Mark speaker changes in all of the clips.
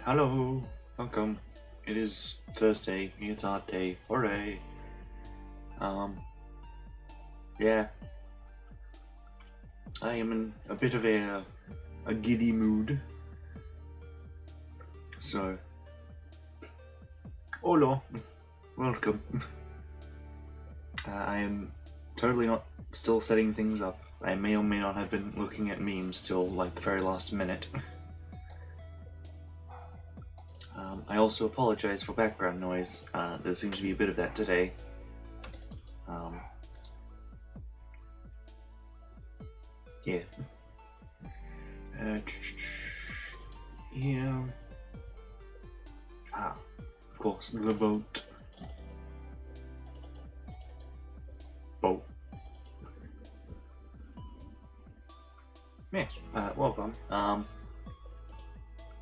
Speaker 1: Hello, welcome. It is Thursday, it's art day, hooray! Yeah. I am in a bit of a giddy mood. So, hola, welcome. I am totally not still setting things up. I may or may not have been looking at memes till like the very last minute. I also apologize for background noise. There seems to be a bit of that today. Yeah. Yeah. Of course, the boat. Boat. Yes, welcome.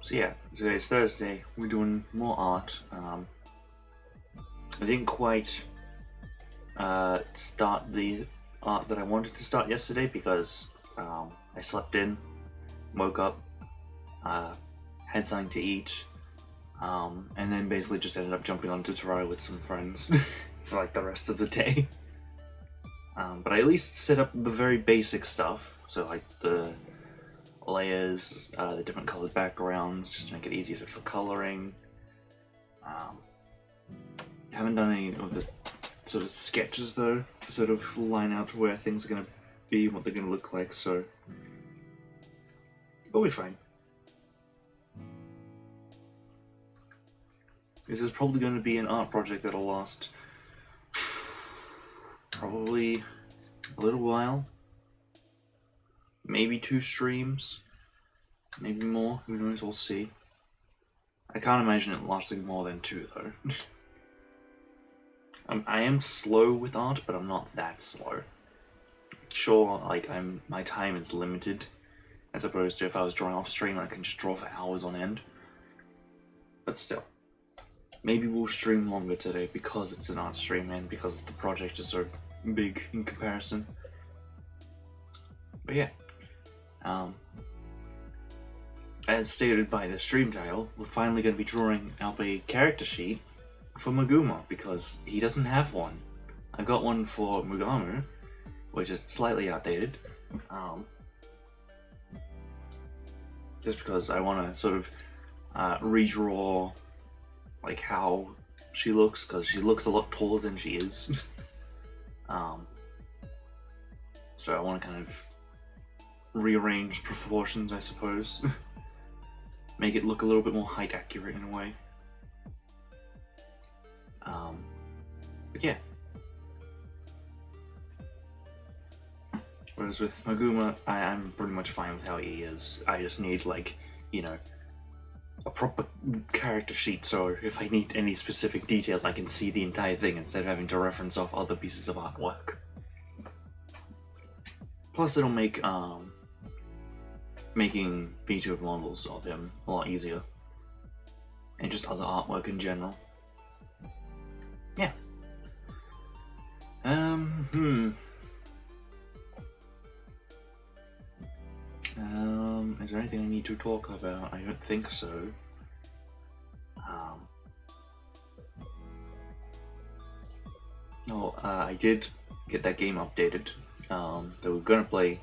Speaker 1: So yeah, today's Thursday, we're doing more art. I didn't quite start the art that I wanted to start yesterday because I slept in, woke up, had something to eat, and then basically just ended up jumping onto Terraria with some friends for like the rest of the day. But I at least set up the very basic stuff, so like the layers, the different colored backgrounds, just to make it easier for coloring. Haven't done any of the sort of sketches though, to sort of line out where things are going to be, what they're going to look like, so it'll be fine. This is probably going to be an art project that'll last probably a little while. Maybe 2 streams. Maybe more. Who knows? We'll see. I can't imagine it lasting more than 2 though. I am slow with art, but I'm not that slow. Sure, like my time is limited, as opposed to if I was drawing off stream, I can just draw for hours on end. But still. Maybe we'll stream longer today because it's an art stream and because the project is so big in comparison. But yeah, as stated by the stream title, we're finally going to be drawing up a character sheet for Maguma because he doesn't have one. I got one for Maguma, which is slightly outdated, just because I want to sort of redraw like how she looks, because she looks a lot taller than she is. So I want to kind of rearrange proportions, I suppose. Make it look a little bit more height accurate in a way. But yeah. Whereas with Maguma, I'm pretty much fine with how he is. I just need, like, you know, a proper character sheet, so if I need any specific details I can see the entire thing instead of having to reference off other pieces of artwork. Plus it'll make making VTuber models of him a lot easier. And just other artwork in general. Yeah. Is there anything I need to talk about? I don't think so. I did get that game updated that we were gonna play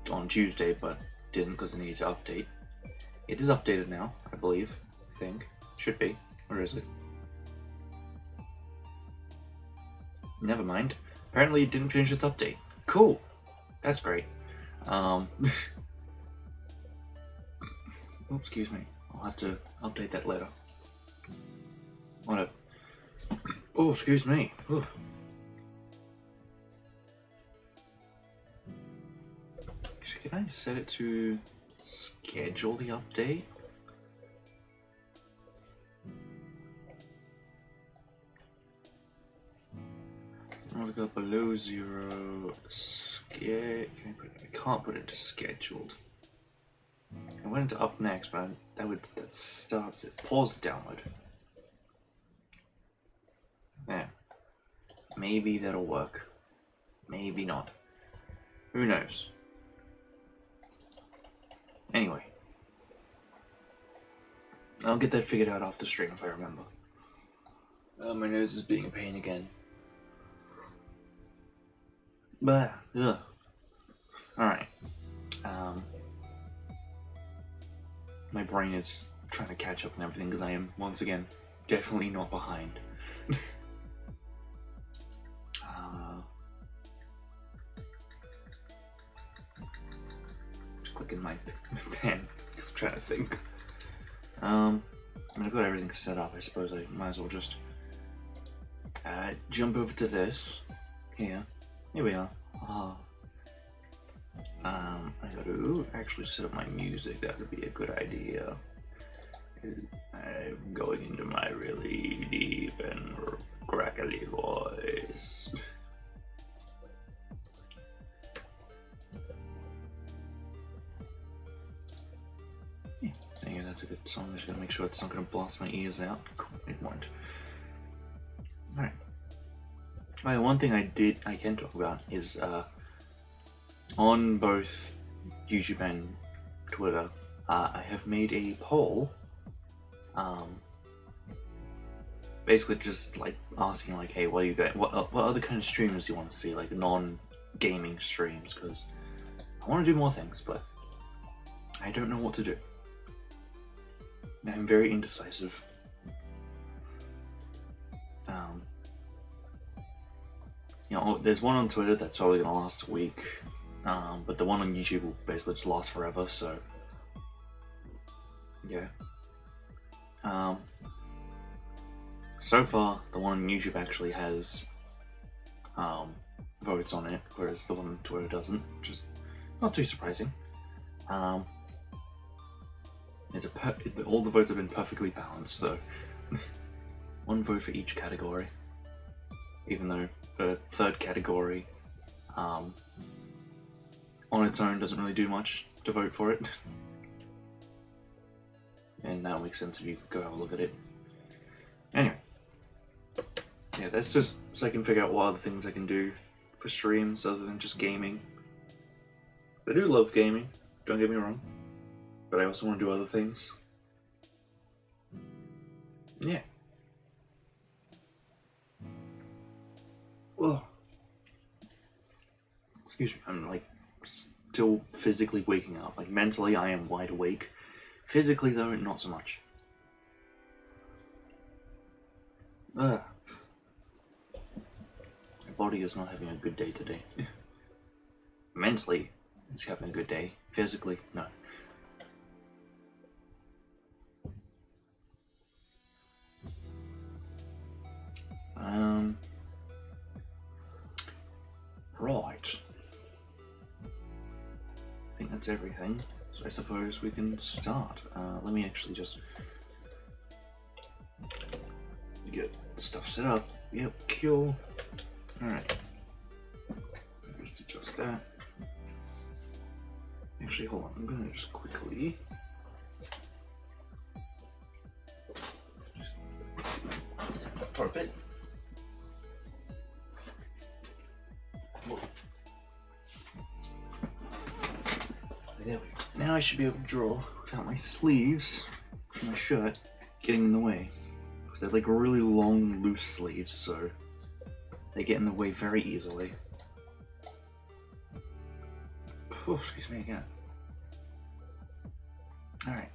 Speaker 1: on Tuesday, but didn't because I needed to update. It is updated now, I believe. I think. Should be. Where is it? Never mind. Apparently it didn't finish its update. Cool! That's great. Oh, excuse me. I'll have to update that later. Oh, excuse me. Ooh. Actually, can I set it to schedule the update? I'll go below 0. I can't put it to scheduled. I went into up next, but that starts it. Pause the download. Yeah. Maybe that'll work. Maybe not. Who knows? Anyway. I'll get that figured out after stream if I remember. My nose is being a pain again. But, ugh. Alright. My brain is trying to catch up and everything because I am, once again, definitely not behind. Just clicking my pen because I'm trying to think. I mean, I've got everything set up. I suppose I might as well just jump over to this. Here we are. I gotta actually set up my music. That would be a good idea. I'm going into my really deep and crackly voice. Yeah, I think that's a good song. I'm just gonna make sure it's not gonna blast my ears out. Cool, it won't. Alright. Well, one thing I can talk about is on both YouTube and Twitter, I have made a poll, basically just like asking like, hey, what other kind of streamers do you want to see, like non-gaming streams? Because I want to do more things, but I don't know what to do. I'm very indecisive. You know, there's one on Twitter that's probably gonna last a week, but the one on YouTube will basically just last forever. So yeah. So far, the one on YouTube actually has votes on it, whereas the one on Twitter doesn't, which is not too surprising. All the votes have been perfectly balanced, though. One vote for each category, even though the third category, on its own, doesn't really do much to vote for it. And that makes sense if you go have a look at it. Anyway, yeah, that's just so I can figure out what other things I can do for streams other than just gaming. I do love gaming, don't get me wrong, but I also want to do other things. Yeah. Ugh. Excuse me, I'm like still physically waking up. Like mentally I am wide awake. Physically though, not so much. Ugh. My body is not having a good day today. Mentally, it's having a good day. Physically, no. Right. I think that's everything. So I suppose we can start. Let me actually just get stuff set up. Yep, cool. Alright. Just adjust that. Actually, hold on. I'm gonna just quickly. For a bit. There we go. Now I should be able to draw without my sleeves for my shirt getting in the way. Because they're like really long, loose sleeves, so they get in the way very easily. Oh, excuse me again. Alright.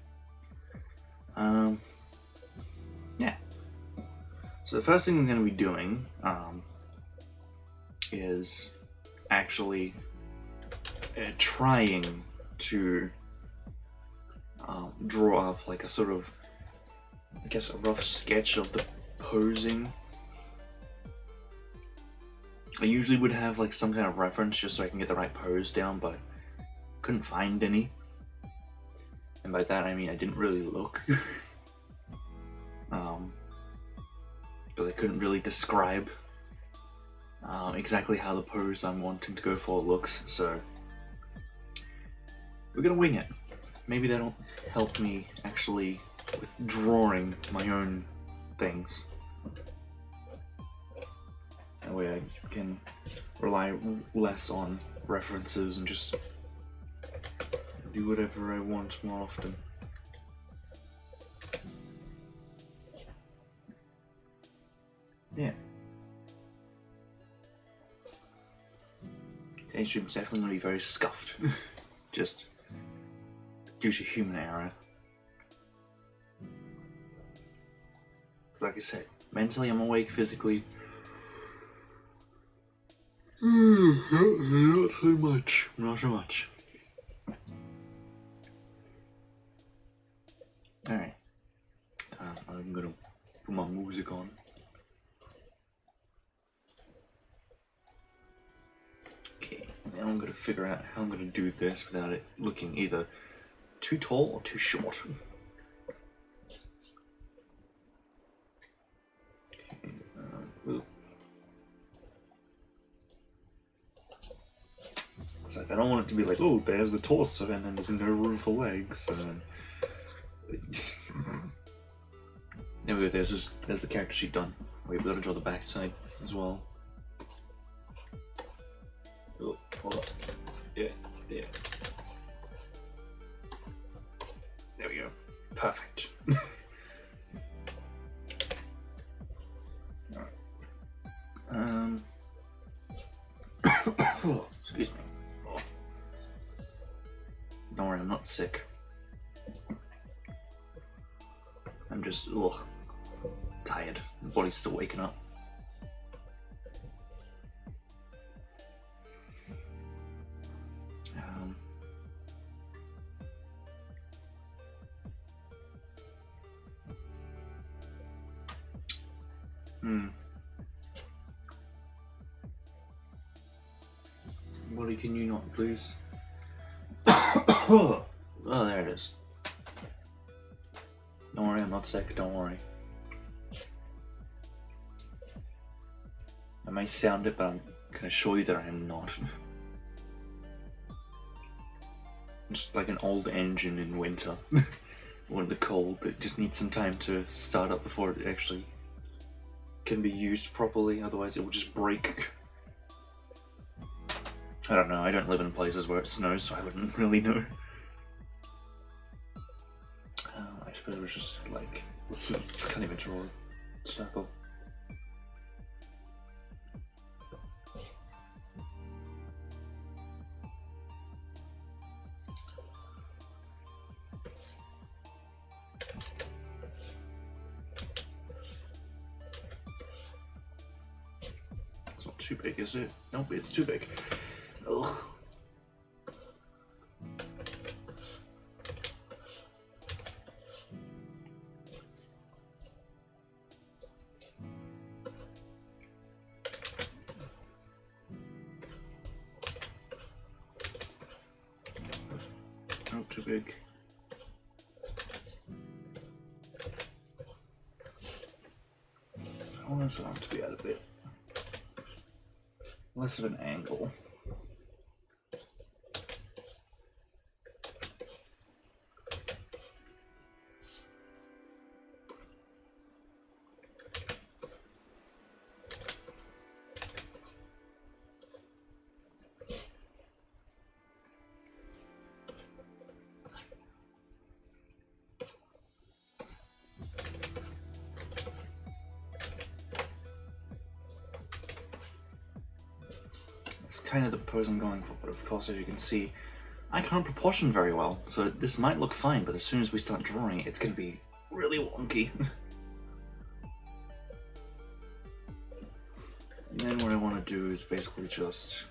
Speaker 1: Yeah. So the first thing I'm going to be doing is actually trying to draw up like a sort of, I guess, a rough sketch of the posing. I usually would have like some kind of reference just so I can get the right pose down, but couldn't find any. And by that I mean I didn't really look. Because I couldn't really describe exactly how the pose I'm wanting to go for looks, so we're gonna wing it. Maybe that'll help me actually with drawing my own things. That way I can rely less on references and just do whatever I want more often. Yeah. The stream's definitely going to be very scuffed. Just due to human error. Like I said, mentally I'm awake, physically not so much. Not so much. Alright. I'm gonna put my music on. Okay, now I'm gonna figure out how I'm gonna do this without it looking either too tall or too short. It's like, I don't want it to be like, oh, there's the torso and then there's no room for legs. There we go, there's the character sheet done. Wait, we gotta draw the backside as well. Oh, hold on. Yeah. There we go. Perfect. Alright. Excuse me. Don't worry, I'm not sick. I'm just, tired. My body's still waking up. Buddy, can you not, please? Oh, there it is. Don't worry, I'm not sick, don't worry. I may sound it, but I can assure you that I am not. Just like an old engine in winter. Or in the cold that just needs some time to start up before it actually can be used properly, otherwise it will just break. I don't know, I don't live in places where it snows, so I wouldn't really know. I suppose it was just like, I can't even draw a circle. It's not too big, is it? Nope, it's too big. Ugh. Not too big. I want this arm to be out a bit less of an angle. It's kind of the pose I'm going for, but of course, as you can see, I can't proportion very well, so this might look fine, but as soon as we start drawing it, it's going to be really wonky. And then what I want to do is basically just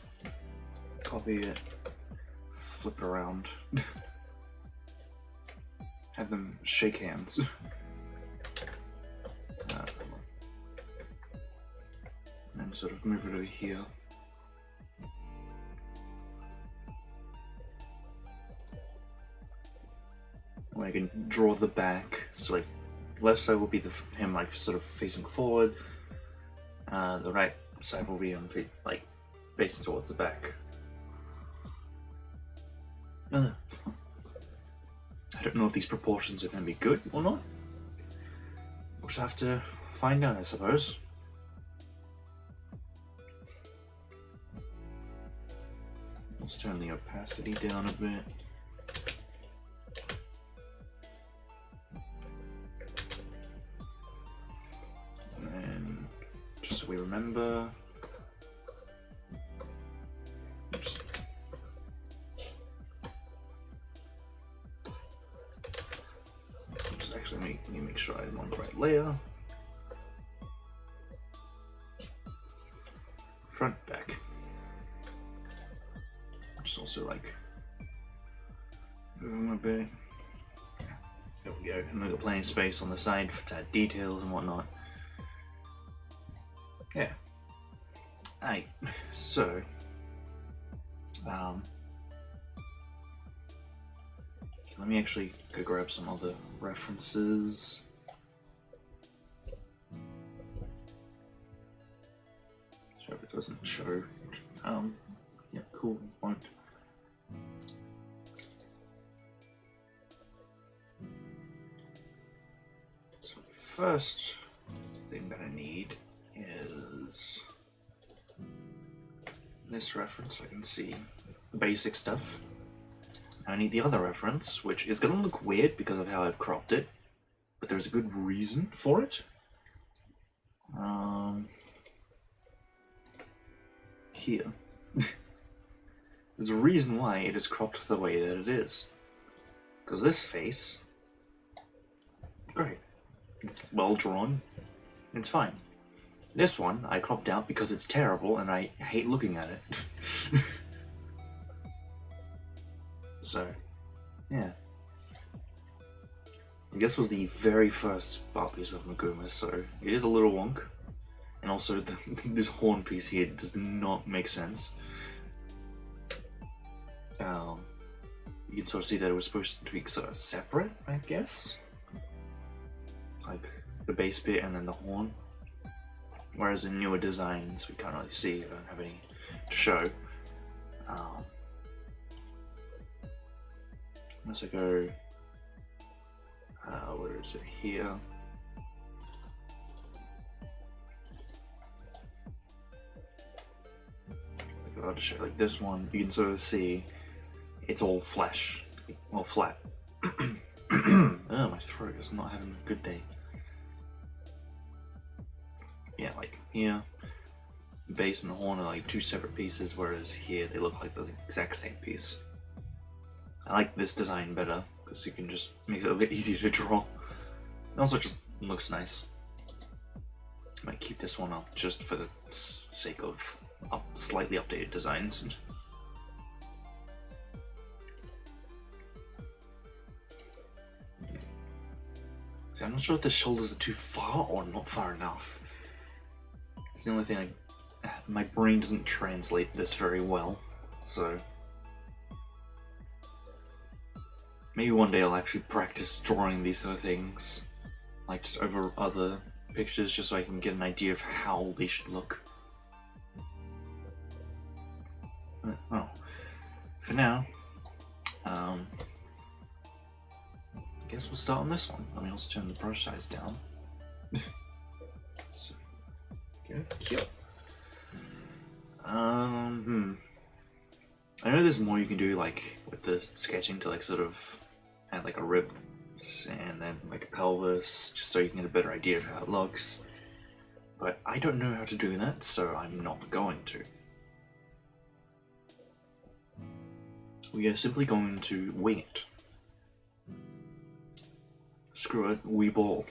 Speaker 1: copy it, flip it around, have them shake hands. And sort of move it over here. I can draw the back, so like left side will be him like sort of facing forward, the right side will be him like facing towards the back. I don't know if these proportions are going to be good or not. We'll just have to find out, I suppose. Let's turn the opacity down a bit. So we remember. Oops. Oops, actually, let me make sure I'm on the right layer. Front, back. Just also like move them a bit. There we go. And we've got plenty of space on the side to add details and whatnot. Yeah. Hey, so let me actually go grab some other references. So if it doesn't show, yeah, cool, won't. So the first thing that I need is this reference so I can see the basic stuff. I need the other reference, which is going to look weird because of how I've cropped it, but there's a good reason for it. Here. There's a reason why it is cropped the way that it is. Because this face, great. It's well drawn, it's fine. This one I cropped out because it's terrible and I hate looking at it. So, yeah. This was the very first art piece of Maguma, so it is a little wonk. And also, this horn piece here does not make sense. you can sort of see that it was supposed to be sort of separate, I guess. Like the base bit and then the horn. Whereas in newer designs, we can't really see, I don't have any to show. Unless I go, where is it? Here. I'll just show like this one. You can sort of see it's all flesh, all flat. Oh, my throat is not having a good day. Yeah, like here, the base and the horn are like two separate pieces, whereas here they look like the exact same piece. I like this design better because you can just makes it a bit easier to draw. It also just looks nice. I might keep this one up just for the sake of slightly updated designs. See, I'm not sure if the shoulders are too far or not far enough. It's the only thing my brain doesn't translate this very well, so maybe one day I'll actually practice drawing these sort of things, like just over other pictures, just so I can get an idea of how they should look. Well, for now, I guess we'll start on this one. Let me also turn the brush size down. So, okay, cute. I know there's more you can do, like with the sketching, to like sort of add like a rib and then like a pelvis, just so you can get a better idea of how it looks. But I don't know how to do that, so I'm not going to. We are simply going to wing it. Screw it, we ball.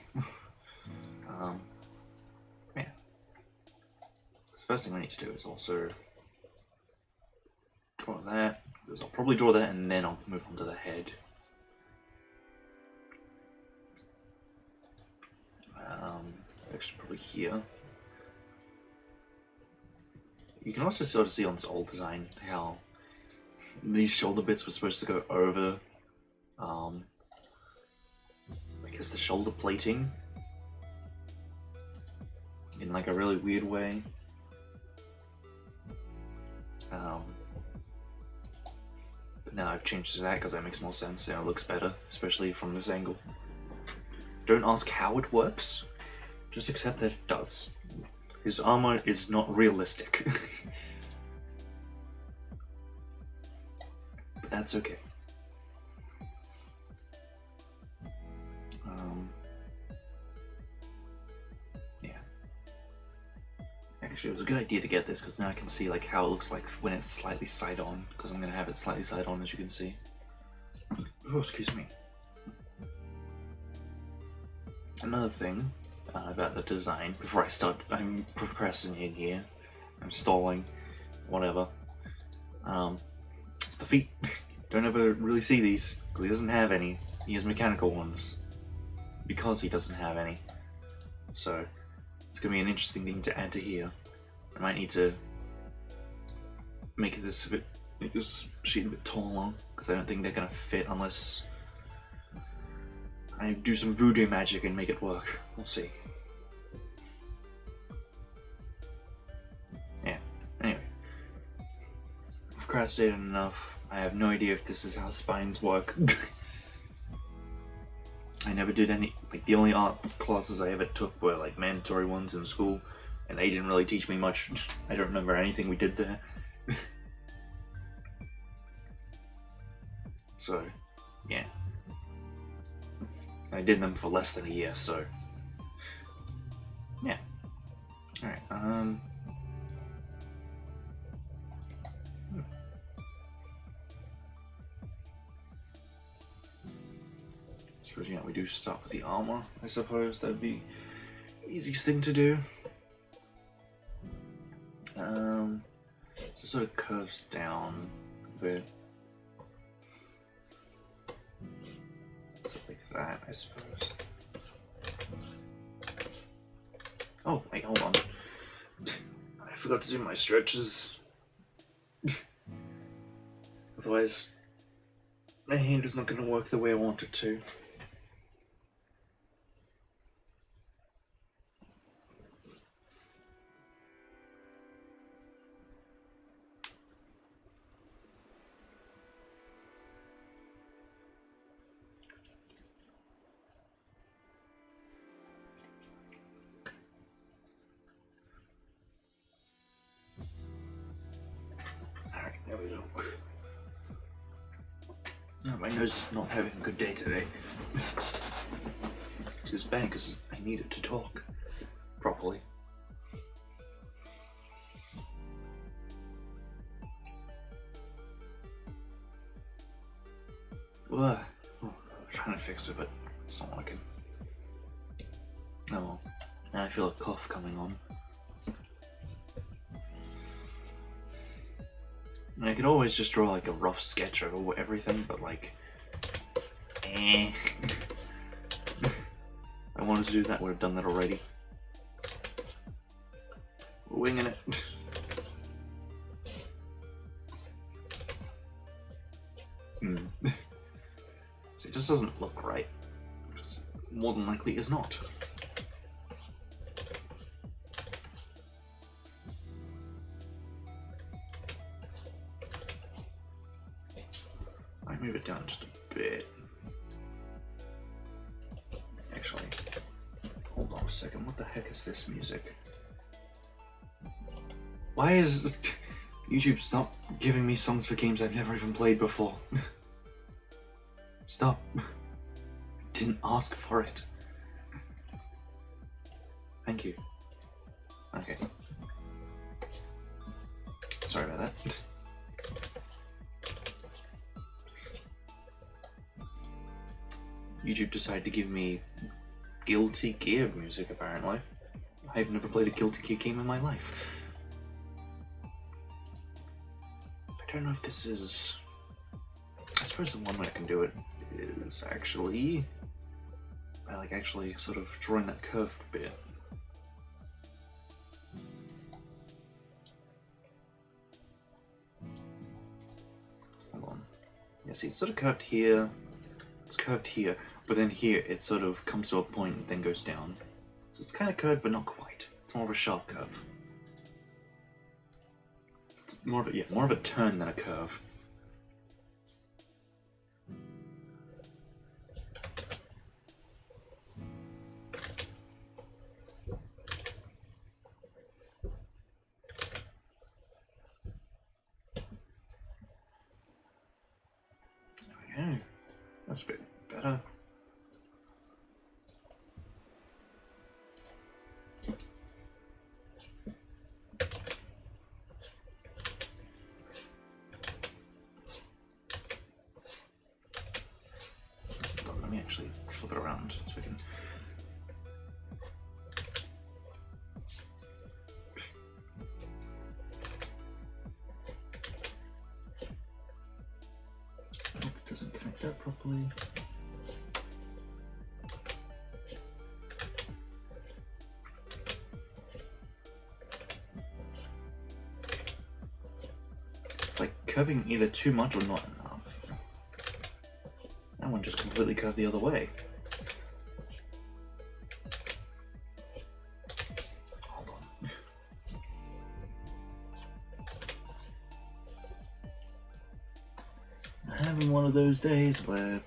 Speaker 1: Yeah. So the first thing I need to do is also draw that, because I'll probably draw that and then I'll move on to the head. Actually probably here. You can also sort of see on this old design how these shoulder bits were supposed to go over, I guess, the shoulder plating in like a really weird way. But now I've changed to that because that makes more sense and it looks better, especially from this angle. Don't ask how it works, just accept that it does. His armor is not realistic. But that's okay. Yeah. Actually, it was a good idea to get this because now I can see like how it looks like when it's slightly side on, because I'm gonna have it slightly side on, as you can see. Oh, excuse me. Another thing about the design, before I start, I'm procrastinating here, I'm stalling, whatever. It's the feet. Don't ever really see these, because he doesn't have any. He has mechanical ones, because he doesn't have any. So, it's going to be an interesting thing to add to here. I might need to make this sheet a bit taller, because I don't think they're going to fit unless I do some voodoo magic and make it work. We'll see. Yeah, anyway. I've procrastinated enough. I have no idea if this is how spines work. I never did any, like the only art classes I ever took were like mandatory ones in school, and they didn't really teach me much. I don't remember anything we did there. So, yeah. I did them for less than a year, so yeah. Alright, suppose, yeah, we do start with the armor, I suppose. That'd be the easiest thing to do. So it sort of curves down a bit. Like that, I suppose. Oh, wait, hold on. I forgot to do my stretches. Otherwise, my hand is not going to work the way I want it to. Alright, there we go. Oh, my nose is not having a good day today. Which is bad because I need it to talk properly. I'm trying to fix it, but it's not working. Oh well. Now I feel a cough coming on. And I could always just draw like a rough sketch of everything, but like, I wanted to do that, would have done that already. We're winging it. So it just doesn't look right, because more than likely it's not. I move it down just a bit. Actually, hold on a second, what the heck is this music? Why is YouTube stop giving me songs for games I've never even played before? Stop. I didn't ask for it. Thank you. Okay. Sorry about that. YouTube decided to give me Guilty Gear music, apparently. I've never played a Guilty Gear game in my life. I don't know if this is... I suppose the one way I can do it is actually... by like actually sort of drawing that curved bit. Hold on. Yeah, see, it's sort of curved here. It's curved here, but then here it sort of comes to a point and then goes down. So it's kind of curved, but not quite. It's more of a sharp curve. It's more of a turn than a curve. There we go. That's a bit better. Let me actually flip it around so we can... It doesn't connect that properly. It's like curving either too much or not enough. That one just completely curved the other way. Hold on. I'm having one of those days where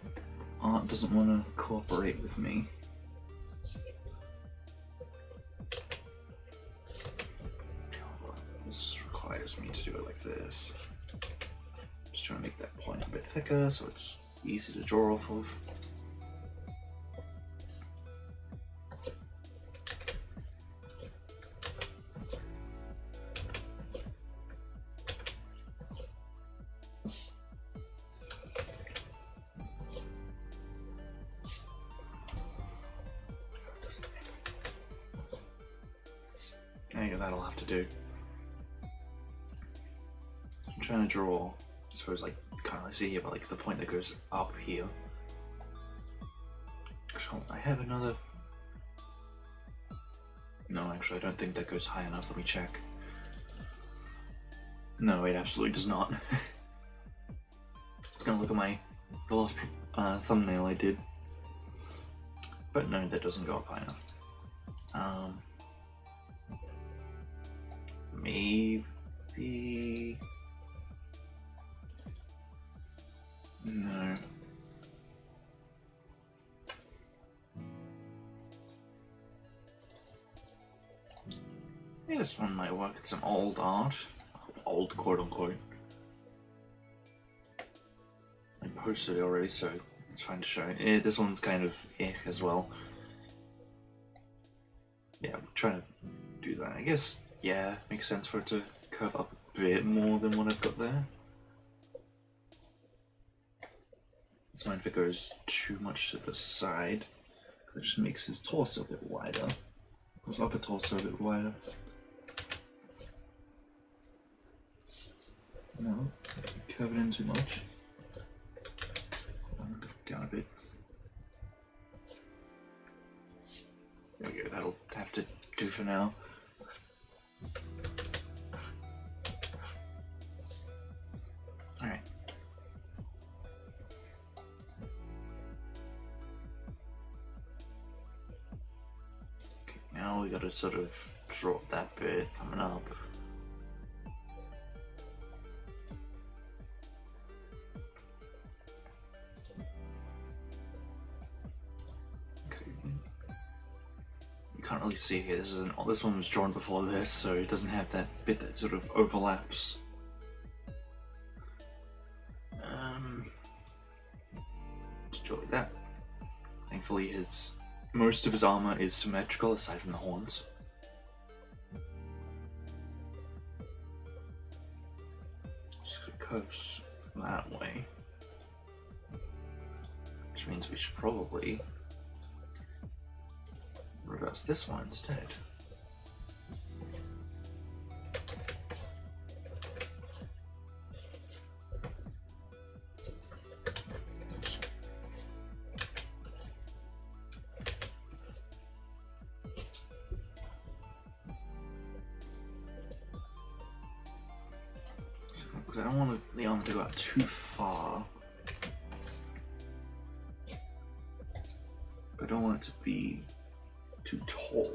Speaker 1: art doesn't want to cooperate with me. This requires me to do it like this. Just trying to make that point a bit thicker so it's easy to draw off of. There you go, that'll have to do. I'm trying to draw, I suppose, like, can't really see here, but like the point that goes up here. So I have another... No, actually, I don't think that goes high enough. Let me check. No, it absolutely does not. was gonna look at the last thumbnail I did, but no, that doesn't go up high enough. Maybe... no. Yeah, this one might work. It's an old art. Old, quote unquote. I posted it already, so it's fine to show. This one's kind of as well. Yeah, I'm trying to do that. I guess, yeah, makes sense for it to curve up a bit more than what I've got there. It's fine if it goes too much to the side. It just makes his torso a bit wider. His upper torso a bit wider. No, curve it in too much. Down a bit. There we go, that'll have to do for now. Alright. Okay, now we gotta sort of drop that bit coming up. Can't really see here. This one was drawn before this, so it doesn't have that bit that sort of overlaps. Just do it like that. Thankfully, most of his armor is symmetrical aside from the horns. So it curves that way, which means we should probably reverse this one instead. Because I don't want the arm to go out too far, but I don't want it to be too tall.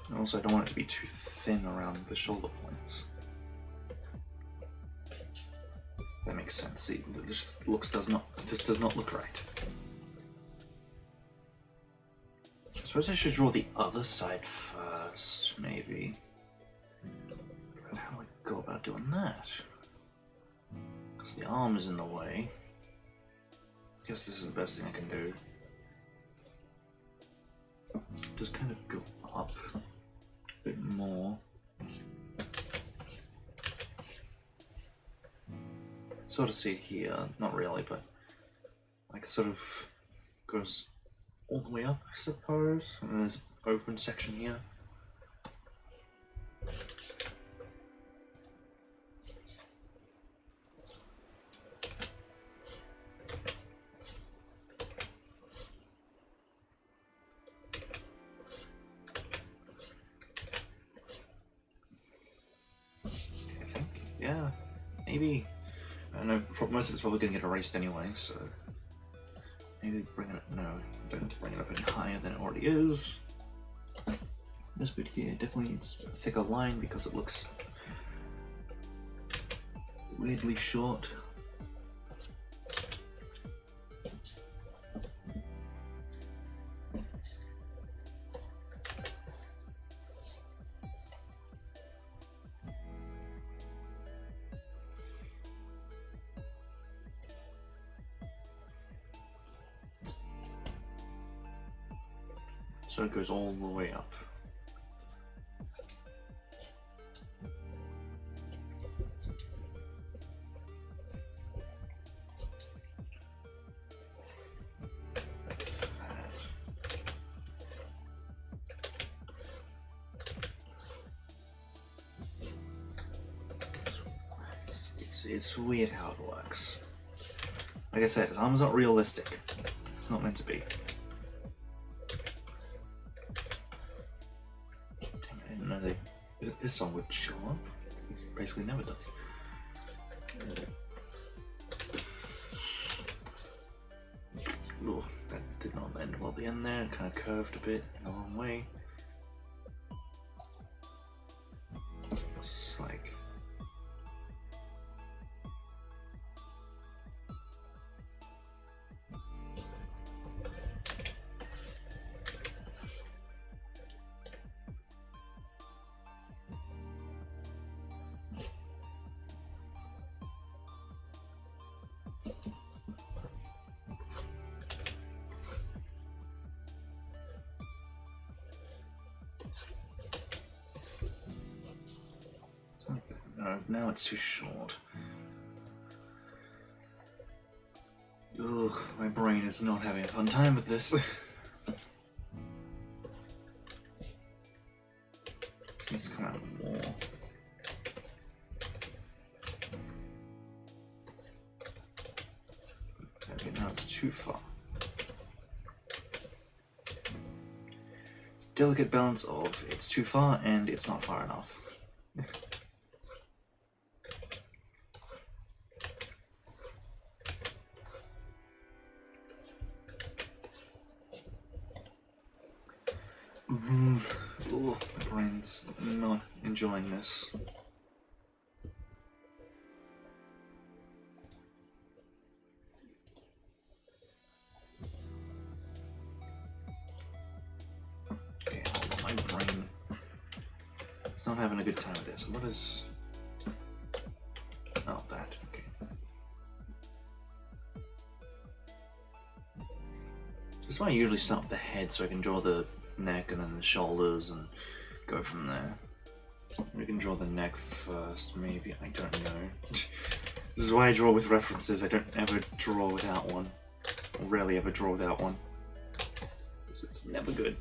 Speaker 1: And also, I don't want it to be too thin around the shoulder points. That makes sense. See, this does not look right. I suppose I should draw the other side first, maybe. But how do I go about doing that? Because the arm is in the way. I guess this is the best thing I can do. Just kind of go up a bit more. Sort of see it here, not really, but like sort of goes all the way up, I suppose, and there's an open section here. I think, yeah, maybe. I know most of it's probably going to get erased anyway, so maybe bring it up. No, I don't need to bring it up any higher than it already is. This bit here definitely needs a thicker line because it looks weirdly short. So it goes all the way up. Like that. it's weird how it works. Like I said, his armor's not realistic. It's not meant to be. Damn, I didn't know that this song would show up. It basically never does. Ooh, that did not end well at the end there. It kind of curved a bit in the wrong way. It's like... No, now it's too short. Ugh, my brain is not having a fun time with this. This needs to come out more. Okay, now it's too far. It's a delicate balance of it's too far and it's not far enough. Oh, my brain's not enjoying this. Okay, hold on, my brain. It's not having a good time with this. What is... Oh, that. Okay. This is why I usually start with the head, so I can draw the neck and then the shoulders and go from there. We can draw the neck first, maybe. I don't know. This is why I draw with references. I don't ever draw without one. I rarely ever draw without one. Because it's never good.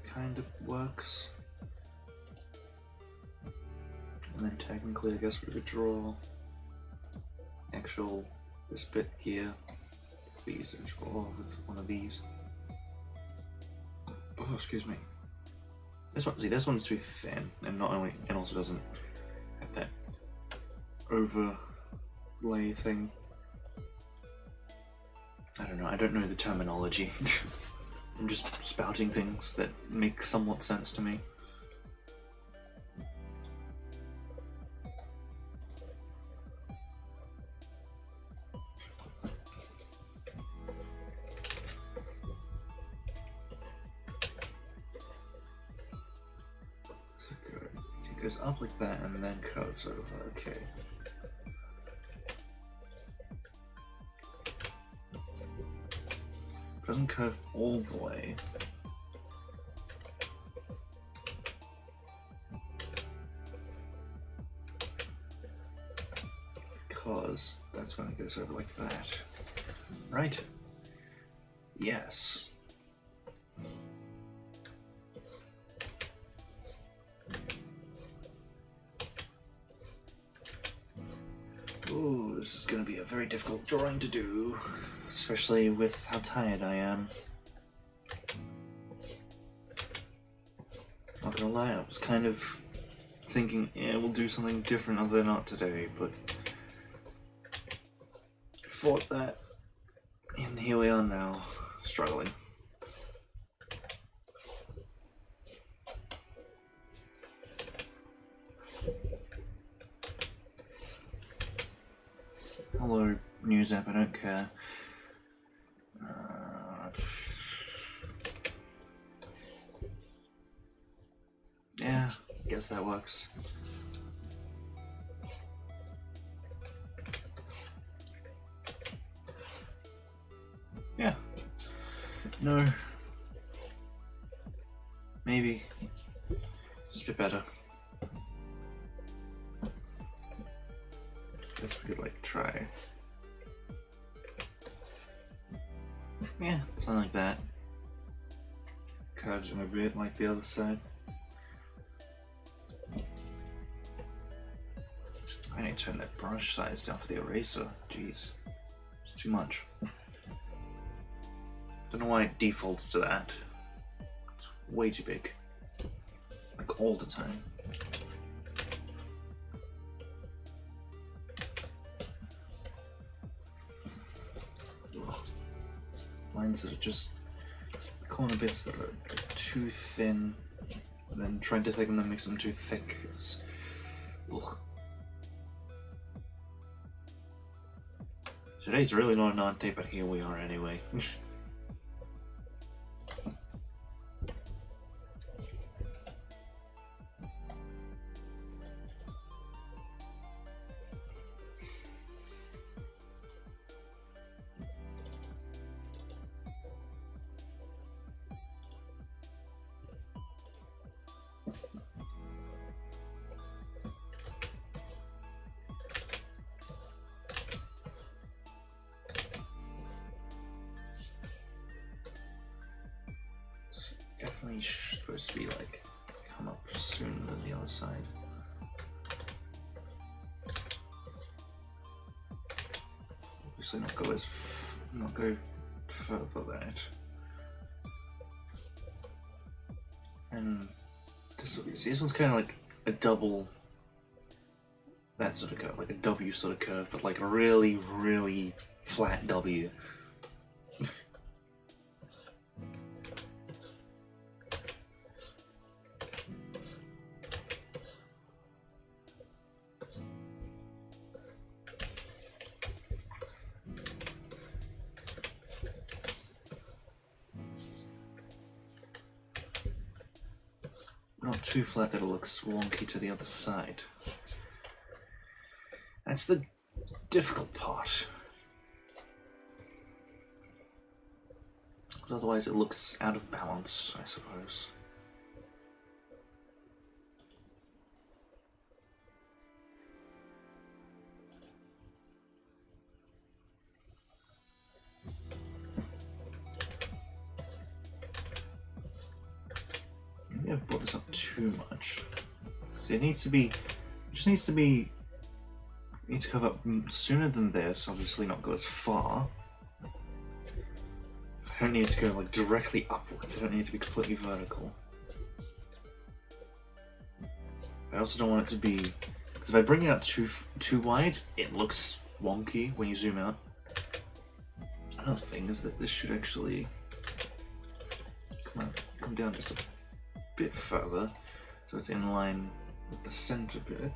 Speaker 1: Kind of works. And then technically I guess we could draw actual this bit here. Please don't draw with one of these. Oh, excuse me. This one, see, this one's too thin, and not only, and also doesn't have that overlay thing. I don't know the terminology. I'm just spouting things that make somewhat sense to me. So it goes up like that and then curves over, okay. Doesn't curve all the way. Because that's when it goes over like that. Right? Yes. Ooh, this is going to be a very difficult drawing to do. Especially with how tired I am. Not gonna lie, I was kind of thinking, yeah, we'll do something different other than not today, but fought that, and here we are now, struggling. Hello, news app, I don't care. Yeah, guess that works. Yeah. No. Maybe. Just a bit better. Guess we could like try. Yeah, something like that. Curves them a bit like the other side. I need to turn that brush size down for the eraser. Jeez, it's too much. Don't know why it defaults to that. It's way too big. Like all the time. Lines that are just corner bits that are too thin, and then trying to thicken them makes them too thick. It's ugh. Today's really not an art day, but here we are anyway. Definitely supposed to be like come up sooner than the other side. Obviously not go further than it. And this one's kind of like a double. That sort of curve, like a W sort of curve, but like a really, really flat W. Not too flat that it looks wonky to the other side. That's the difficult part. Because otherwise it looks out of balance, I suppose. Maybe I've brought this up too much. See, it needs to be, need to cover up sooner than this, obviously not go as far. I don't need to go like directly upwards, I don't need it to be completely vertical. I also don't want it to be, because if I bring it out too wide, it looks wonky when you zoom out. Another thing is that this should actually come down just a bit further, so it's in line with the center bit.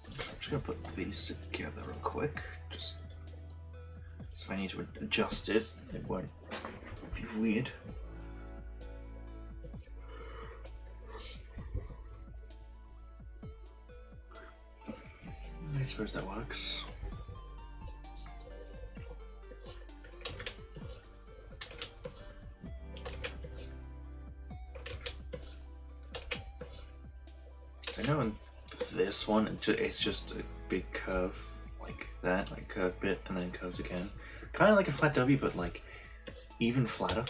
Speaker 1: I'm just gonna put these together real quick, just so if I need to adjust it, it won't be weird. I suppose that works. So I know in this one, it's just a big curve like that, like curve bit, and then curves again. Kind of like a flat W, but like even flatter.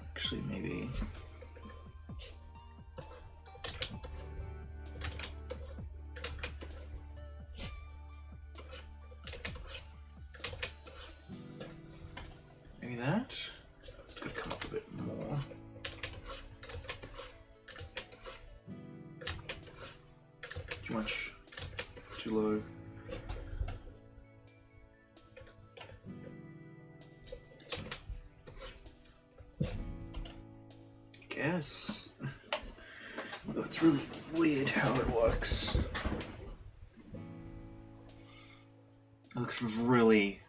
Speaker 1: Actually, maybe. Maybe that? It's gonna come up a bit more. Too much. Too low. Guess. Though it's really weird how it works. It looks really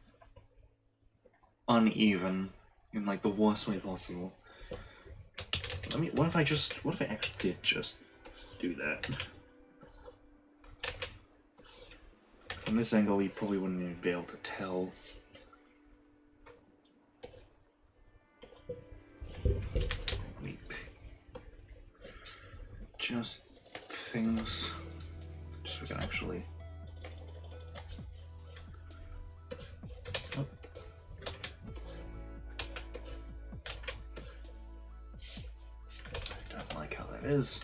Speaker 1: uneven in like the worst way possible. I mean, what if I actually did just do that? From this angle, you probably wouldn't even be able to tell. Let me just things, just so we can actually. Oh. I don't like how that is.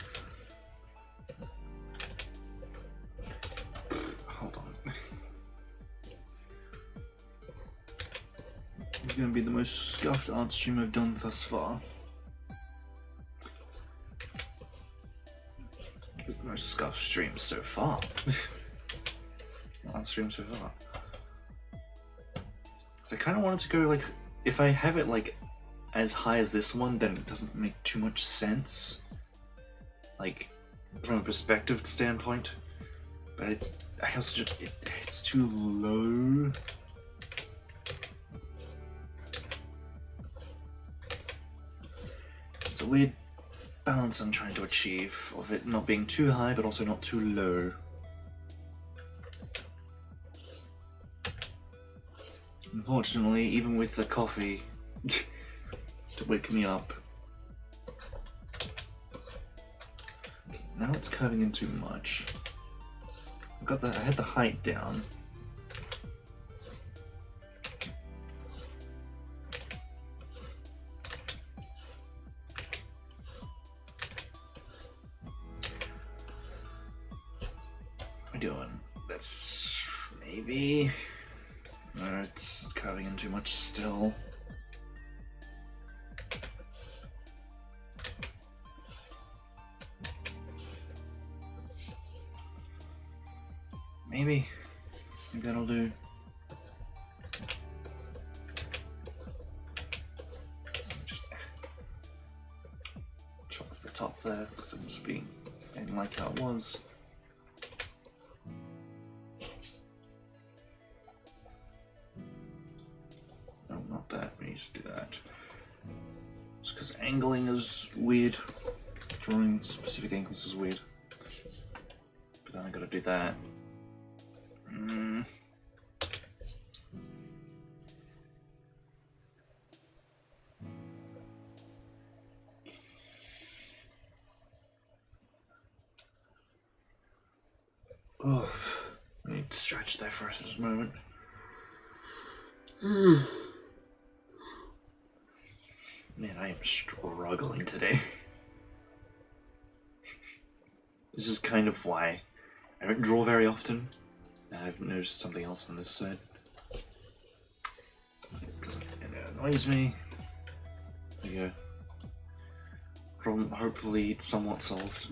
Speaker 1: Hold on. It's going to be the most scuffed art stream I've done thus far. It's the most scuffed stream so far. Art stream so far. So I kind of wanted to go like, if I have it like as high as this one, then it doesn't make too much sense. Like, from a perspective standpoint. But I also just, it's too low. It's a weird balance I'm trying to achieve, of it not being too high, but also not too low. Unfortunately, even with the coffee to wake me up. Okay, now it's curving in too much. I had the height down. What are we doing? That's maybe. No, it's curving in too much still. Maybe that'll do. Just chop off the top there because it must be ain't like how it was. No, not that. We need to do that. Just because angling is weird. Drawing specific angles is weird. But then I gotta do that. Oh, I need to stretch there for a moment. Man, I am struggling today. This is kind of why I don't draw very often. I've noticed something else on this side. It annoys me. There you go. Problem hopefully somewhat solved.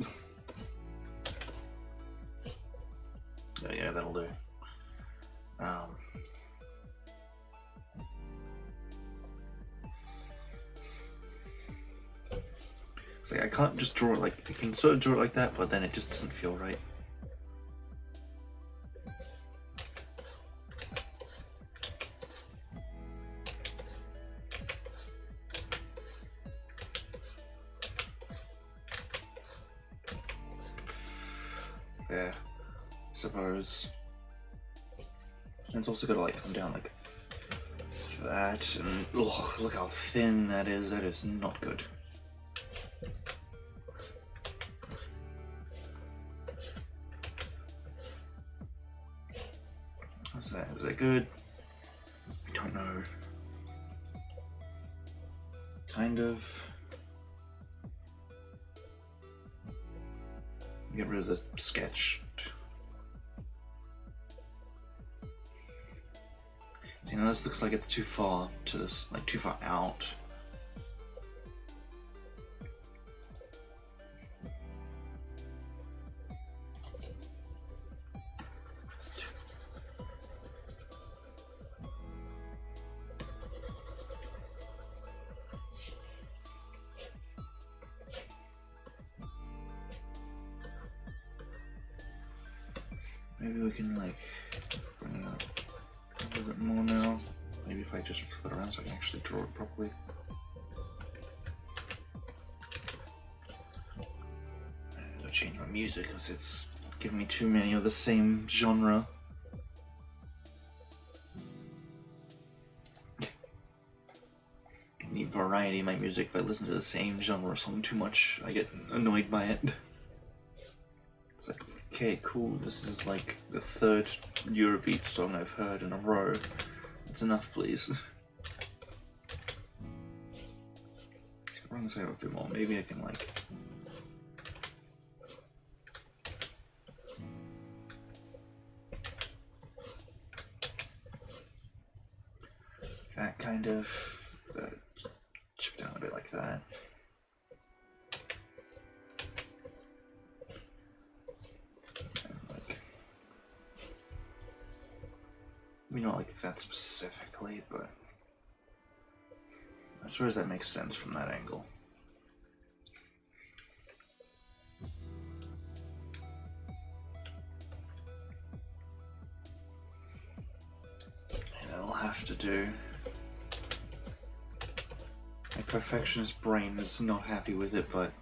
Speaker 1: Yeah, that'll do. So I can't just draw it like, I can sort of draw it like that, but then it just doesn't feel right. There, I suppose. And it's also gotta like come down like that, and ugh, look how thin that is. That is not good. How's that? Is that good? I don't know. Kind of. Get rid of the sketch. See, now this looks like it's too far to this, like too far out. Maybe we can like bring it up. bit more now. Maybe if I just flip it around so I can actually draw it properly. I'm gonna change my music because it's giving me too many of the same genre. I need variety in my music. If I listen to the same genre song too much, I get annoyed by it. It's like, okay, cool, this is like the 3rd Eurobeat song I've heard in a row. That's enough, please. Run this out a bit more. Maybe I can like... that kind of... chip down a bit like that. Maybe not like that specifically, but I suppose that makes sense from that angle. And I'll have to do... My perfectionist brain is not happy with it, but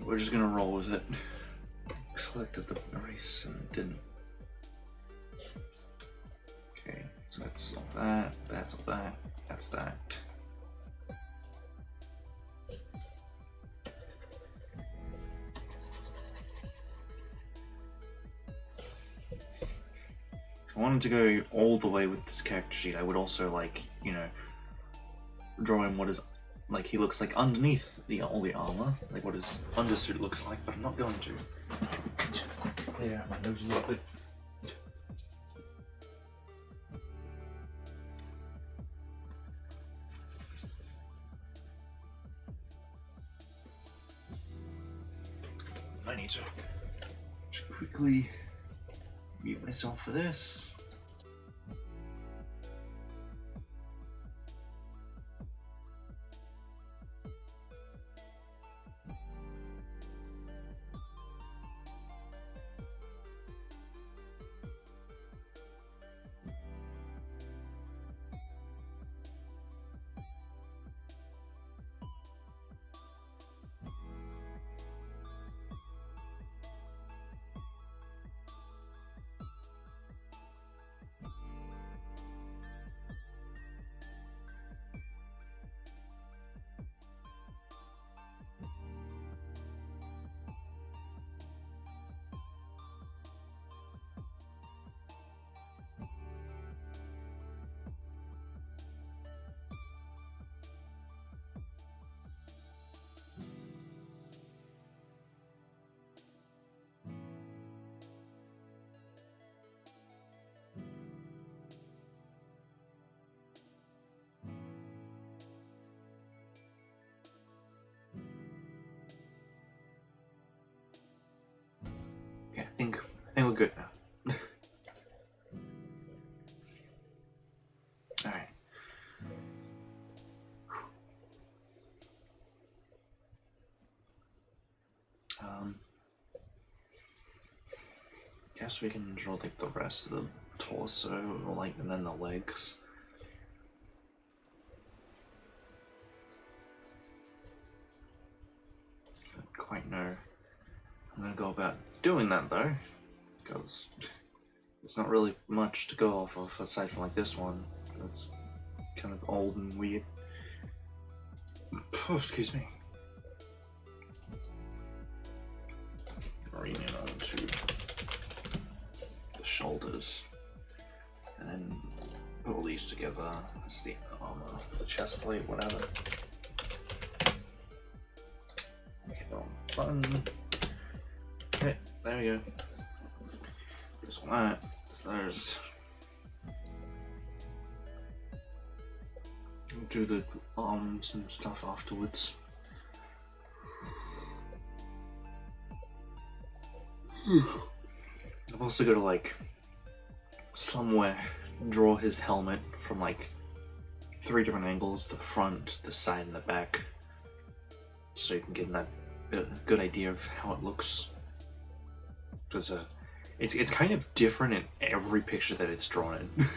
Speaker 1: we're just gonna roll with it. Selected the erase and it didn't. Okay, so that's all that, that's all that, that's that. If I wanted to go all the way with this character sheet, I would also, like, you know, draw in what is, like, he looks like underneath all the armor, like what his undersuit looks like, but I'm not going to. Just clear out my nose a little bit. I need to just quickly mute myself for this. Okay, I think we're good now. Alright. Guess we can draw like the rest of the torso, or like, and then the legs. Don't quite know. I'm gonna go about doing that though, because there's not really much to go off of aside from like this one. That's kind of old and weird. Oh, excuse me. Bring it onto the shoulders, and then put all these together as the armor, the chest plate, whatever. Hit the wrong button. Okay, there we go. Just that, there's. We'll do the arms and stuff afterwards. I've also got to like somewhere draw his helmet from like 3 different angles: the front, the side, and the back, so you can get that good idea of how it looks. Because it's kind of different in every picture that it's drawn in.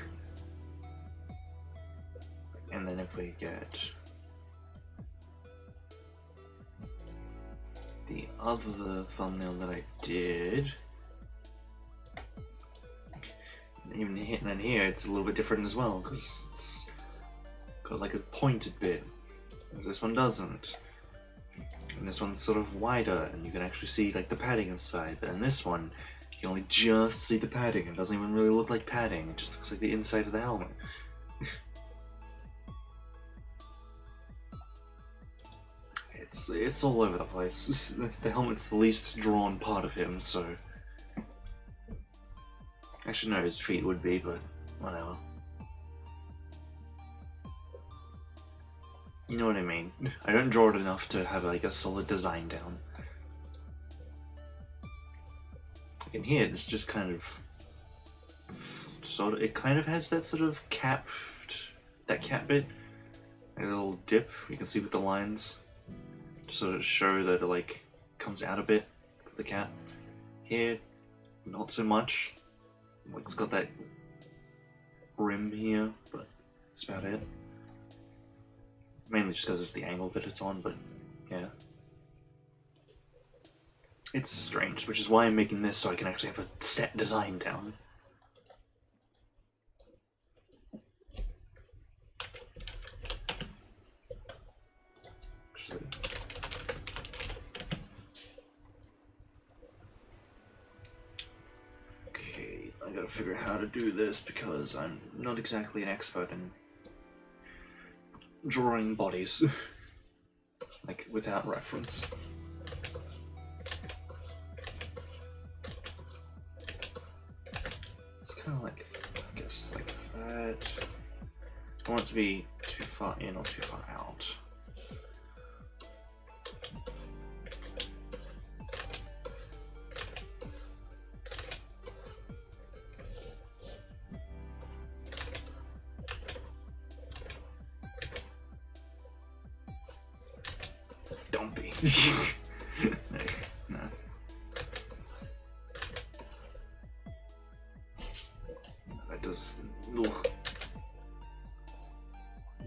Speaker 1: if we get the other thumbnail that I did, even hitting here, it's a little bit different as well, because it's got like a pointed bit. This one doesn't. And this one's sort of wider, and you can actually see like the padding inside. But in this one, you can only just see the padding. It doesn't even really look like padding. It just looks like the inside of the helmet. It's all over the place. The helmet's the least drawn part of him, so... Actually, no, his feet would be, but whatever. You know what I mean. I don't draw it enough to have like a solid design down. In here, it's just kind of... it kind of has that sort of cap... that cap bit. A little dip, you can see with the lines. Just sort of show that it like comes out a bit for the cap. Here, not so much. Like it's got that rim here, but that's about it. Mainly just because it's the angle that it's on, but yeah. It's strange, which is why I'm making this so I can actually have a set design down. Actually, okay, I gotta figure out how to do this because I'm not exactly an expert in drawing bodies, like without reference. It's kind of like, I guess, like that. I want it to be too far in or too far out. Don't be. No. That does. Ugh.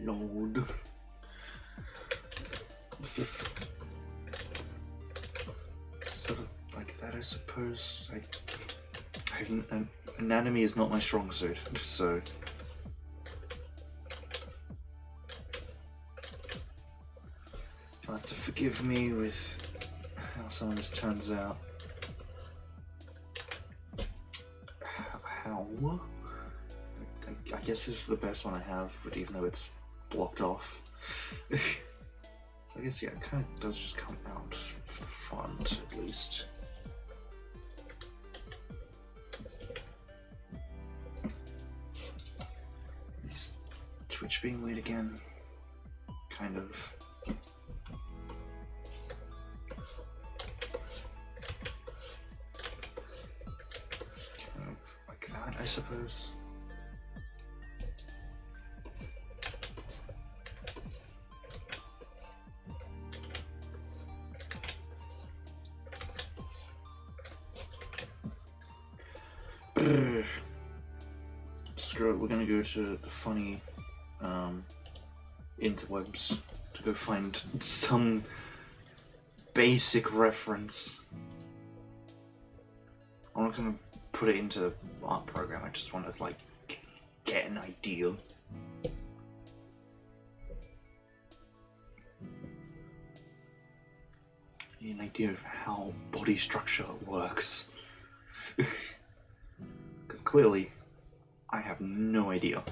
Speaker 1: Load. Sort of like that, I suppose. Anatomy is not my strong suit, so. You'll have to forgive me with how some of this turns out. How? I guess this is the best one I have, but even though it's blocked off. So I guess, yeah, it kind of does just come out from the front, at least. Is Twitch being weird again? Kind of. I suppose. Screw it, we're gonna go to the funny interwebs to go find some basic reference. I'm not gonna put it into the art program, I just want to like get an idea. An idea of how body structure works. Because clearly I have no idea.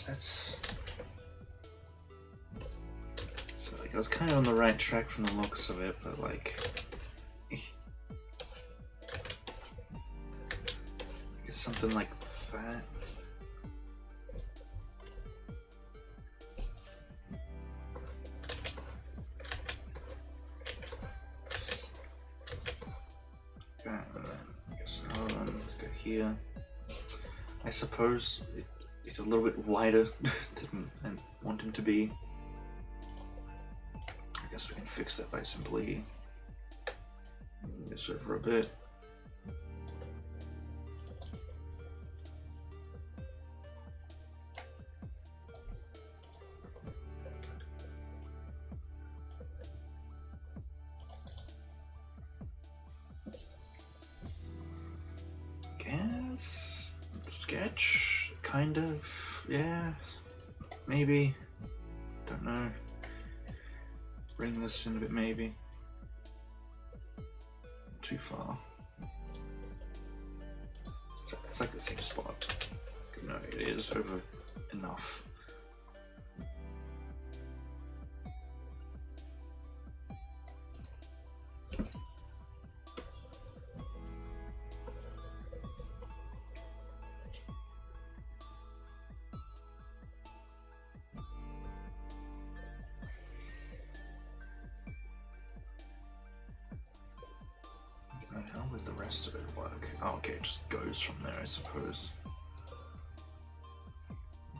Speaker 1: That's so like I was kind of on the right track from the looks of it, but like I guess something like that. here. I suppose it's a little bit wider than I want him to be. I guess we can fix that by simply moving this over a bit. Guess sketch, kind of, yeah, maybe, don't know. Bring this in a bit, maybe. Too far. It's like the same spot. No, it is over enough. How would the rest of it work? Oh, okay, it just goes from there, I suppose.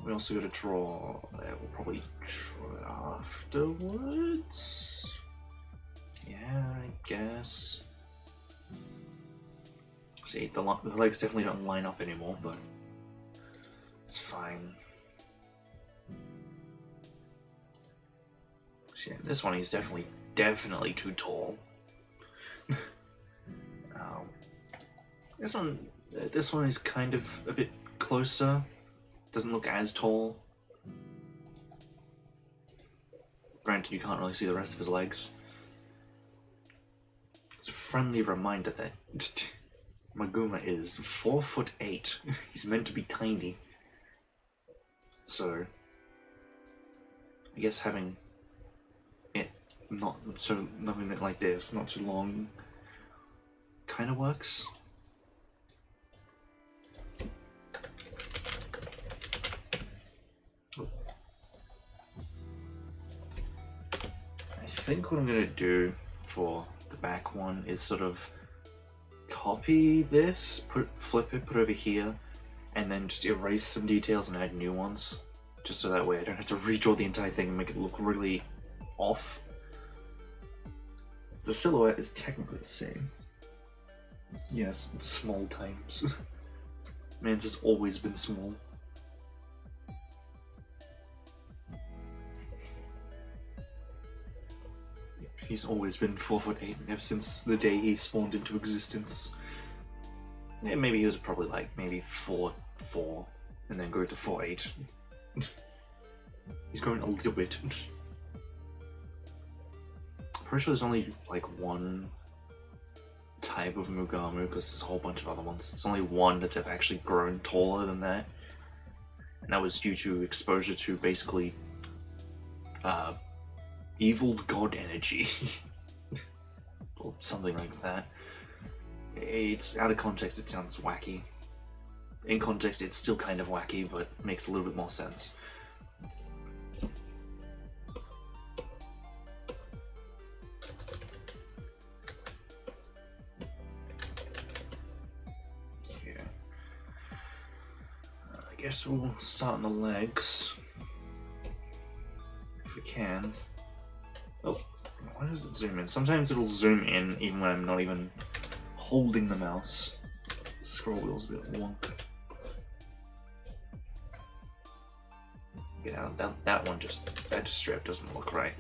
Speaker 1: We also got to draw. We'll probably draw it afterwards. Yeah, I guess. See, the legs definitely don't line up anymore, but it's fine. See, this one is definitely too tall. This one is kind of a bit closer. Doesn't look as tall. Granted, you can't really see the rest of his legs. It's a friendly reminder that Maguma is 4'8". He's meant to be tiny. So, I guess having it nothing like this, not too long, kind of works. I think what I'm gonna do for the back one is sort of copy this, flip it, put it over here, and then just erase some details and add new ones, just so that way I don't have to redraw the entire thing and make it look really off. The silhouette is technically the same. Yes, it's small times. Man's has always been small. He's always been 4'8", ever since the day he spawned into existence. Yeah, maybe he was probably like maybe 4'4", and then grew to 4'8". He's grown a little bit. I'm pretty sure there's only like one type of Maguma, because there's a whole bunch of other ones. There's only one that's ever actually grown taller than that, and that was due to exposure to basically evil god energy. Or something like that. It's out of context, it sounds wacky. In context, it's still kind of wacky, but makes a little bit more sense. Yeah. I guess we'll start on the legs. If we can. Oh, why does it zoom in? Sometimes it'll zoom in even when I'm not even holding the mouse. The scroll wheel's a bit wonky. Get out. That one just straight up doesn't look right.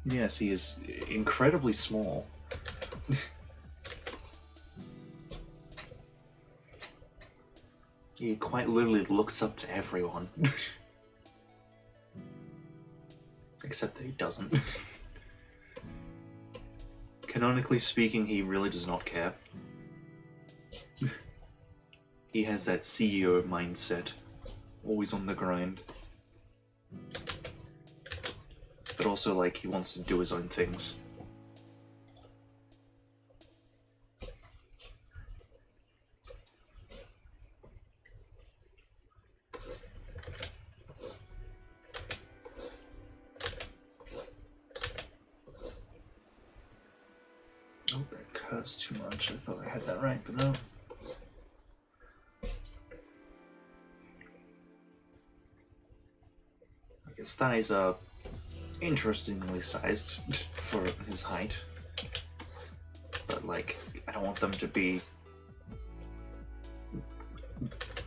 Speaker 1: Yes, he is incredibly small. He quite literally looks up to everyone. Except that he doesn't. Canonically speaking, he really does not care. He has that CEO mindset. Always on the grind. But also, like, he wants to do his own things. curves too much. I thought I had that right, but no. His thighs are interestingly sized for his height, but like, I don't want them to be...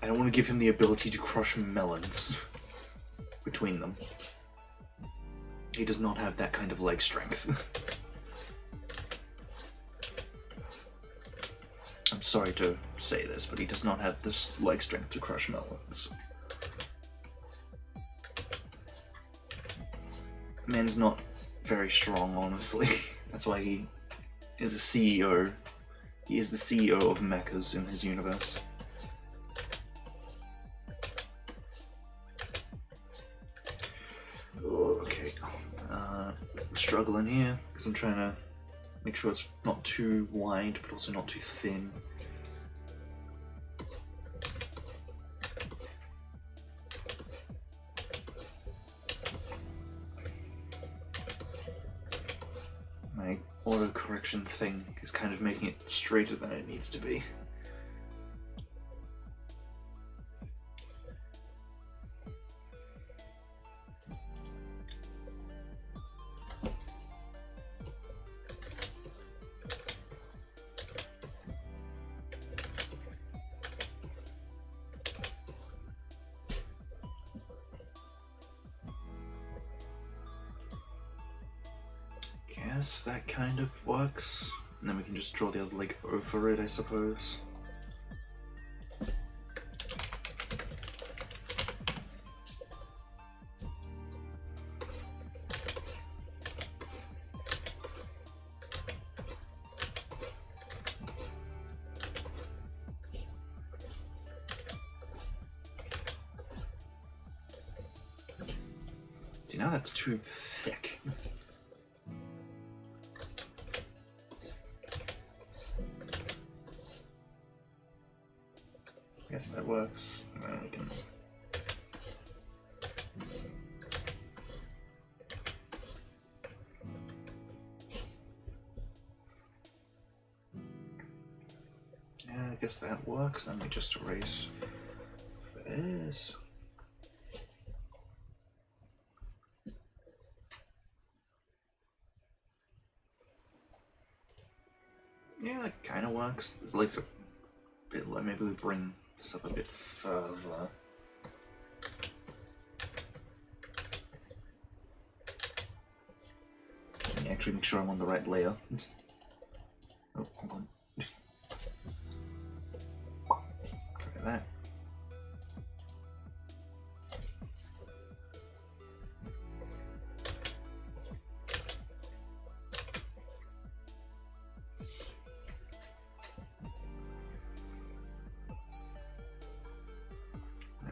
Speaker 1: I don't want to give him the ability to crush melons between them. He does not have that kind of leg strength. I'm sorry to say this, but he does not have this leg strength to crush melons. Man's not very strong, honestly. That's why he is a CEO. He is the CEO of mechas in his universe. Okay, struggling here because I'm trying to make sure it's not too wide, but also not too thin. My auto-correction thing is kind of making it straighter than it needs to be. Guess that kind of works. And then we can just draw the other leg over it, I suppose. See, now that's too thick. Guess that works. And then we can... Yeah, I guess that works. Then we just erase this. Yeah, that kind of works. His legs are a bit low. Maybe we bring this up a bit further. Let me actually make sure I'm on the right layer. Oh, hold on. Try that.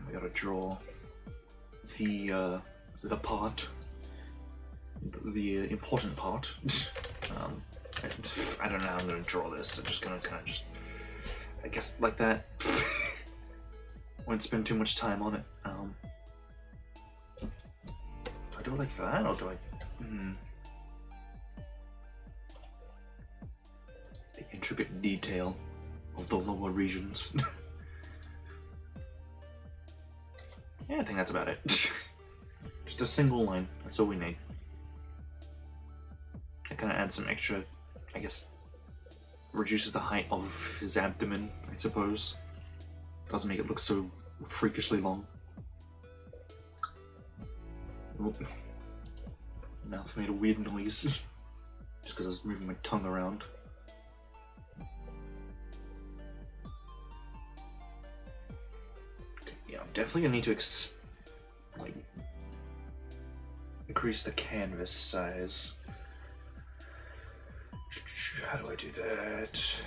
Speaker 1: We gotta draw the part, the important part. I don't know how I'm gonna draw this. I'm just gonna kind of just, I guess, like that. Won't spend too much time on it. Do I do it like that, or do I? The intricate detail of the lower regions. Yeah, I think that's about it. Just a single line, that's all we need. That kind of adds some extra, I guess, reduces the height of his abdomen, I suppose. Doesn't make it look so freakishly long. Oh. Mouth made a weird noise, just because I was moving my tongue around. Yeah, I'm definitely gonna need to increase the canvas size. How do I do that?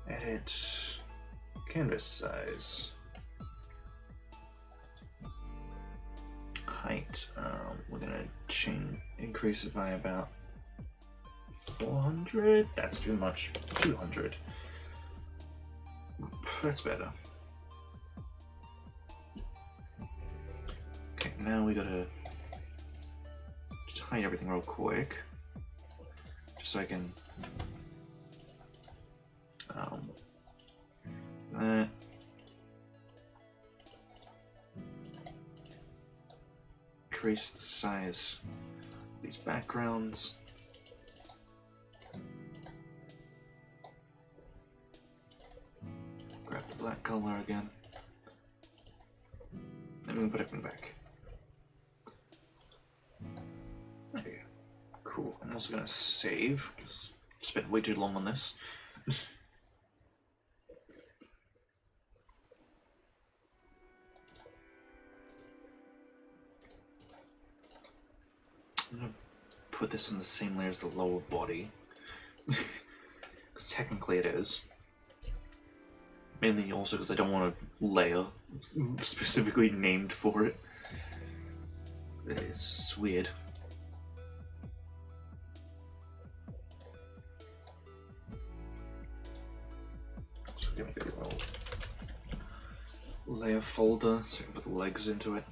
Speaker 1: Edit canvas size. Height. We're gonna increase it by about 400. That's too much. 200. That's better. Okay, now we gotta just hide everything real quick, just so I can increase the size of these backgrounds. Grab the black color again. Then we can put everything back. There you go. Cool. I'm also gonna save, because I spent way too long on this. I'm gonna put this in the same layer as the lower body. Because technically it is. Mainly also because I don't want a layer specifically named for it. It's just weird. So I'm gonna get a little layer folder so I can put the legs into it.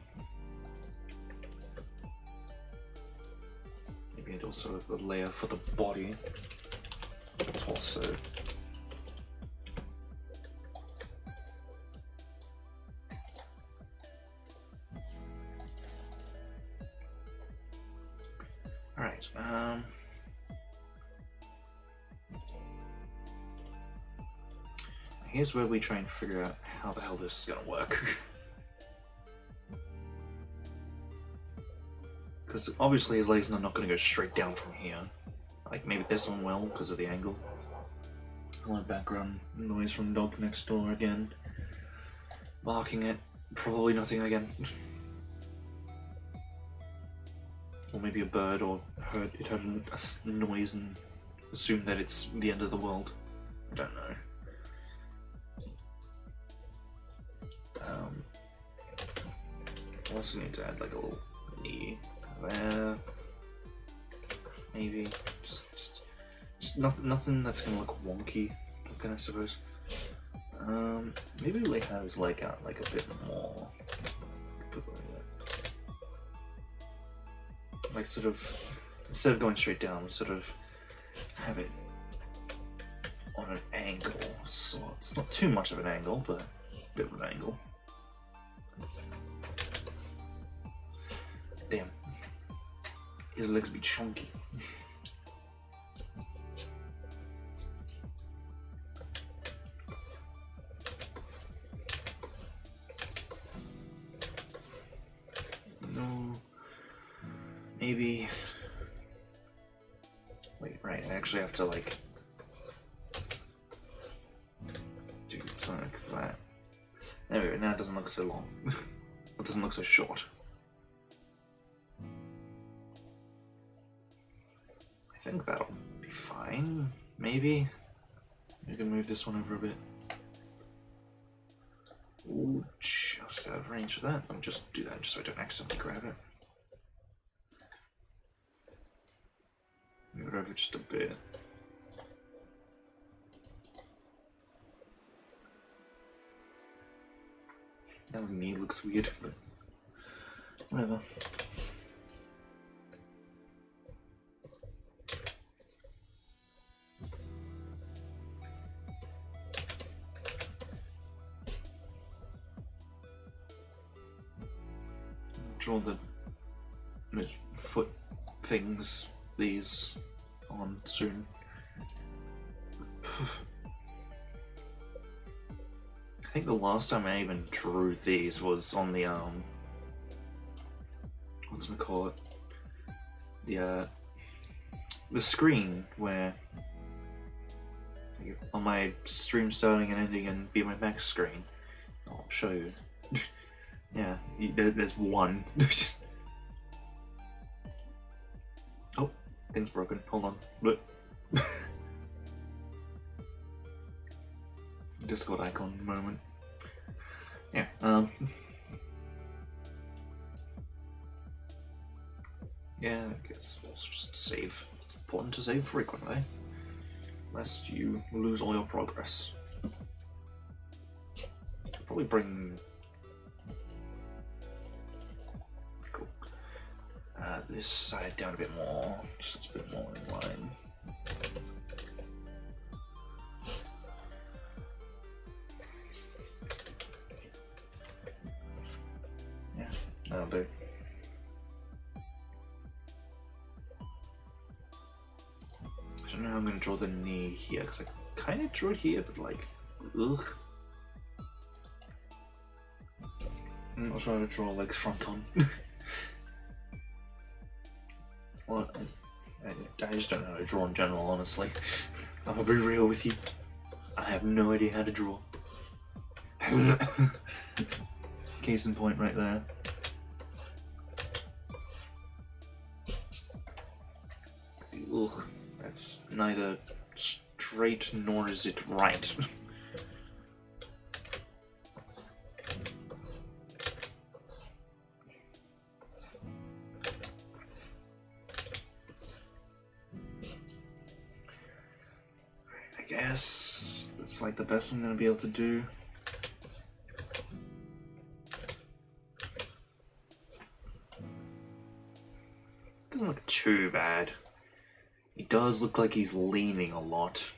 Speaker 1: Maybe I'd also have a layer for the body, the torso. Alright, here's where we try and figure out how the hell this is gonna work. Because obviously his legs are not gonna go straight down from here. Like maybe this one will, because of the angle. A lot of background noise from the dog next door again. Barking at probably nothing again. Or maybe a bird, or it heard a noise and assumed that it's the end of the world. I don't know. I also need to add like a little knee there. Maybe just nothing that's gonna look wonky looking, I suppose. Maybe we have his leg out like a bit more. Like sort of, instead of going straight down, we sort of have it on an angle, so it's not too much of an angle, but a bit of an angle. Damn, his legs be chunky. No. Maybe. Wait, right, I actually have to like do something like that. There we go, now it doesn't look so long. It doesn't look so short. I think that'll be fine. Maybe. We can move this one over a bit. Ooh, just out of range for that. I'll just do that just so I don't accidentally grab it. Move it over just a bit. Now the knee looks weird, but whatever. Draw those foot things, these, on soon. I think the last time I even drew these was on the what's it call it? The screen where on my stream starting and ending and Be My Max screen. I'll show you. Yeah, there's one. Oh, thing's broken. Hold on. Look. Discord icon moment. Yeah, yeah, I guess also just save. It's important to save frequently, lest you lose all your progress. Probably bring... Cool. This side down a bit more, just so it's a bit more in line. Yeah, that'll do. draw the knee here, because I kind of drew it here, but like, ugh. I'm not sure how to draw legs front on. Well, I just don't know how to draw in general, honestly. I'm gonna be real with you. I have no idea how to draw. Case in point right there. Ugh, that's neither straight nor is it right. I guess it's like the best I'm gonna be able to do. Doesn't look too bad. He does look like he's leaning a lot.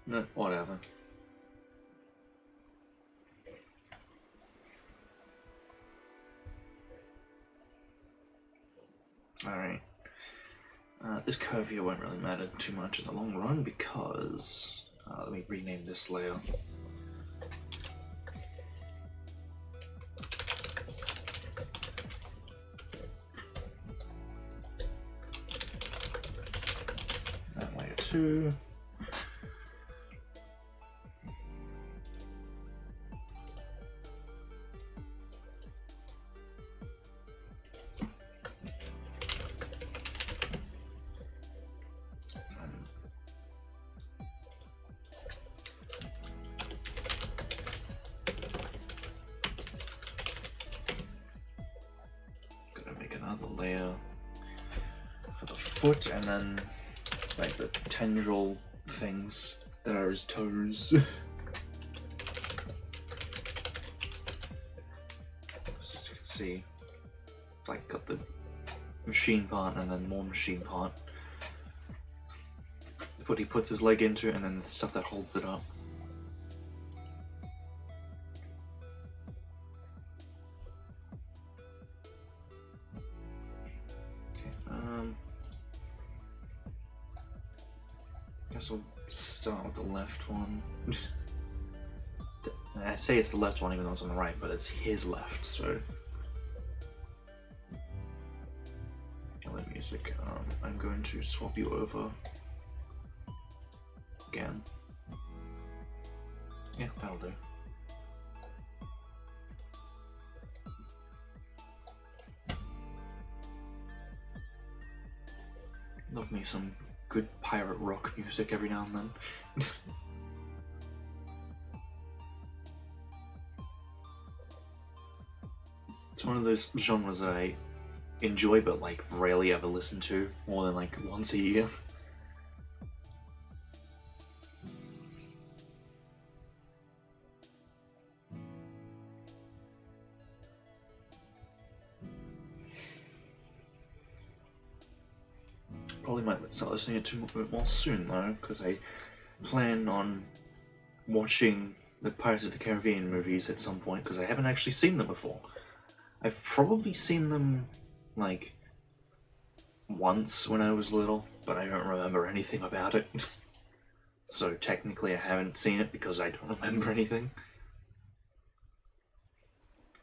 Speaker 1: No, whatever. Alright. This curve here won't really matter too much in the long run because... let me rename this layer. That layer 2. Layer for the foot, and then like the tendril things that are his toes. As you can see, it's like got the machine part and then more machine part. What he puts his leg into, and then the stuff that holds it up. Guess we'll start with the left one. I say it's the left one even though it's on the right, but it's his left, so... Let music. I'm going to swap you over again. Yeah, that'll do. Love me some good pirate rock music every now and then. It's one of those genres that I enjoy but like rarely ever listen to, more than like once a year. Probably might start listening to it a bit more soon though, because I plan on watching the Pirates of the Caribbean movies at some point, because I haven't actually seen them before. I've probably seen them, like, once when I was little, but I don't remember anything about it. So technically I haven't seen it because I don't remember anything.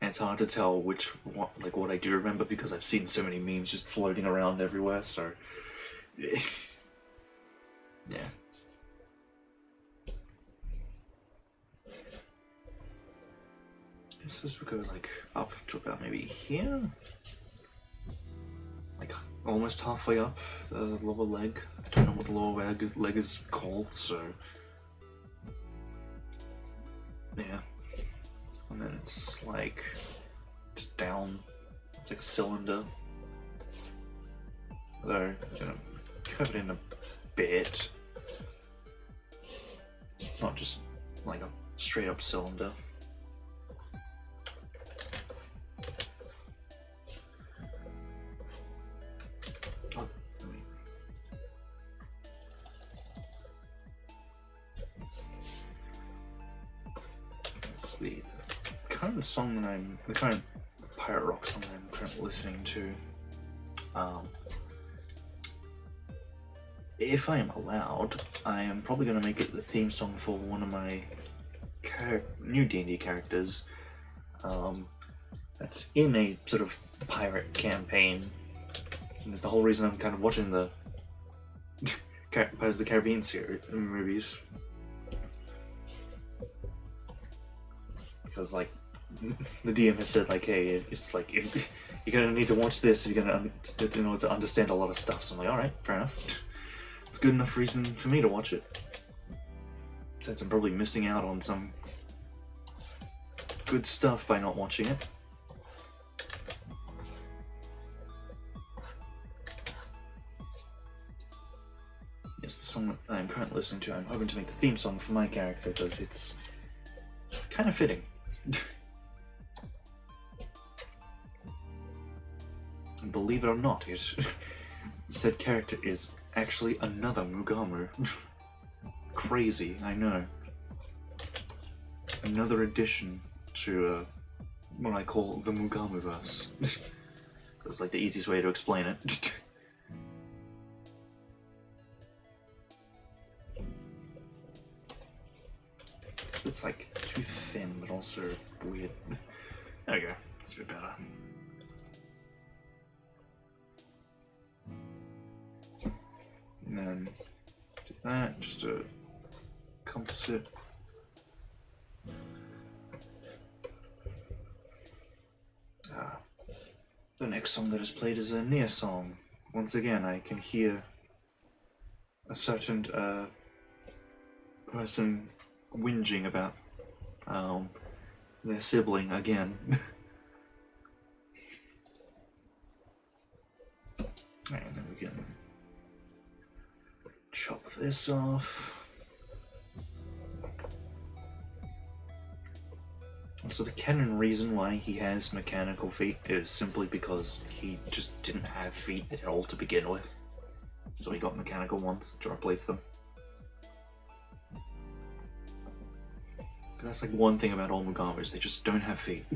Speaker 1: And it's hard to tell what I do remember because I've seen so many memes just floating around everywhere, so... yeah. Guess this would go like up to about maybe here, like almost halfway up the lower leg. I don't know what the lower leg is called, so yeah. And then it's like just down. It's like a cylinder. Though I'm gonna curve it in a bit. It's not just like a straight up cylinder. The current song that the current pirate rock song that I'm currently listening to If I am allowed, I am probably going to make it the theme song for one of my new D&D characters. That's in a sort of pirate campaign. And it's the whole reason I'm kind of watching the Pirates of the Caribbean movies. Because, like, the DM has said, like, hey, it's like, if you're gonna need to watch this if you're gonna in order to understand a lot of stuff. So I'm like, alright, fair enough. It's good enough reason for me to watch it. Since I'm probably missing out on some good stuff by not watching it. Yes, the song that I'm currently listening to, I'm hoping to make the theme song for my character because it's kind of fitting. And believe it or not, said character is actually another Maguma. Crazy, I know. Another addition to what I call the Maguma-verse. That's like the easiest way to explain it. It's like too thin, but also weird. There we go. That's a bit better. And then do that, just a composite. The next song that is played is a Nia song. Once again, I can hear a certain person whinging about their sibling again. And then we can chop this off. So the canon reason why he has mechanical feet is simply because he just didn't have feet at all to begin with. So he got mechanical ones to replace them. That's like one thing about all Magumas, they just don't have feet.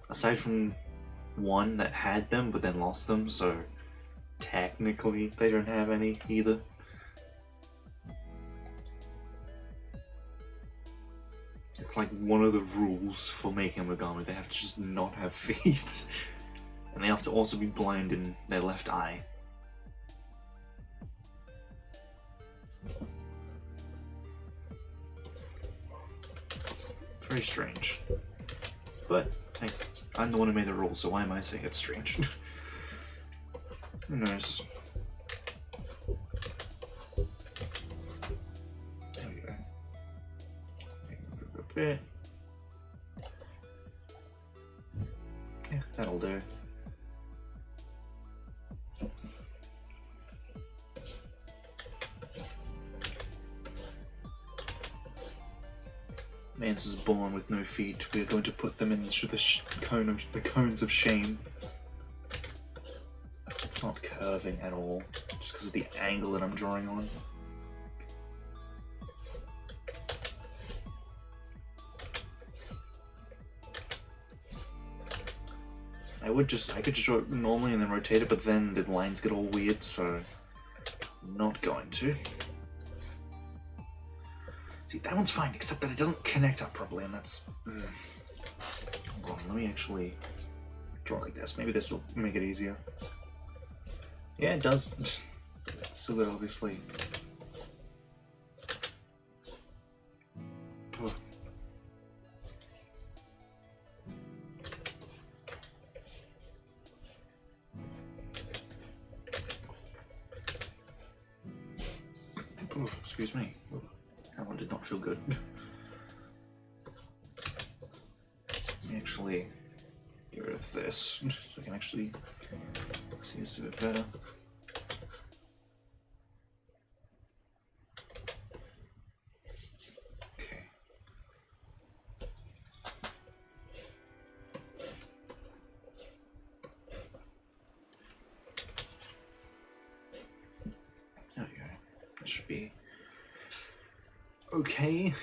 Speaker 1: Aside from one that had them but then lost them, so technically they don't have any either. It's like one of the rules for making a Maguma, they have to just not have feet. And they have to also be blind in their left eye. It's very strange. But, hey, I'm the one who made the rules, so why am I saying it's strange? Who knows? There we go. Move a bit. Yeah, that'll do. Mance is born with no feet. We are going to put them into the cones of shame. It's not curving at all, just because of the angle that I'm drawing on. I could just draw it normally and then rotate it, but then the lines get all weird, so I'm not going to. See, that one's fine, except that it doesn't connect up properly, and that's... Hold on, let me actually draw like this. Maybe this will make it easier. Yeah, it does. It's still good, obviously. Oh. Oh, excuse me. Oh. That one did not feel good. Let me actually get rid of this so I can actually see this a bit better. Okay. There we go. That should be okay.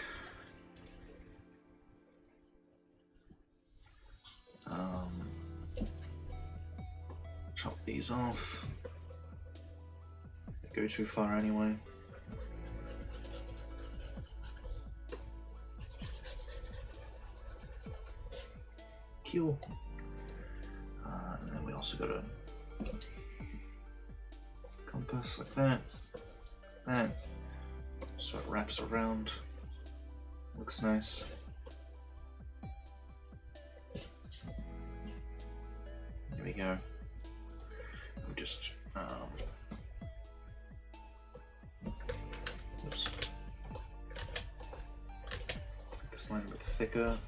Speaker 1: Chop these off. They go too far anyway. Kill. And then we also got a compass like that. That. So it wraps around. Looks nice. There we go. We just oops. Make this line a bit thicker.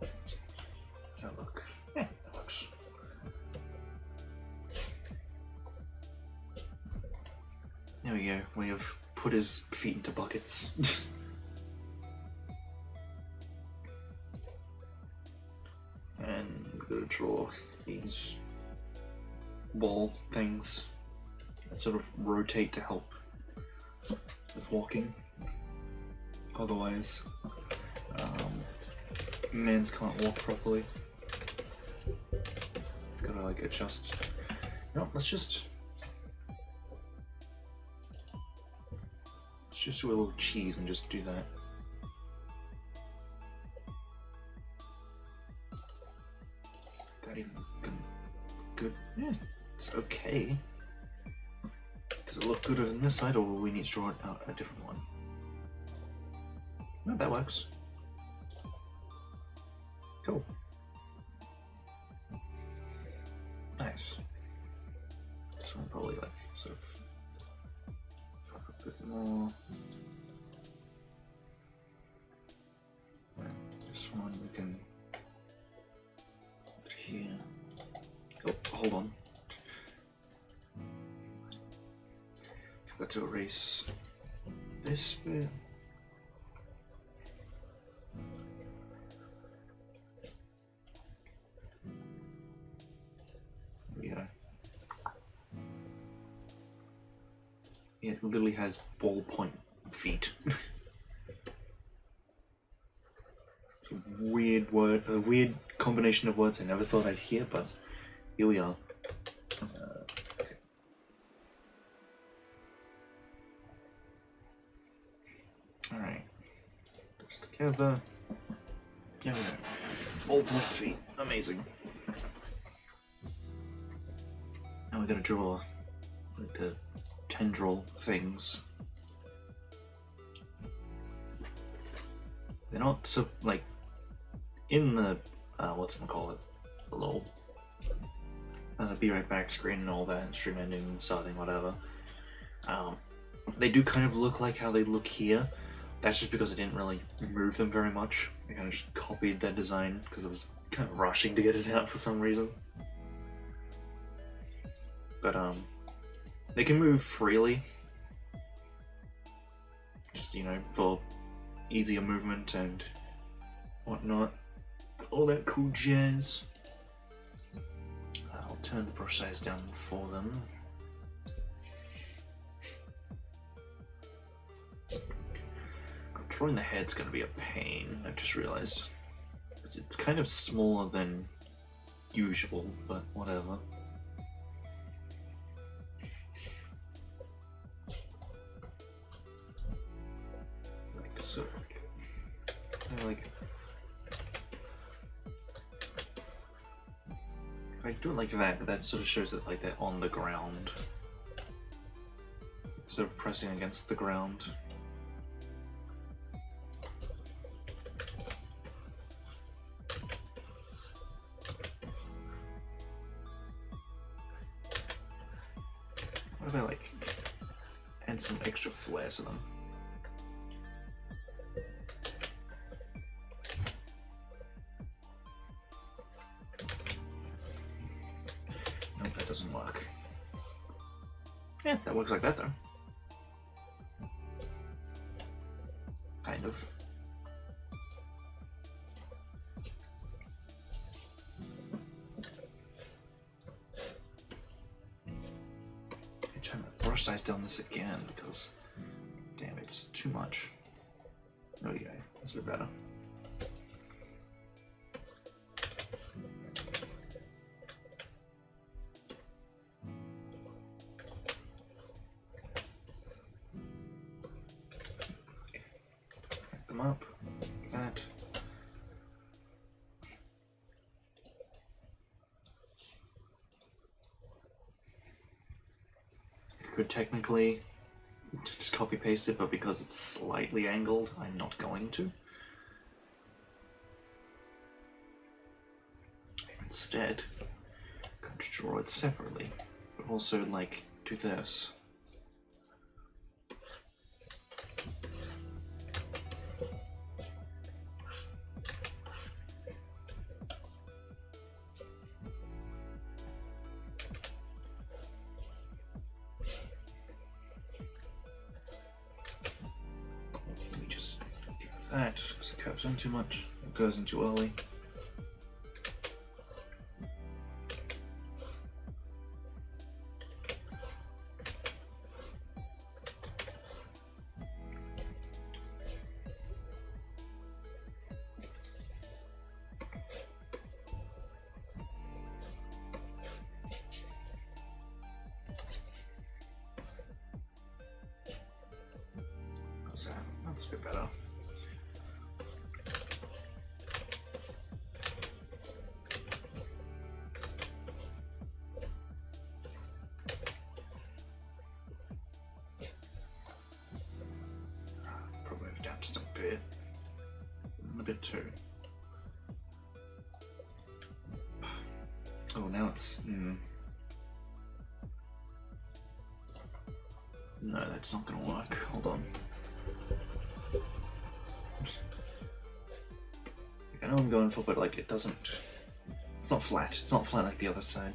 Speaker 1: Does that look? Yeah, that looks. There we go. We have put his feet into buckets. And we're going to draw these ball things that sort of rotate to help with walking. Otherwise, mans can't walk properly. Gotta like adjust. No, let's just do a little cheese and just do that. Is that even good? Yeah, it's okay. Does it look gooder than this side, or will we need to draw out a different one? No, that works. Cool. Nice. This one probably like sort of fuck a bit more. And this one we can over here. Oh, hold on. Forgot to erase this bit. It literally has ballpoint feet. It's a weird word, a weird combination of words I never thought I'd hear, but here we are. Okay. Alright. Those together. Yeah, ballpoint feet. Amazing. Now we're gonna draw like the tendril things. They're not so like in the what's it call it, the little be right back screen and all that, stream ending, starting, whatever. They do kind of look like how they look here. That's just because I didn't really move them very much. I kind of just copied their design because I was kind of rushing to get it out for some reason. But they can move freely, just, you know, for easier movement and whatnot. All that cool jazz. I'll turn the brush size down for them. Drawing the head's gonna be a pain, I've just realized. It's kind of smaller than usual, but whatever. So, like, if I do it like that, that sort of shows that like they're on the ground, instead of pressing against the ground. What if I like add some extra flair to them? Doesn't work. Yeah, that works like that though. Kind of. I'm trying to brush size down this again because, damn, it's too much. There we go. That's a bit better. them up. Like that. I could technically just copy paste it, but because it's slightly angled, I'm not going to. Instead, I'm going to draw it separately, but also like do this. Let me just give it that, because it curves in too much, it goes in too early. That's a bit better. Probably move it down just a bit. A bit too. Oh, now it's... No, that's not gonna work. Hold on. I know I'm going for, but like it doesn't. It's not flat. It's not flat like the other side.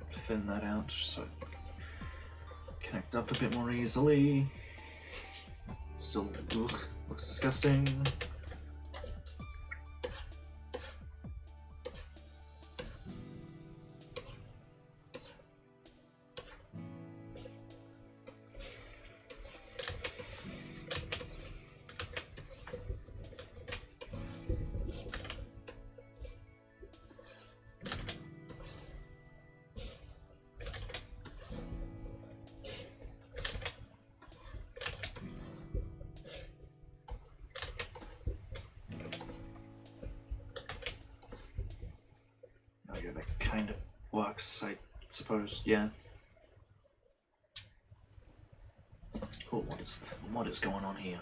Speaker 1: Thin that out so it connect up a bit more easily. Still looks disgusting. That kind of works, I suppose. Yeah. Oh, what is going on here?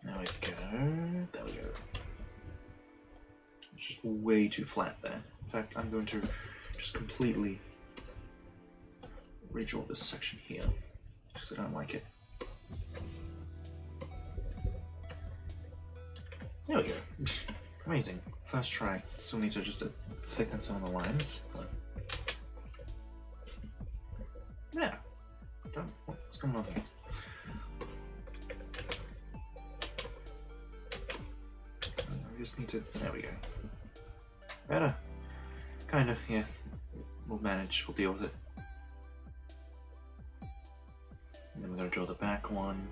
Speaker 1: There we go. There we go. It's just way too flat there. In fact, I'm going to just completely redraw this section here because I don't like it. There we go. Amazing. First try. Still need to just thicken some of the lines. But... yeah. What's going on here? We just need to... there we go. Better. Kind of, yeah. We'll manage. We'll deal with it. And then we're going to draw the back one.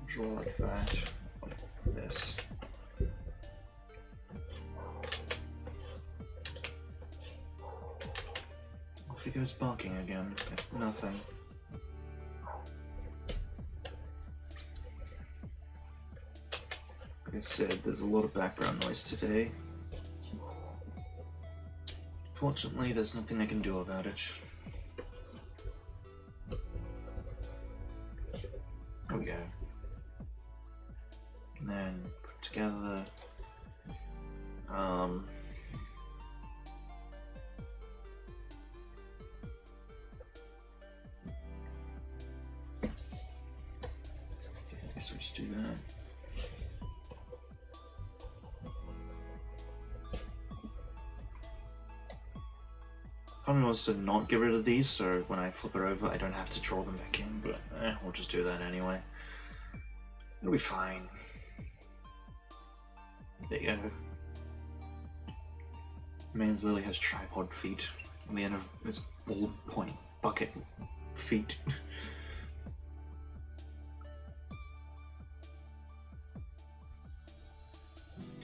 Speaker 1: Draw like that, like this. Off he goes barking again. Nothing. Like I said, there's a lot of background noise today. Fortunately, there's nothing I can do about it. There we go. And then put together I guess we just do that. Part of me wants to not get rid of these, so when I flip it over I don't have to draw them back in, but we'll just do that anyway. It'll be fine. There you go. Man's literally has tripod feet on the end of his ballpoint bucket feet.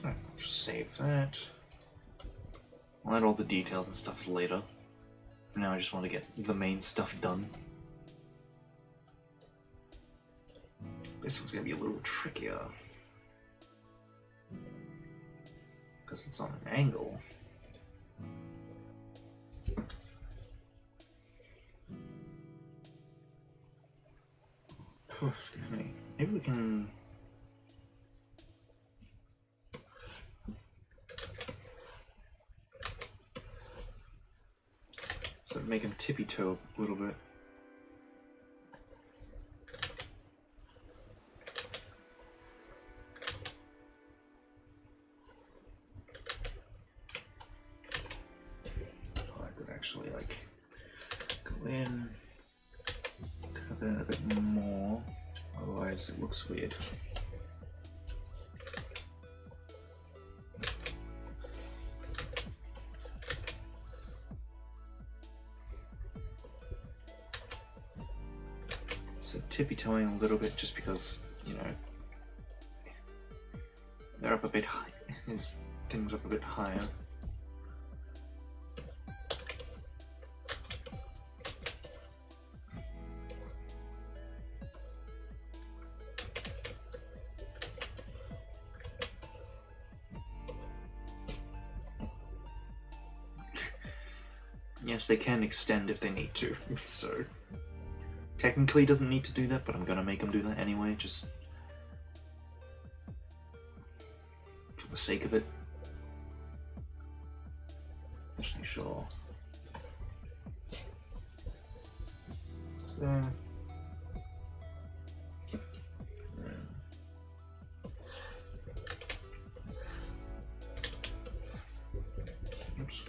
Speaker 1: Alright, I'll just save that. I'll add all the details and stuff later. For now I just want to get the main stuff done. This one's gonna be a little trickier. Because it's on an angle. Excuse me. Maybe we can... sort of make him tippy-toe a little bit. Oh, I could actually, like, go in, cover it a bit more, otherwise it looks weird. So tippy-toeing a little bit just because, you know, they're up a bit high, his thing's up a bit higher. Yes, they can extend if they need to, so... Technically he doesn't need to do that, but I'm gonna make him do that anyway, just... for the sake of it. Just make sure. So... Oops.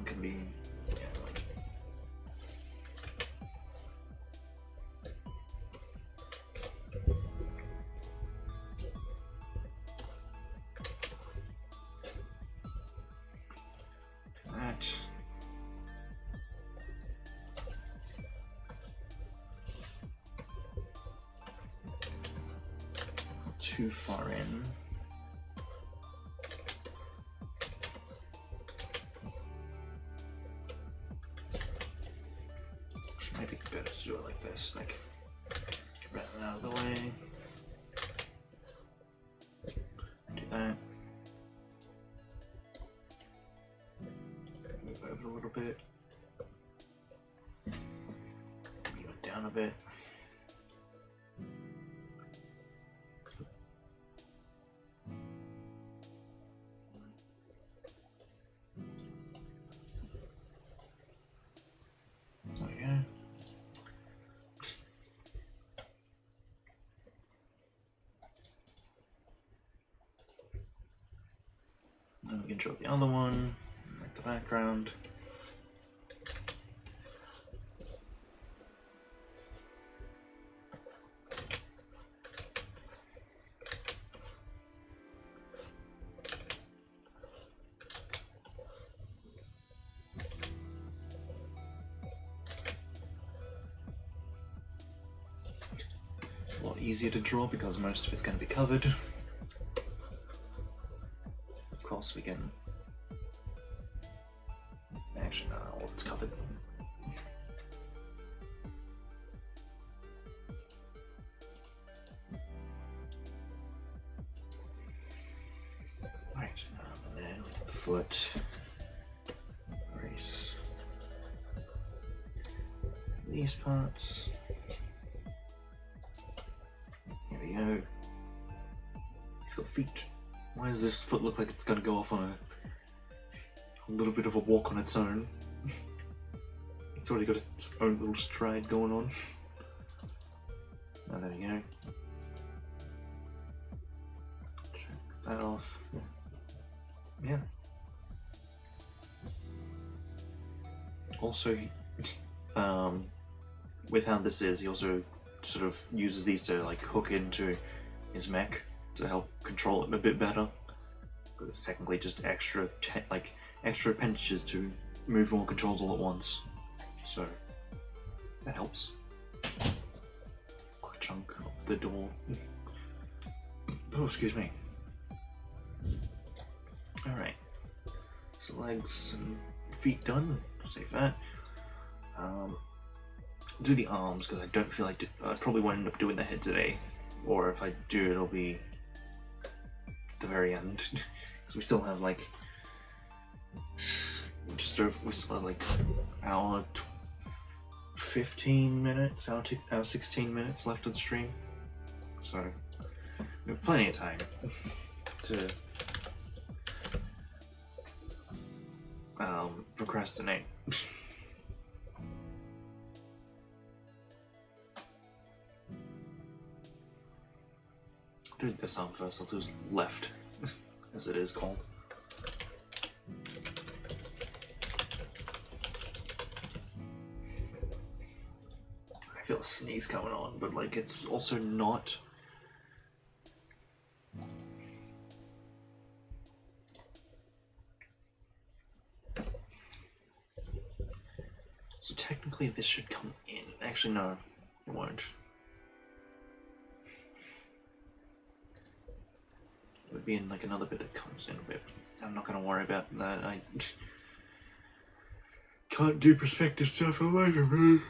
Speaker 1: Can be, yeah, like that. Too far in. Maybe better to do it like this, like, get that out of the way. Do that. Move over a little bit. Move it down a bit. There we go. And we can draw the other one, like the background. A lot easier to draw because most of it's going to be covered. Of course we can... Actually, no, all of it's covered. Right, and then we get the foot. Erase these parts. There we go. He's got feet. Why does this foot look like it's gonna go off on a little bit of a walk on its own? It's already got its own little stride going on. Oh, there we go. Check that off. yeah. Also, with how this is, he also sort of uses these to like hook into his mech to help control it a bit better. But it's technically just extra appendages to move more controls all at once. So that helps. Chunk of the door. Oh, excuse me. Alright. So legs and feet done. Save that. Do the arms because I don't feel like I probably won't end up doing the head today, or if I do, it'll be the very end because we still have like we still have like hour 15 minutes, hour 16 minutes left of the stream, so we have plenty of time to procrastinate. Do this arm first. I'll do left, as it is called. I feel a sneeze coming on, but like it's also not. So technically, this should come in. Actually, no, it won't. It would be in like another bit that comes in a bit. I'm not gonna worry about that. I can't do perspective stuff for the life of me.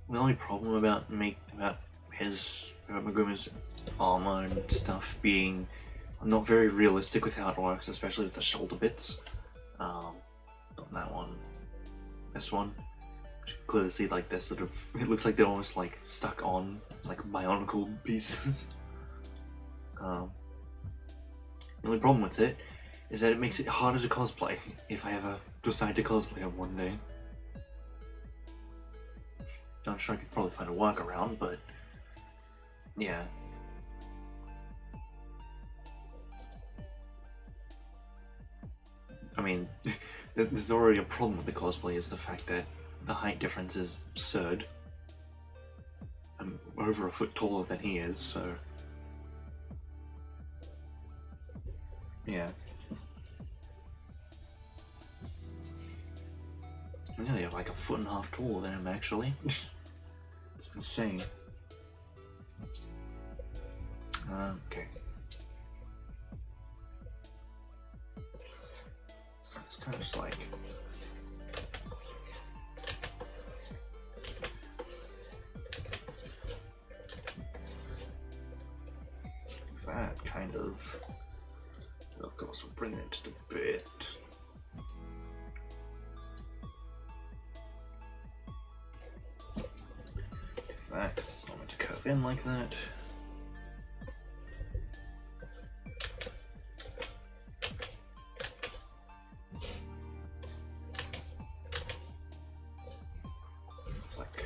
Speaker 1: The only problem about Maguma's armor and stuff being not very realistic with how it works, especially with the shoulder bits. Not that one. This one. You can clearly see like they're sort of, it looks like they're almost like stuck on like bionicle pieces. The only problem with it is that it makes it harder to cosplay if I ever decide to cosplay it one day. I'm sure I could probably find a workaround, but yeah. I mean, there's already a problem with the cosplay, is the fact that the height difference is absurd. I'm over a foot taller than he is, so yeah. I'm nearly like a foot and a half taller than him, actually. It's insane. Okay. So it's kind of just like that kind of. Of course, we'll bring it just a bit. That, it's not meant to curve in like that. It's like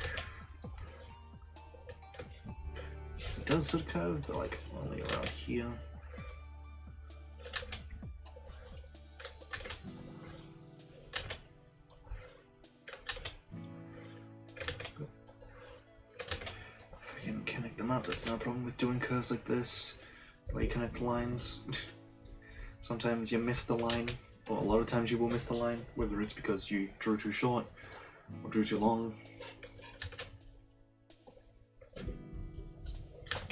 Speaker 1: it does sort of curve, but like only around here. That's no problem with doing curves like this, where you connect lines. Sometimes you miss the line, or a lot of times you will miss the line, whether it's because you drew too short or drew too long.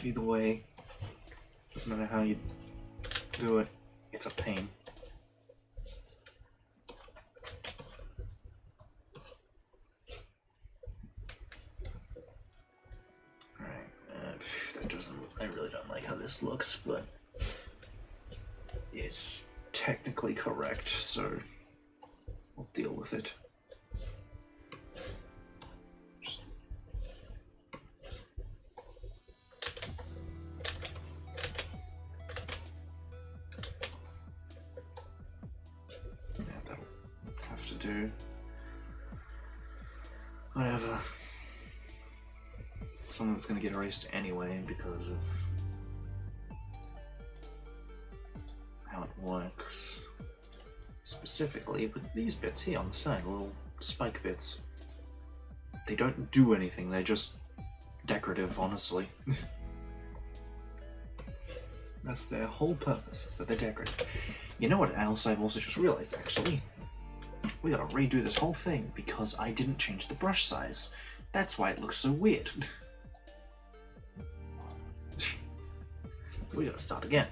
Speaker 1: Either way, doesn't matter how you do it, it's a pain. I really don't like how this looks, but it's technically correct, so we'll deal with it. Yeah, that'll have to do. Whatever. something that's going to get erased anyway because of how it works. Specifically with these bits here on the side, little spike bits. They don't do anything, they're just decorative, honestly. That's their whole purpose, is that they're decorative. You know what else I've also just realized, actually? We gotta redo this whole thing because I didn't change the brush size. That's why it looks so weird. So we gotta start again.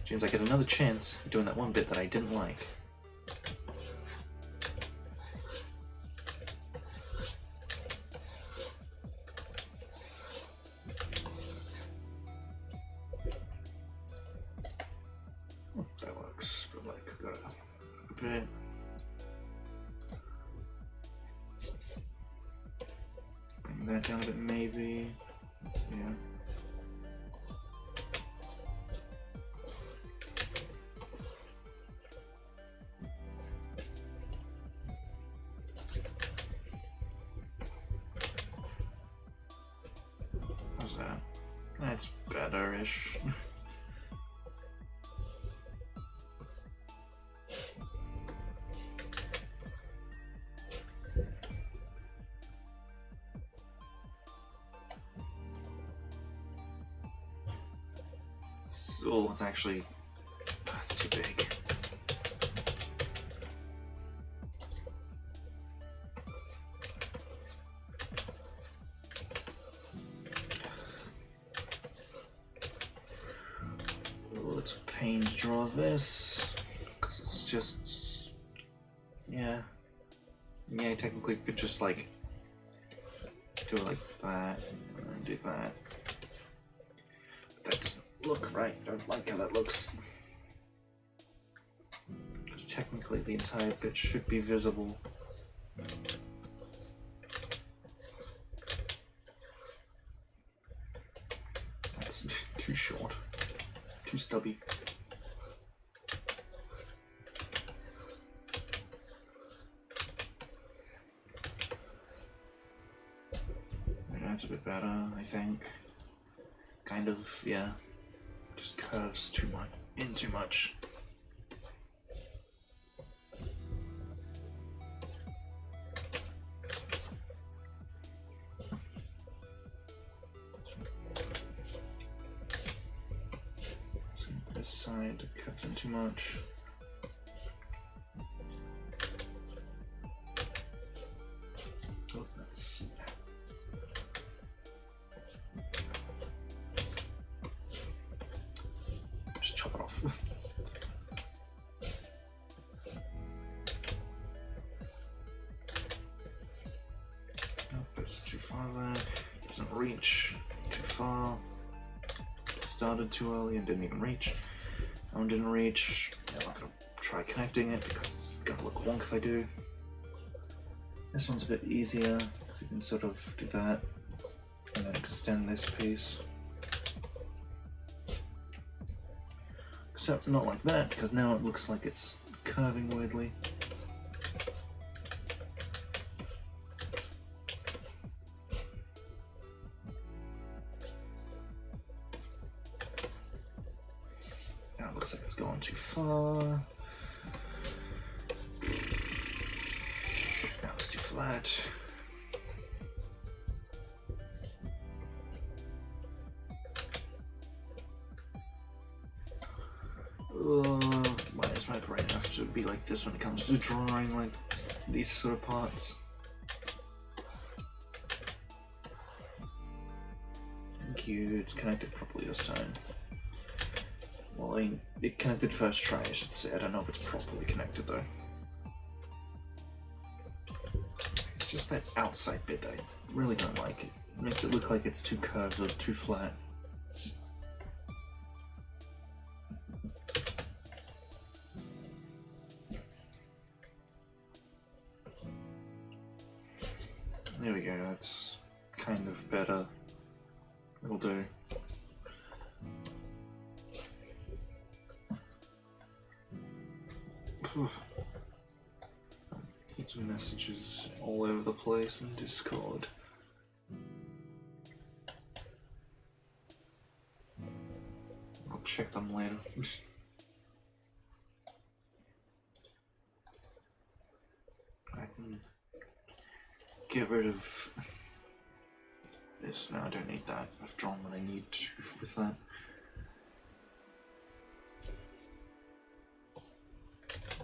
Speaker 1: Which means I get another chance at doing that one bit that I didn't like. That works, but like, gotta a bit. Bring that down a bit, maybe. Yeah. How's that? That's better-ish. Oh, it's actually... it's too big. Oh, it's a pain to draw this, because it's just... yeah. Yeah, I technically could just, like, do it like that, and then do that. But that doesn't look right. I don't like how that looks. Because technically the entire bit should be visible. That's too short. Too stubby. That's a bit better, I think. Kind of, yeah. Just curves too much, in too much. So this side cuts in too much. Oh, that's... just chop it off. Nope, it's too far there. Doesn't reach. Too far. Started too early and didn't even reach. That one didn't reach. Yeah, I'm not gonna try connecting it because it's gonna look wonk if I do. This one's a bit easier because you can sort of do that and then extend this piece. Except not like that, because now it looks like it's curving weirdly. Now it looks like it's going too far. Now it's too flat. Why does my brain have to be like this when it comes to drawing like these sort of parts? Thank you, it's connected properly this time. Well, it connected first try, I should say. I don't know if it's properly connected though. It's just that outside bit that I really don't like. It makes it look like it's too curved or too flat. There we go, that's kind of better. It'll do. Lots of messages all over the place in Discord. check them later. I can get rid of this. No, I don't need that. I've drawn what I need to with that.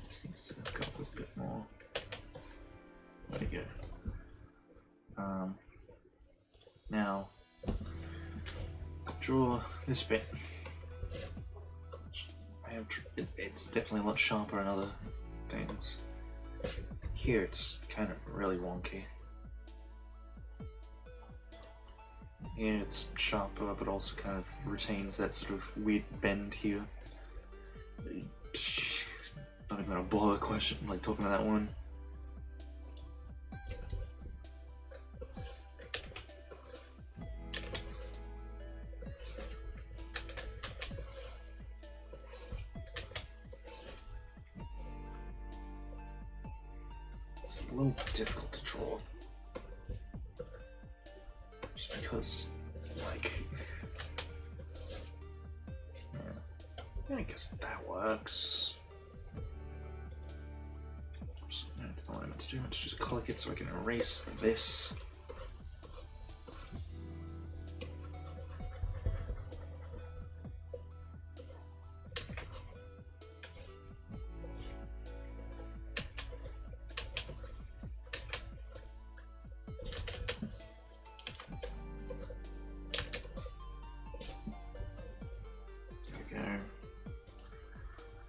Speaker 1: This needs to go up a bit more. There we go. Now, draw this bit. It's definitely a lot sharper than other things. Here it's kind of really wonky. Here it's sharper, but also kind of retains that sort of weird bend here. Not even gonna bother talking to that one. It's a little difficult to draw. Just because, like... Yeah, I guess that works. Oops, I don't know what I meant to do. I meant to just click it so I can erase this.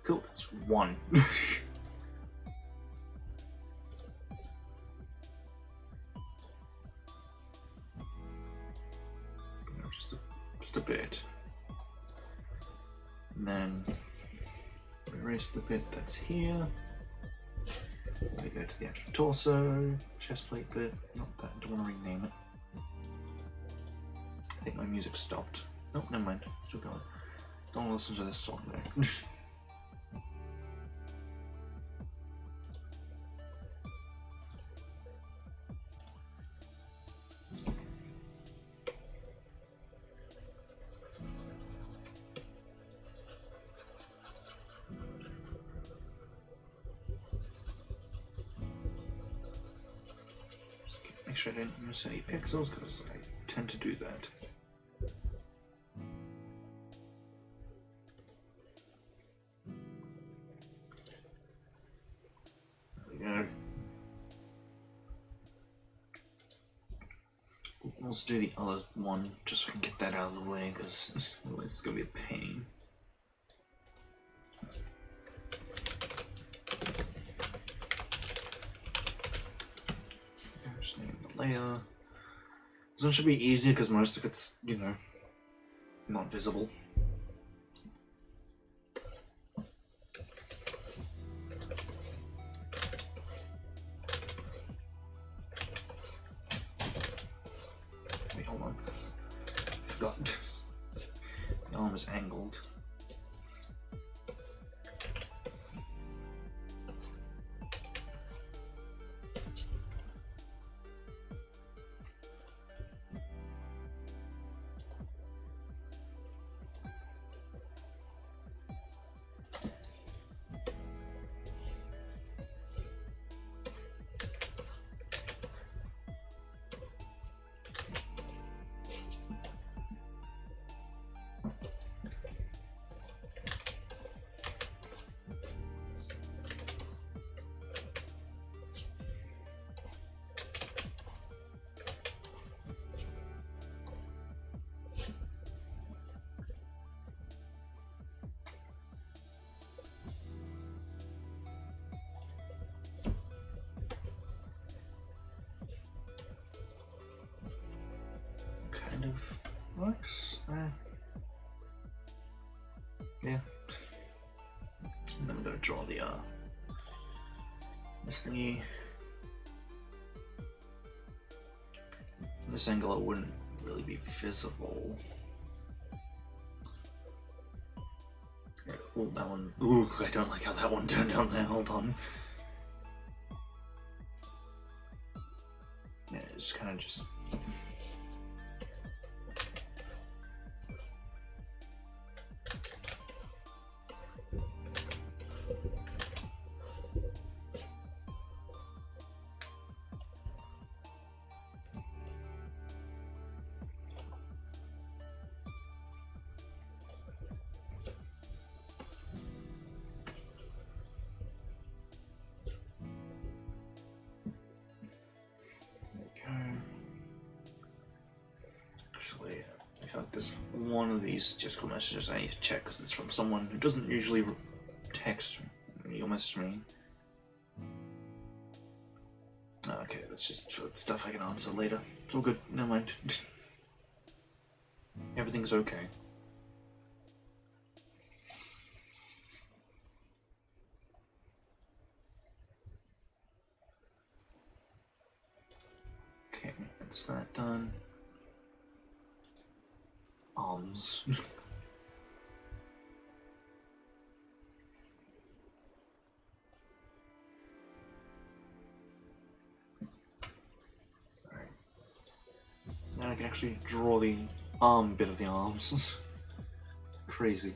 Speaker 1: Cool, that's one. just a bit. And then erase the bit that's here. We go to the actual torso, chest plate bit. Not that, I don't want to rename it. I think my music stopped. Oh, never mind, still going. Don't listen to this song there. Make sure I didn't miss any pixels because I tend to do that. There we go. Let's do the other one just so I can get that out of the way because otherwise it's going to be a pain. Just name the layer. This one should be easy because most of it's, you know, not visible. Wait, hold on. I forgot. The arm is angled. Kind of works. Yeah. And then I'm gonna draw the this thingy. From this angle it wouldn't really be visible. Oh, that one. Ooh, I don't like how that one turned out there. Hold on. Yeah, it's kind of just. one of these Discord messages I need to check because it's from someone who doesn't usually text me or message me. Okay, that's just stuff I can answer later. It's all good, never mind. Everything's okay. Okay, that's that done. Arms. Alright. Now I can actually draw the arm bit of the arms. Crazy.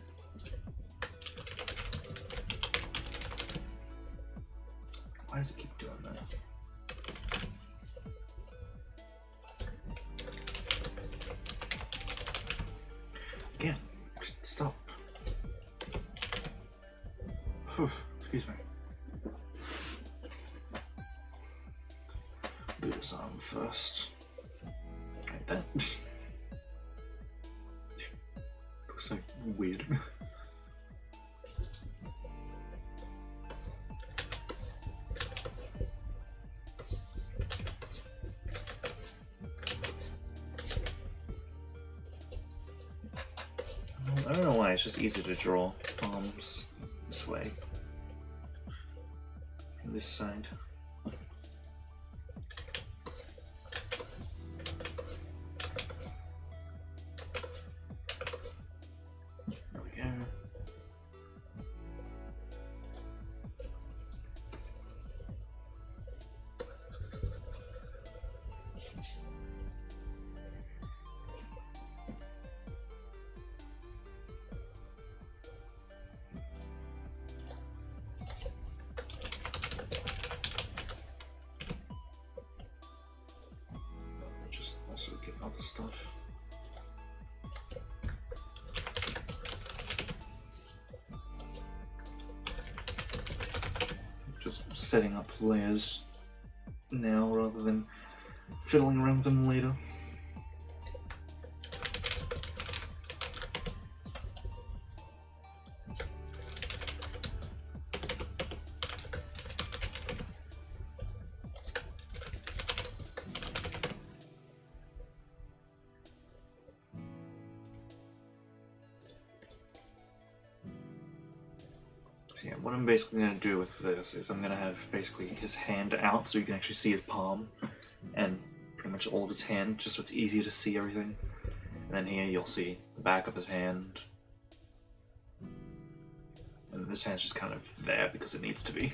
Speaker 1: Why does it keep doing that? Again, stop. Excuse me. Do this arm first. Like that. Looks like weird. I don't know why, it's just easy to draw arms this way. From this side. There we go. Just also get other stuff. Just setting up layers now rather than fiddling around with them later. So yeah, what I'm basically going to do with this is I'm going to have basically his hand out so you can actually see his palm and pretty much all of his hand, just so it's easier to see everything. And then here you'll see the back of his hand. And this hand's just kind of there because it needs to be.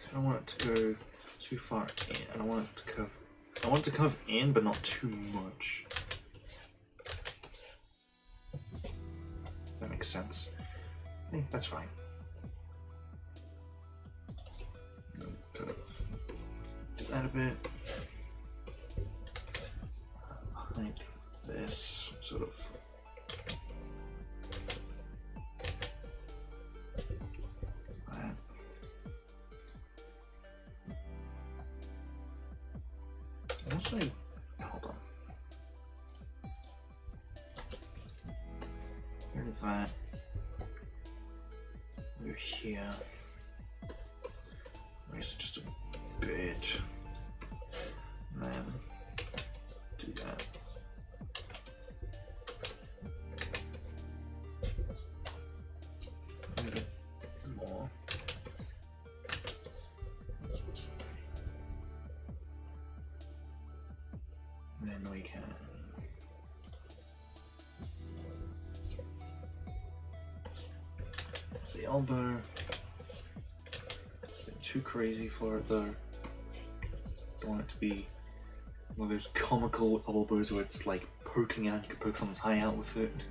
Speaker 1: I don't want it to go too far in. I don't want it to curve. I want it to curve in, but not too much. That makes sense. I think that's fine. Kind of do that a bit. Behind this, sort of. Also, hold on. Here's that. We're here. Raise it just a bit. And then do that. A bit more. And then we can the elbow. Isn't too crazy for it though. Don't want it to be one of those comical elbows where it's like poking out, you can poke someone's eye out with it.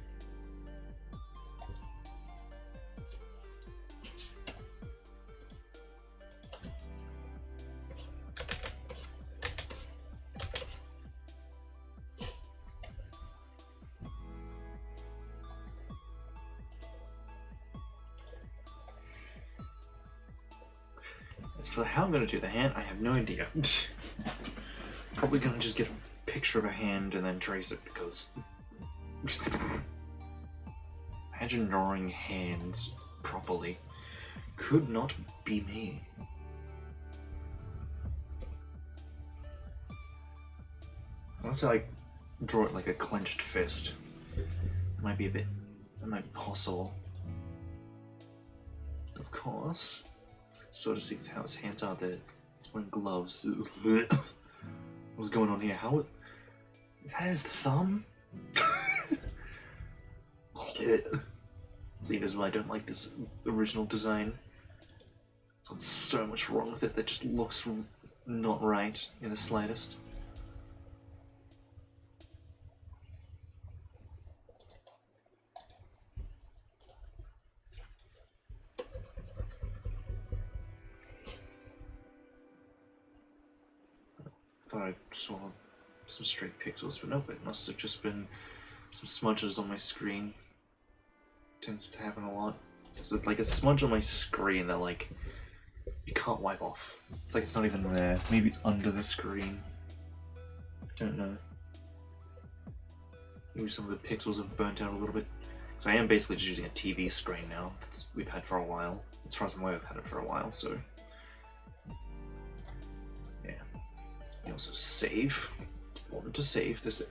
Speaker 1: As for how I'm gonna do the hand, I have no idea. Probably gonna just get a picture of a hand and then trace it, because imagine drawing hands properly. Could not be me. Unless I draw it like a clenched fist. It might be it might be possible. Of course, I can sort of see how his hands are there. He's wearing gloves. What's going on here? How? Is that his thumb? See, this is why I don't like this original design. There's so much wrong with it that just looks not right in the slightest. Thought I saw some straight pixels, but nope, it must have just been some smudges on my screen. Tends to happen a lot. So like a smudge on my screen that like you can't wipe off. It's like it's not even there. Maybe it's under the screen. I don't know. Maybe some of the pixels have burnt out a little bit. So I am basically just using a TV screen now. That's we've had for a while. As far as I'm aware, I've had it for a while. So yeah. You also save. It's important to save. This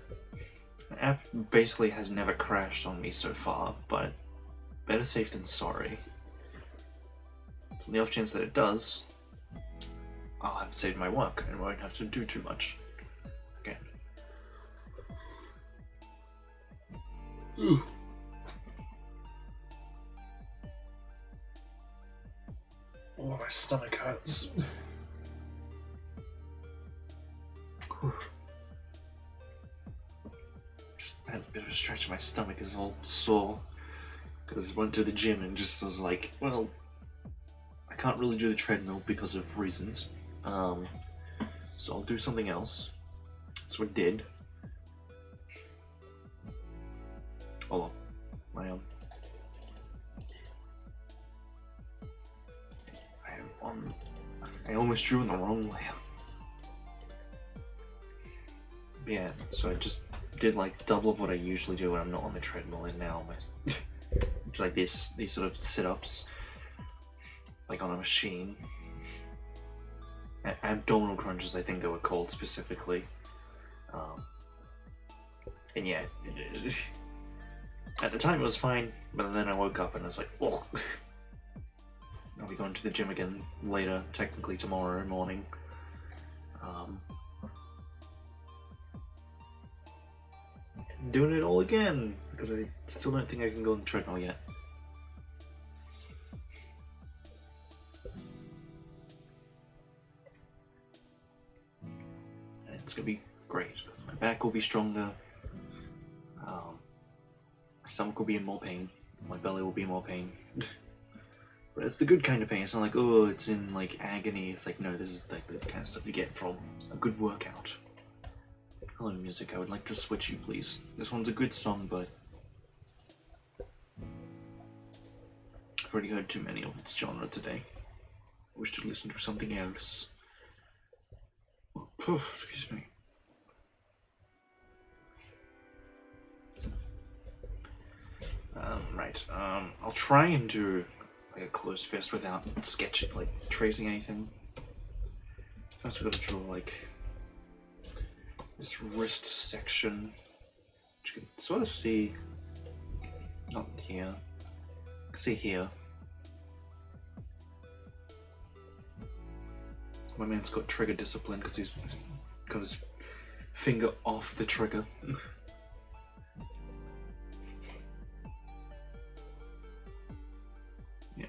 Speaker 1: app basically has never crashed on me so far, but better safe than sorry. So on the off chance that it does, I'll have saved my work and won't have to do too much again. Ooh. Oh, my stomach hurts. Just had a bit of a stretch. My stomach is all sore because I went to the gym and just was like, well, I can't really do the treadmill because of reasons, so I'll do something else. So I did. Hold on, I almost drew in the wrong way. Yeah, so I just did like double of what I usually do when I'm not on the treadmill, and now my like these sort of sit-ups, like on a machine. Abdominal crunches, I think they were called specifically. And yeah, it is. At the time it was fine, but then I woke up and I was like, oh. I'll be going to the gym again later, technically tomorrow morning. Doing it all again, because I still don't think I can go on the treadmill yet. And it's gonna be great. My back will be stronger. My stomach will be in more pain. My belly will be in more pain. But it's the good kind of pain. It's not like, oh, it's in like agony. It's like, no, this is like the kind of stuff you get from a good workout. Hello, music. I would like to switch you, please. This one's a good song, but I've already heard too many of its genre today. I wish to listen to something else. Excuse me. Right. I'll try and do like a closed fist without sketching, like tracing anything. First, we've got to draw like this wrist section, which you can sort of see. Not here. I can see here. My man's got trigger discipline because he's got his finger off the trigger. Yeah.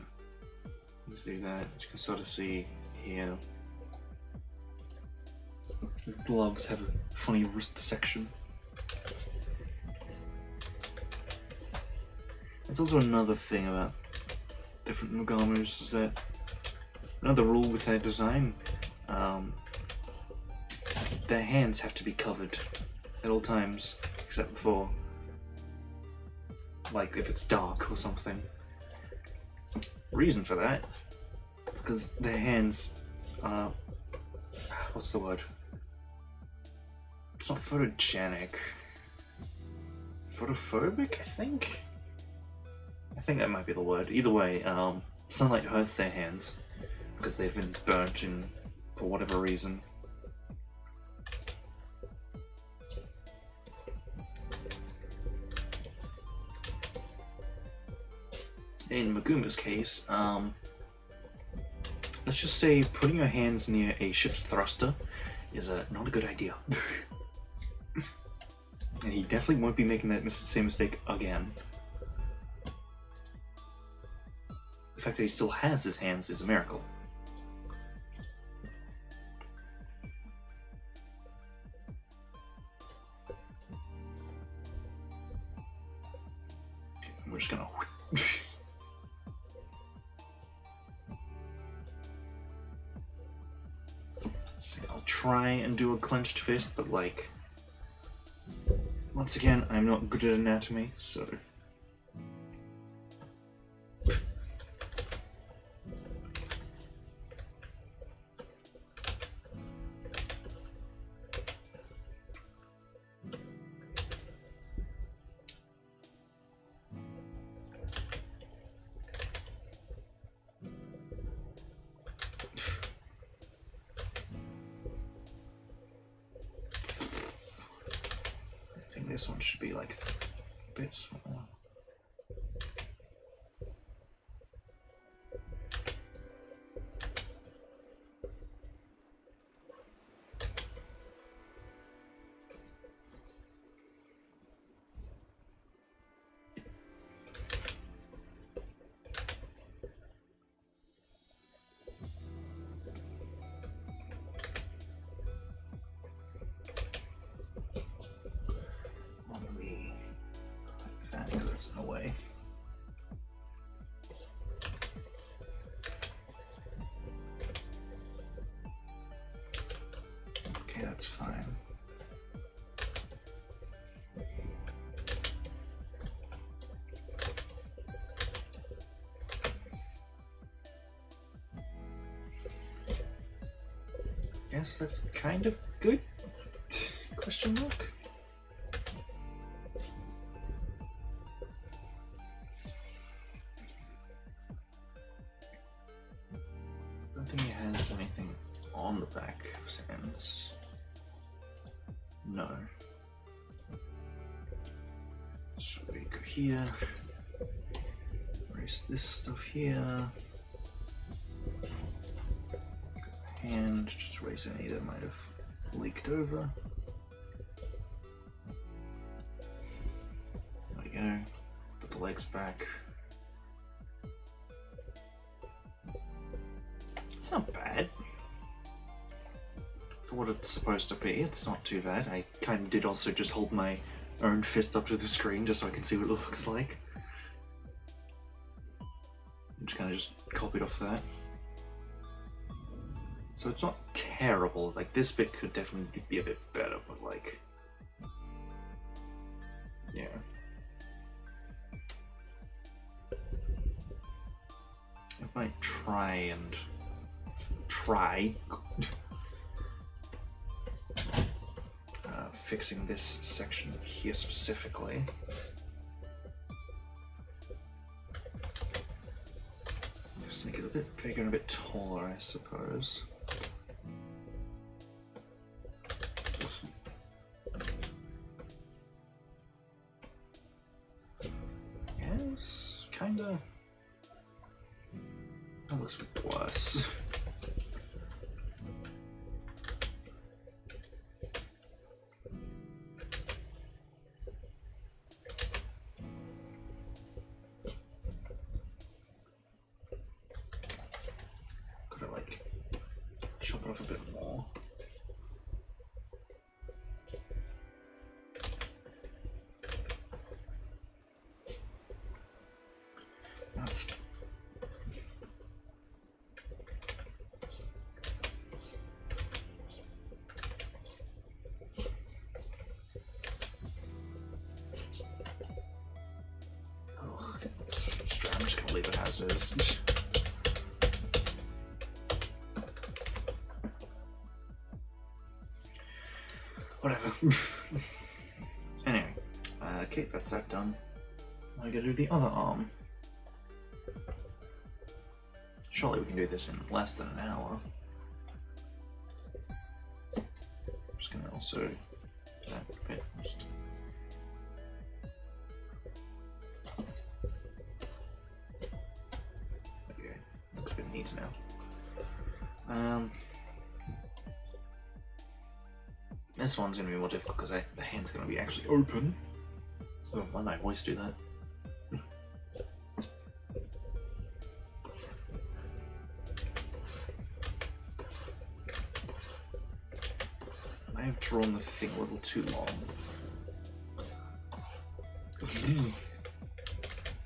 Speaker 1: Let's do that. You can sort of see here. His gloves have a funny wrist section. There's also another thing about different Magamus is that another rule with their design, their hands have to be covered at all times, except for like if it's dark or something. Reason for that is because their hands what's the word? It's not photogenic. Photophobic, I think? I think that might be the word. Either way, sunlight hurts their hands because they've been burnt in for whatever reason. In Maguma's case, let's just say putting your hands near a ship's thruster is not a good idea. And he definitely won't be making that same mistake again. The fact that he still has his hands is a miracle. Okay, we're just gonna... So I'll try and do a clenched fist, but like... Once again, I'm not good at anatomy, so... This one should be like a bit smaller. That's in the way. Okay, that's fine. Guess that's kind of good? Question mark? I don't think he has anything on the back of his hands. No. So we go here. Erase this stuff here. Hand, just erase any that might have leaked over. There we go. Put the legs back. It's not bad. For what it's supposed to be, it's not too bad. I kind of did also just hold my own fist up to the screen just so I can see what it looks like. I'm just kind of just copied off that. So it's not terrible. Like, this bit could definitely be a bit better, but like... yeah. I might try and... fixing this section here specifically. Just make it a bit bigger and a bit taller, I suppose. Yes, kinda. That looks a bit worse. Chop it off a bit more. That's... oh, I'm just gonna leave it as is. Whatever. Anyway, okay, that's that done. I gotta do the other arm. Surely we can do this in less than an hour. I'm just gonna also do that bit. Okay, looks a bit neat now. This one's gonna be more difficult because the hand's gonna be actually open. Oh, I might always do that. I have drawn the thing a little too long.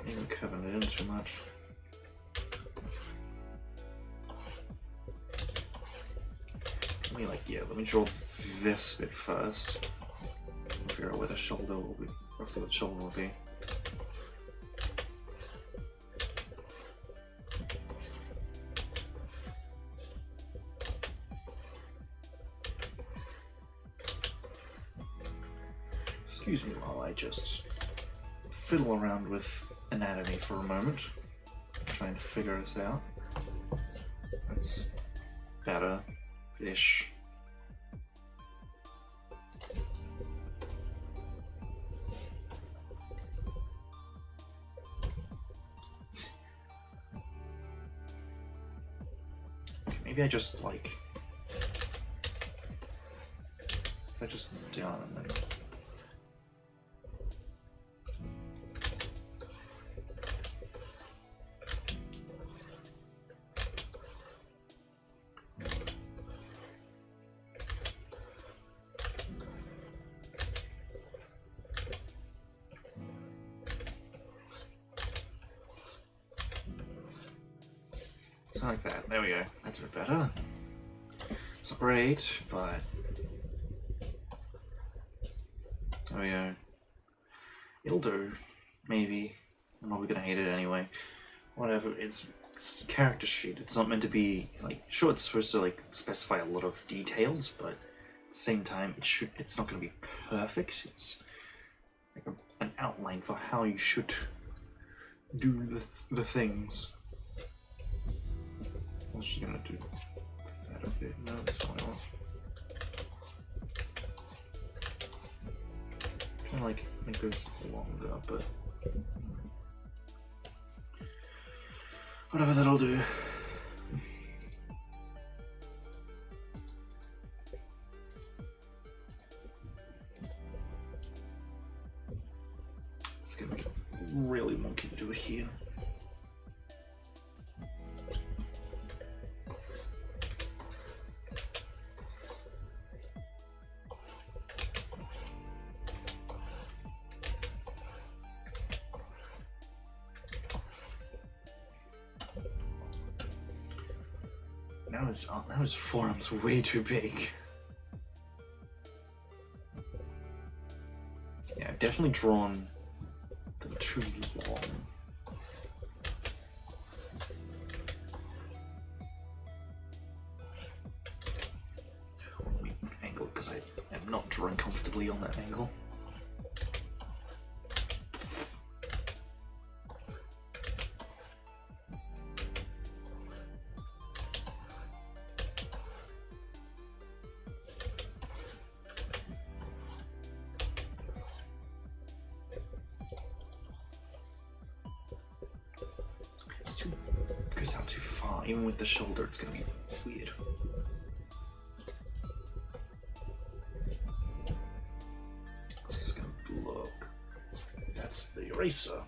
Speaker 1: Even curving it in too much. Let me draw this bit first. Figure out where the shoulder will be, roughly what the shoulder will be. Excuse me while I just fiddle around with anatomy for a moment, trying to figure this out. That's better-ish. Maybe I just like, if I just down and then. Like that. There we go. That's a bit better. It's not great, but there we go. It'll do. Maybe. I'm probably gonna hate it anyway. Whatever. It's character sheet. It's not meant to be like. Sure, it's supposed to like specify a lot of details, but at the same time, it's not gonna be perfect. It's like an outline for how you should do the things. I'm just gonna do that a bit. No, that's not what I want. Kind of like make those longer, but whatever, that'll do. It's gonna be really wonky to do it here. Now his forearm's way too big. Yeah, I've definitely drawn them too long. Let me angle it because I am not drawing comfortably on that angle. Out too far. Even with the shoulder, it's gonna be weird. This is gonna look. That's the eraser.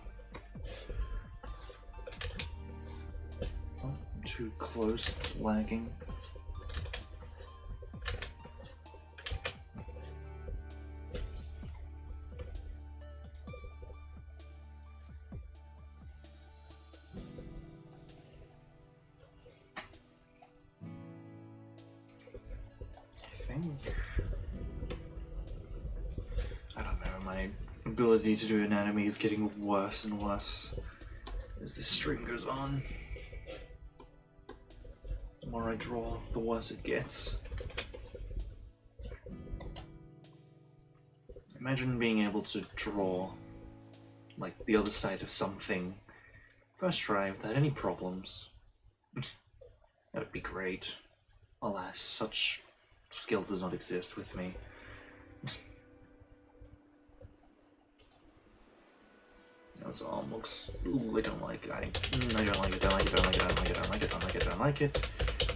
Speaker 1: Oh, too close. It's lagging. I don't know, my ability to do anatomy is getting worse and worse as the stream goes on. The more I draw, the worse it gets. Imagine being able to draw, like, the other side of something first try without any problems. That would be great. Alas, such skill does not exist with me. This arm looks... Ooh, I don't like it. I don't like it, don't like it, don't like it, don't like it, don't like it, don't like it, don't like it, don't like it.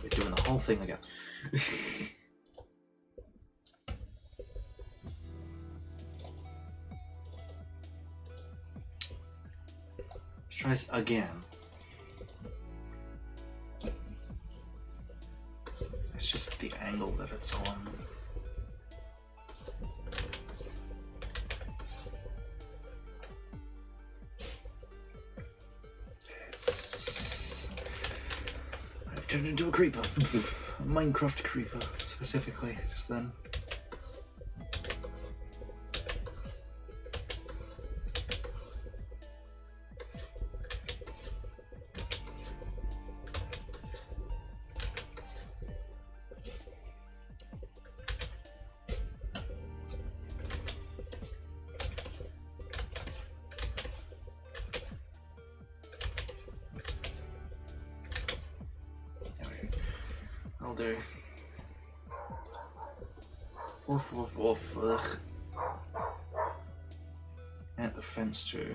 Speaker 1: We're doing the whole thing again. Let's try this again. It's just the angle that it's on. I've turned into a creeper. A Minecraft creeper, specifically, just then. I'll do. Woof woof woof. Ugh. At the fence too.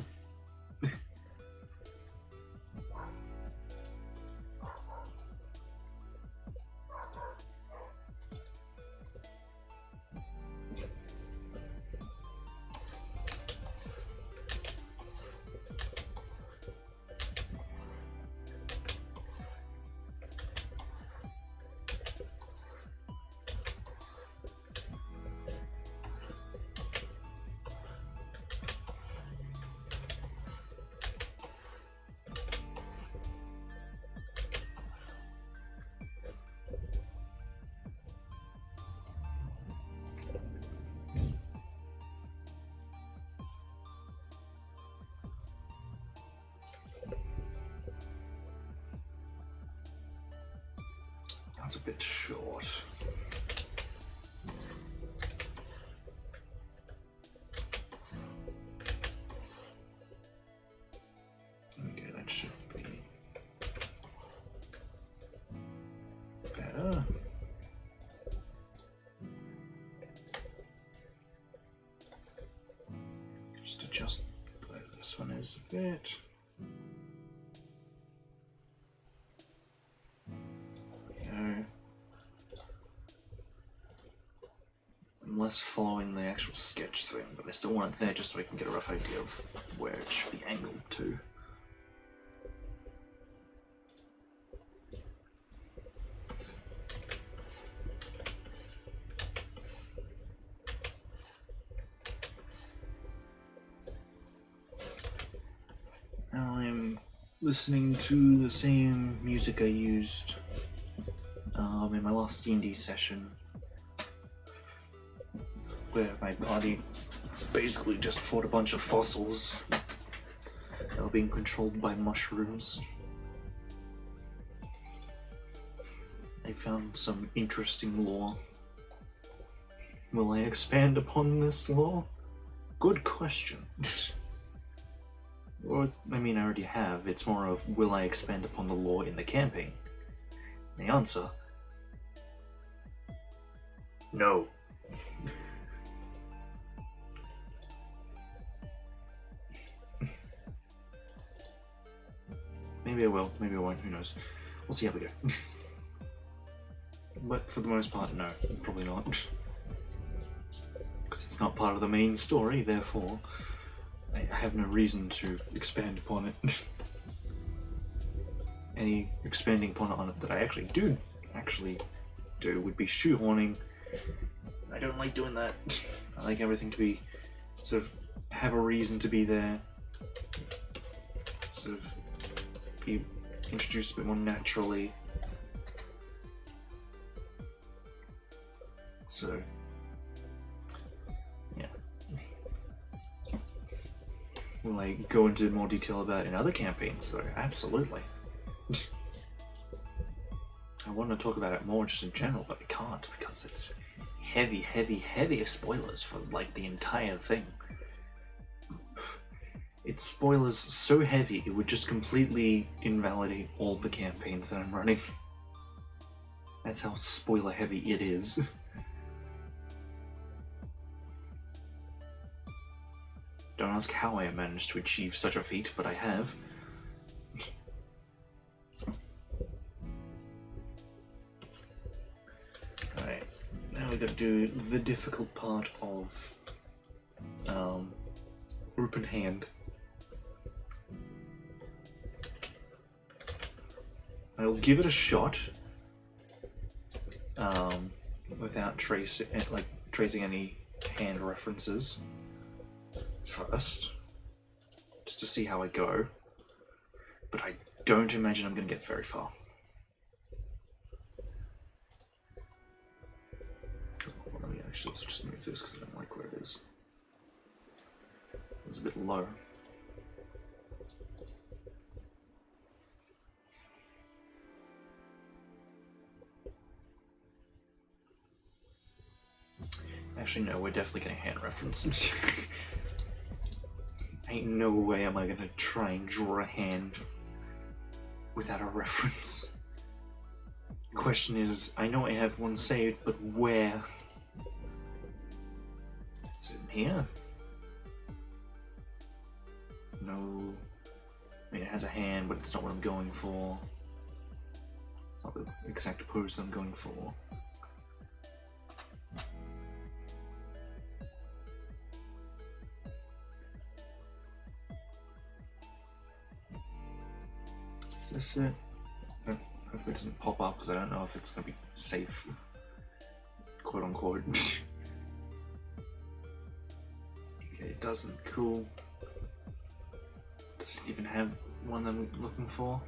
Speaker 1: That's a bit short. Okay, that should be better. Just adjust where this one is a bit. I'm less following the actual sketch thing, but I still want it there just so I can get a rough idea of where it should be angled to. Now I'm listening to the same music I used in my last D&D session, where my body basically just fought a bunch of fossils that were being controlled by mushrooms. I found some interesting lore. Will I expand upon this lore? Good question. Or, I mean, I already have. It's more of, will I expand upon the lore in the campaign? The answer: no. Maybe I will, maybe I won't, who knows. We'll see how we go. But for the most part, no, probably not. Because it's not part of the main story, therefore I have no reason to expand upon it. Any expanding upon it that I actually do would be shoehorning. I don't like doing that. I like everything to be sort of have a reason to be there. Sort of be introduced a bit more naturally. So, yeah. Will I go into more detail about in other campaigns? So, absolutely. I want to talk about it more just in general, but I can't because it's heavy, heavy, heavy spoilers for like the entire thing. It's spoilers so heavy it would just completely invalidate all the campaigns that I'm running. That's how spoiler heavy it is. Don't ask how I managed to achieve such a feat, but I have. Alright, now we gotta do the difficult part of open hand. I'll give it a shot without tracing any hand references first, just to see how I go, but I don't imagine I'm going to get very far. Let me actually also just move this because I don't like where it is. It's a bit low. Actually, no, we're definitely getting hand references. Ain't no way am I gonna try and draw a hand without a reference. The question is, I know I have one saved, but where? Is it in here? No. I mean, it has a hand, but it's not what I'm going for. Not the exact pose I'm going for. Is this it? Hopefully it doesn't pop up because I don't know if it's going to be safe, quote unquote. Okay, it doesn't. Cool. Does it even have one I'm looking for?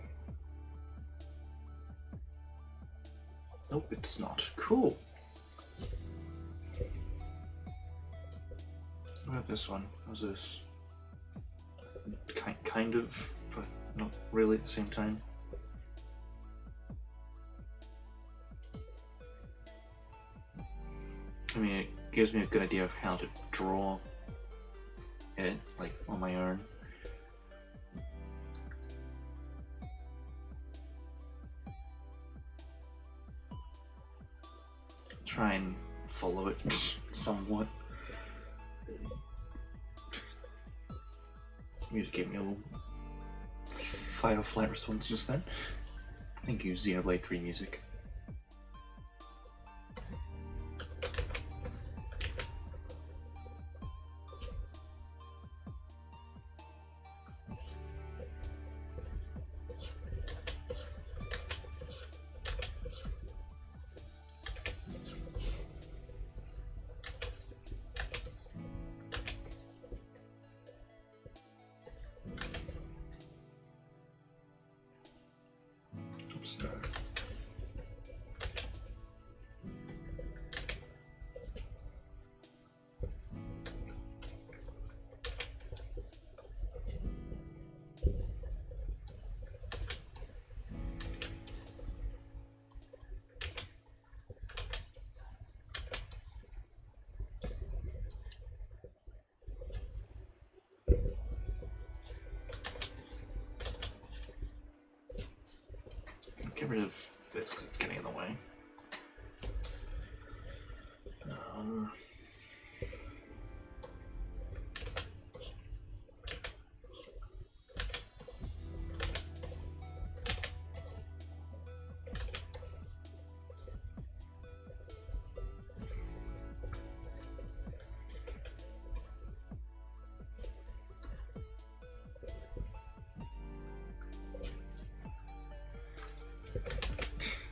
Speaker 1: Nope, it does not. Cool. What about this one? How's this? Kind of, but not really at the same time. I mean, it gives me a good idea of how to draw it, like, on my own. Try and follow it somewhat. Music gave me a little fight or flight response just then. Thank you, Xenoblade 3 music. Oops, no. Get rid of this because it's getting in the way.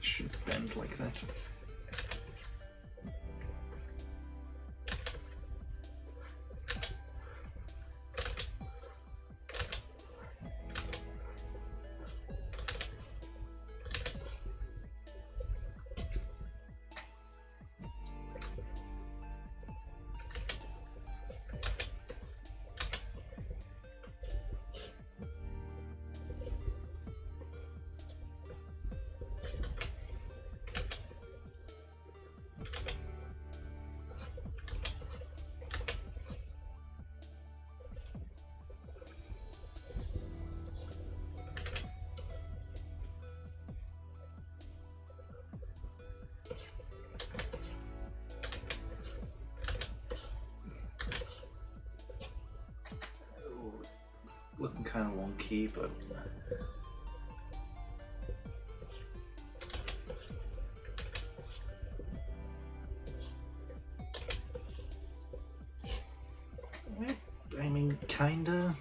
Speaker 1: Should bend like that. kind of wonky, but I mean, kinda.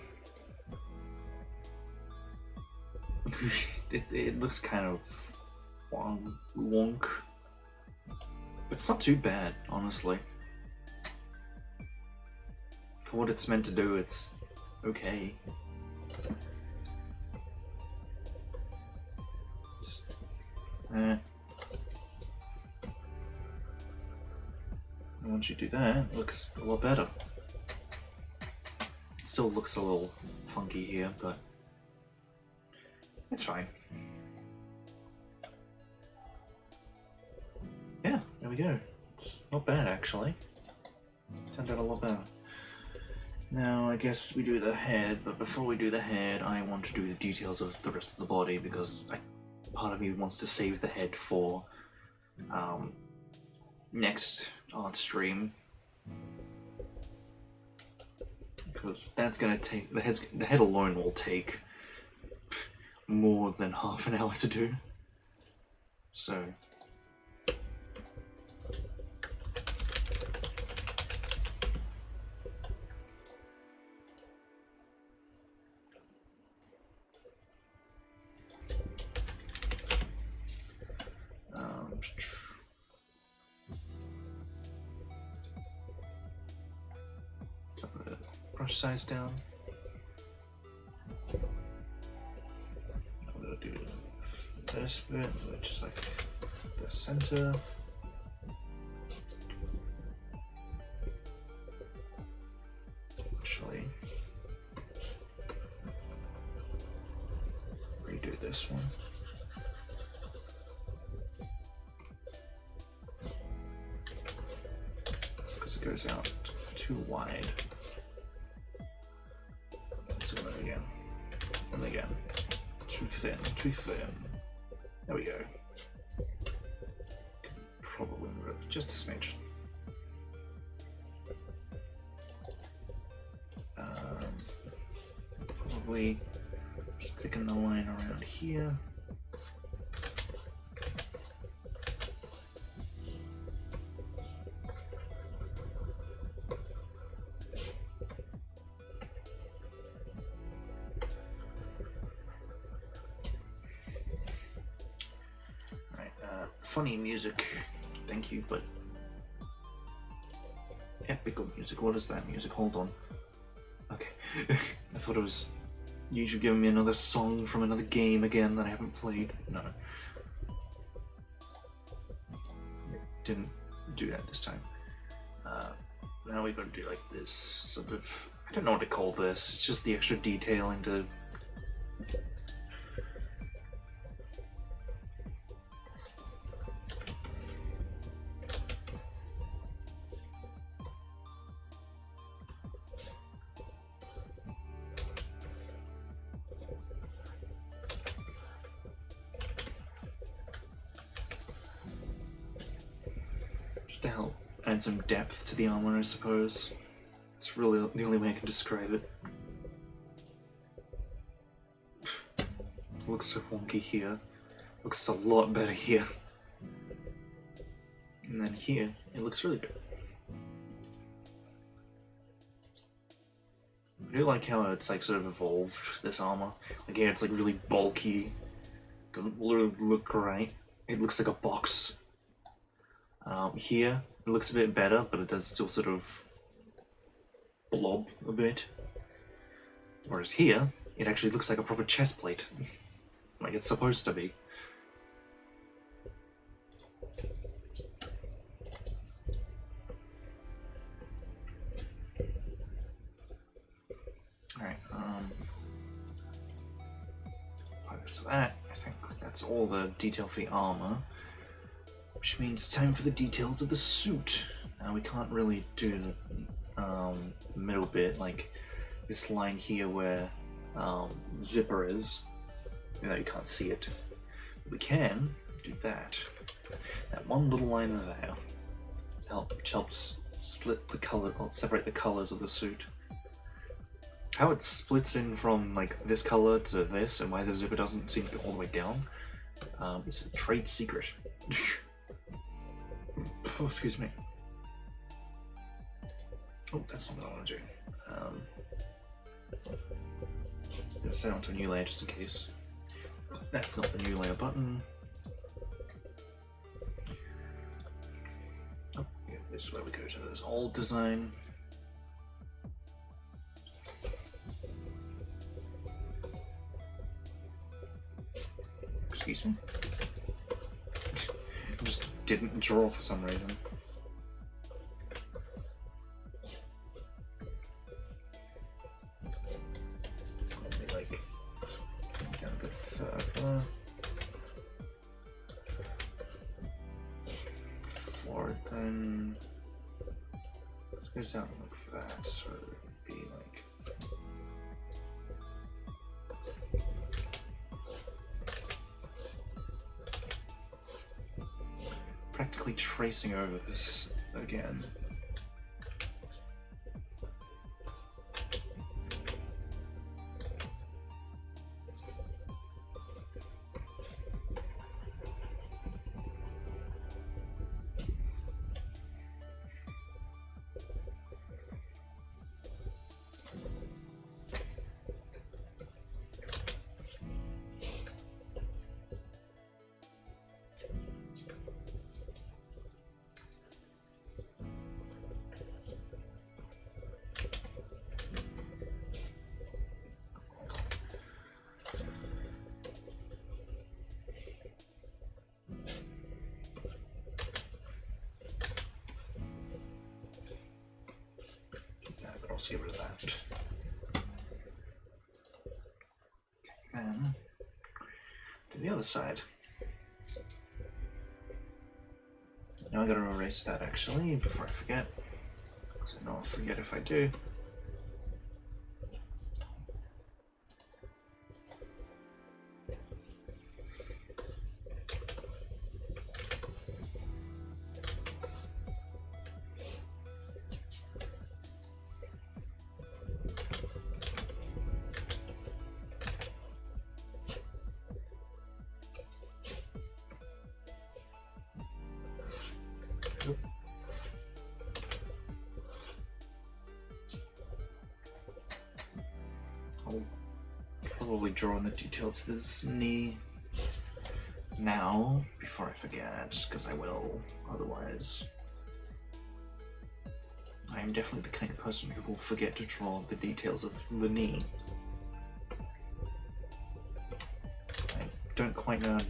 Speaker 1: it looks kind of wonk, but it's not too bad, honestly. For what it's meant to do, it's okay. Once you do that, it looks a lot better. It still looks a little funky here, but it's fine. Yeah, there we go. It's not bad, actually. Turned out a lot better. Now, I guess we do the head, but before we do the head, I want to do the details of the rest of the body, because part of me wants to save the head for next art stream. Because that's gonna take, the head alone will take more than half an hour to do. So brush size down. I'm gonna do this bit, just like the center. Actually, redo this one. Because it goes out too wide. So again, and again, too thin, too thin. There we go. Could probably move just a smidge. Probably just thicken the line around here. Funny music, thank you, but epical music, what is that music? Hold on. Okay, I thought it was you should give me another song from another game again that I haven't played. No. Didn't do that this time. Now we've got to do like this sort of, I don't know what to call this, it's just the extra detailing to to help add some depth to the armor, I suppose. It's really the only way I can describe it. It looks so wonky here. Looks a lot better here. And then here, it looks really good. I do like how it's like sort of evolved, this armor. Like here it's like really bulky. Doesn't really look right. It looks like a box. Here, it looks a bit better, but it does still sort of blob a bit. Whereas here, it actually looks like a proper chest plate. Like it's supposed to be. Alright, so that, I think that's all the detail for the armor. Which means it's time for the details of the suit. We can't really do the middle bit, like this line here where zipper is. You know, you can't see it. We can do that. That one little line there, which helps split the color, or separate the colors of the suit. how it splits in from like this color to this, and why the zipper doesn't seem to go all the way down. It's a trade secret. Oh, excuse me. Oh, that's not what I want to do. Let's set it onto a new layer just in case. That's not the new layer button. Oh, yeah, this is where we go to this old design. Excuse me? Just didn't draw for some reason. Maybe like down a bit further. Forward then. This goes down like that, so it would be like. Practically tracing over this again. Let's get rid of that. Then to the other side. Now I gotta erase that actually before I forget, because I know I'll forget if I do. I'll probably draw on the details of his knee now before I forget, because I will otherwise. I am definitely the kind of person who will forget to draw the details of the knee. I don't quite know how to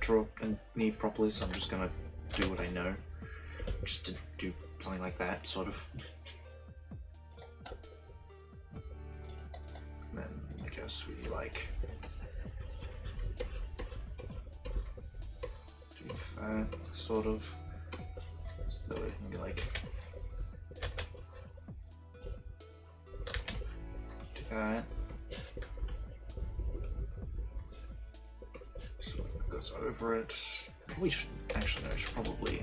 Speaker 1: draw a knee properly, so I'm just gonna do what I know. Just to do something like that, sort of. Then I guess we like do that, sort of, so that we can be like do that. So it goes over it. Probably should actually I should probably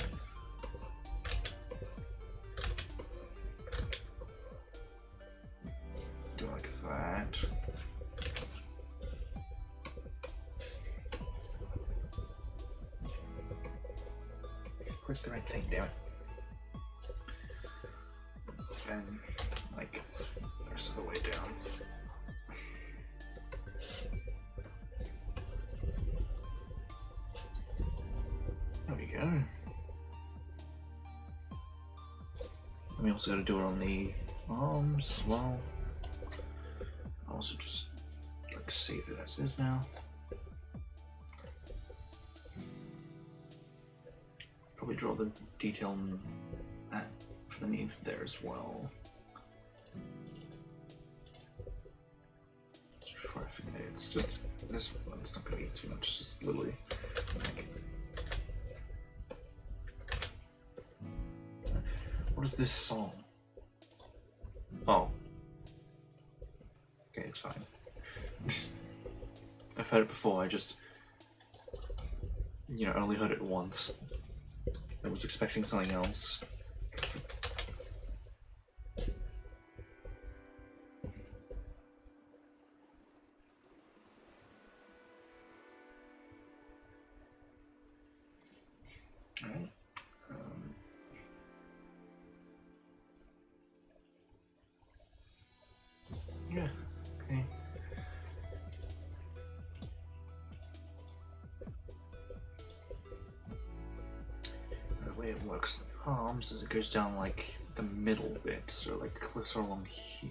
Speaker 1: do like that. Click the right thing, damn it. Then, like, the rest of the way down. There we go. And we also got to do it on the arms as well. I'll also just like save it as is now. Probably draw the detail on that for the knee there as well. Just before I forget, it's just this one's not going to be too much, it's just literally like. What is this song? Oh. Okay, it's fine. I've heard it before, I just, you know, only heard it once. I was expecting something else. Alright. Yeah, okay. The way it works on the arms is it goes down like the middle bit, so like closer along here.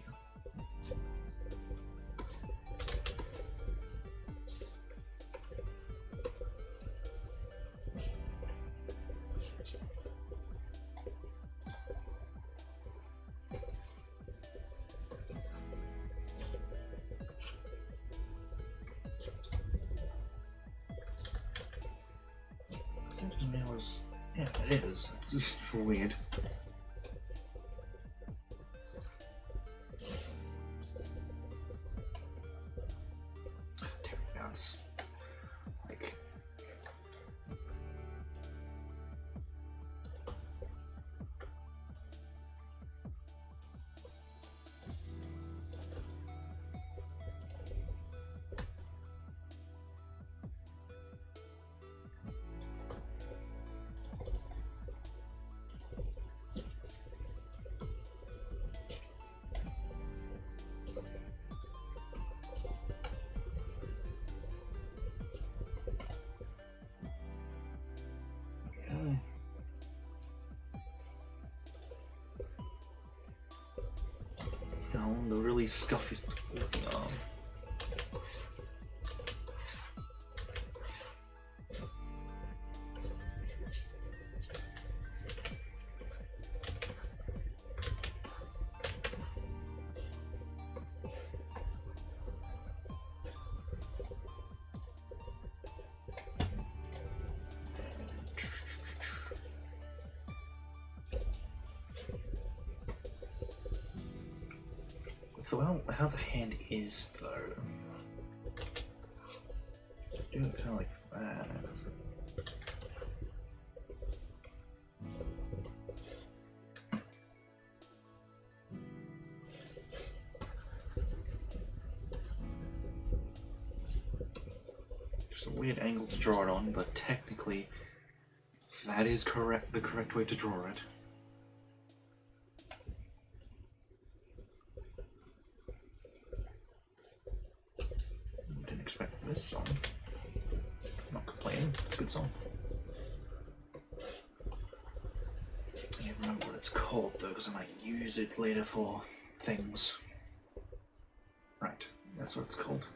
Speaker 1: Yeah, it is. It's just weird. Bounce. Like. The really scuffy looking arm. So how the hand is though, do it kind of like that. Just a weird angle to draw it on, but technically that is correct. The correct way to draw it. Expect this song. I'm not complaining, it's a good song. I can't remember what it's called though, because I might use it later for things. Right, that's what it's called.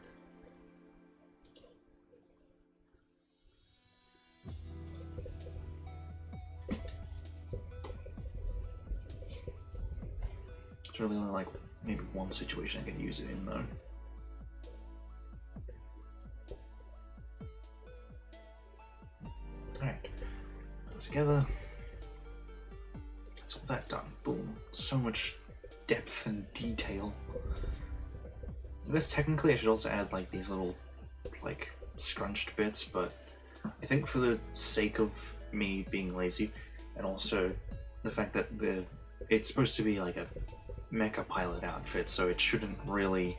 Speaker 1: It's really only like maybe one situation I can use it in though. Alright, put it together. That's all that done. Boom. So much depth and detail. I guess technically I should also add like these little like scrunched bits, but I think for the sake of me being lazy and also the fact that it's supposed to be like a mecha pilot outfit, so it shouldn't really,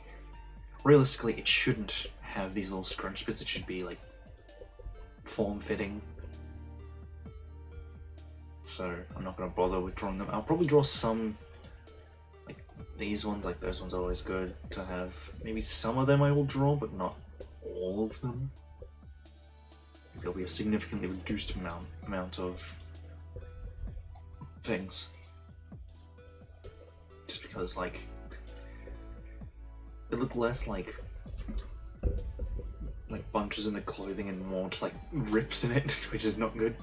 Speaker 1: realistically it shouldn't have these little scrunched bits. It should be like form-fitting. So I'm not going to bother with drawing them. I'll probably draw some, like these ones, like those ones are always good to have. Maybe some of them I will draw, but not all of them. There'll be a significantly reduced amount of things. Just because, like, they look less like bunches in the clothing and more just like rips in it, which is not good.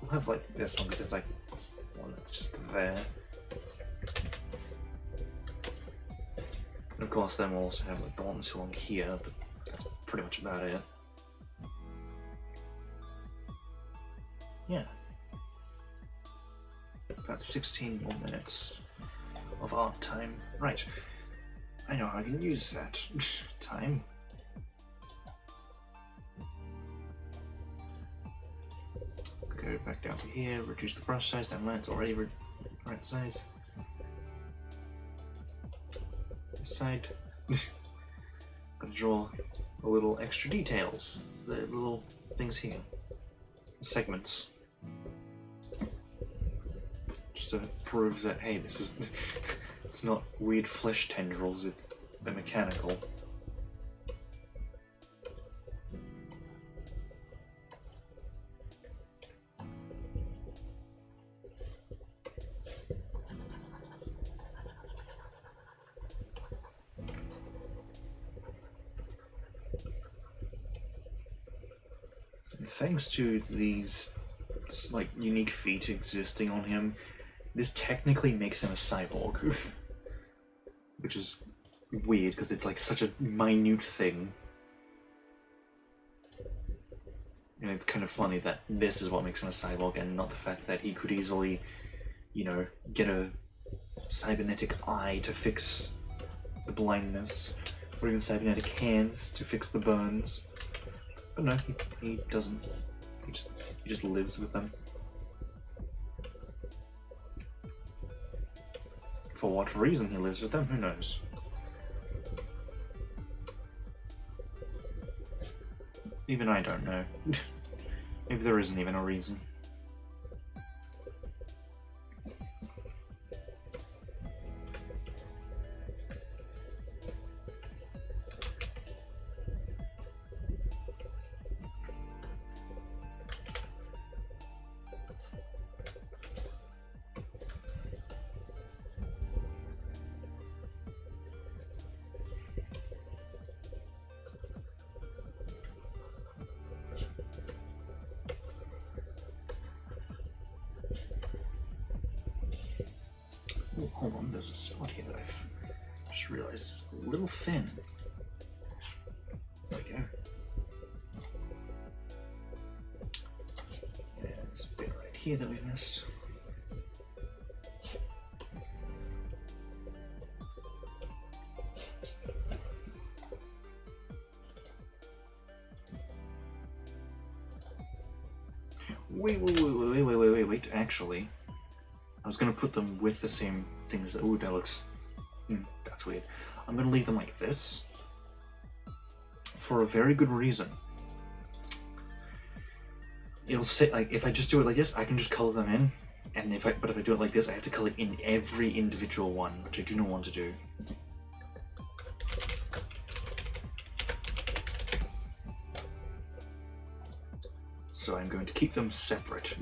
Speaker 1: We'll have like this one because it's like it's one that's just there. And of course then we'll also have like the ones along here, but that's pretty much about it. Yeah. About 16 more minutes of art time. Right. I know how I can use that time. Go back down to here, reduce the brush size down there, it's already right size. This side. Gotta draw the little extra details, the little things here. Segments. just to prove that, hey, this is... it's not weird flesh tendrils, they're mechanical. Thanks to these like unique feet existing on him, this technically makes him a cyborg, which is weird because it's like such a minute thing, and it's kind of funny that this is what makes him a cyborg and not the fact that he could easily, you know, get a cybernetic eye to fix the blindness, or even cybernetic hands to fix the burns. But no, he doesn't. He just lives with them. For what reason he lives with them, who knows? Even I don't know. Maybe there isn't even a reason. Oh, hold on, there's a spot here that I've just realized is a little thin. There we go. And there's a bit right here that we've missed. Wait, actually, I was gonna put them with the same things that, ooh, that looks, that's weird. I'm gonna leave them like this, for a very good reason. It'll say, like, if I just do it like this, I can just color them in, and if I do it like this, I have to color in every individual one, which I do not want to do. So I'm going to keep them separate.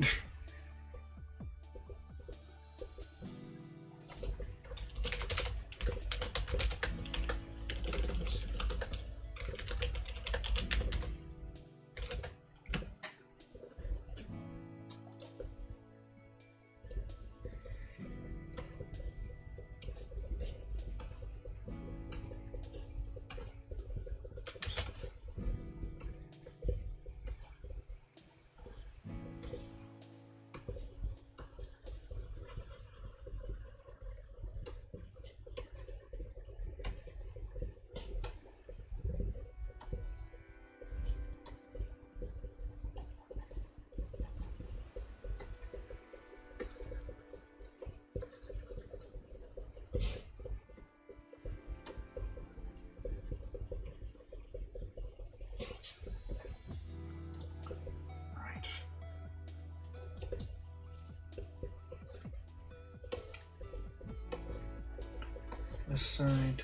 Speaker 1: This side.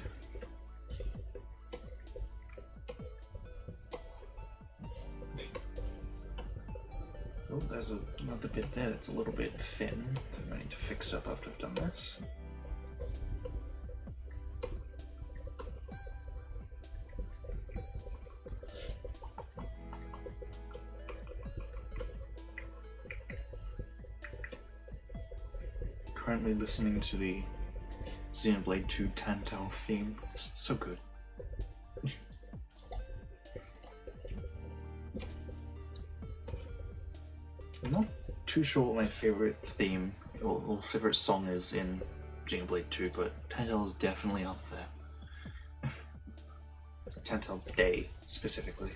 Speaker 1: Oh, there's another bit there that's a little bit thin that I need to fix up after I've done this. Currently listening to the Xenoblade 2 Tantal theme. It's so good. I'm not too sure what my favorite theme or favorite song is in Xenoblade 2, but Tantal is definitely up there. Tantal Day, specifically.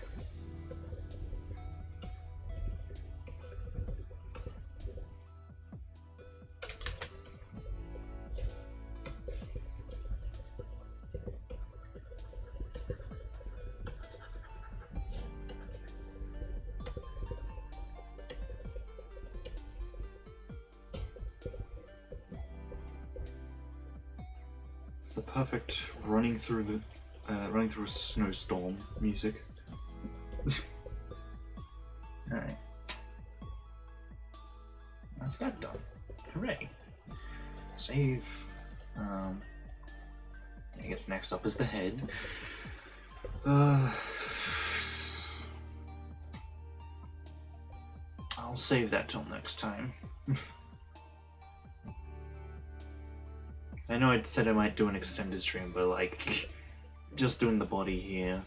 Speaker 1: It's the perfect running through a snowstorm music. Alright. That's that done. Hooray. Save. I guess next up is the head. I'll save that till next time. I know I said I might do an extended stream, but like, just doing the body here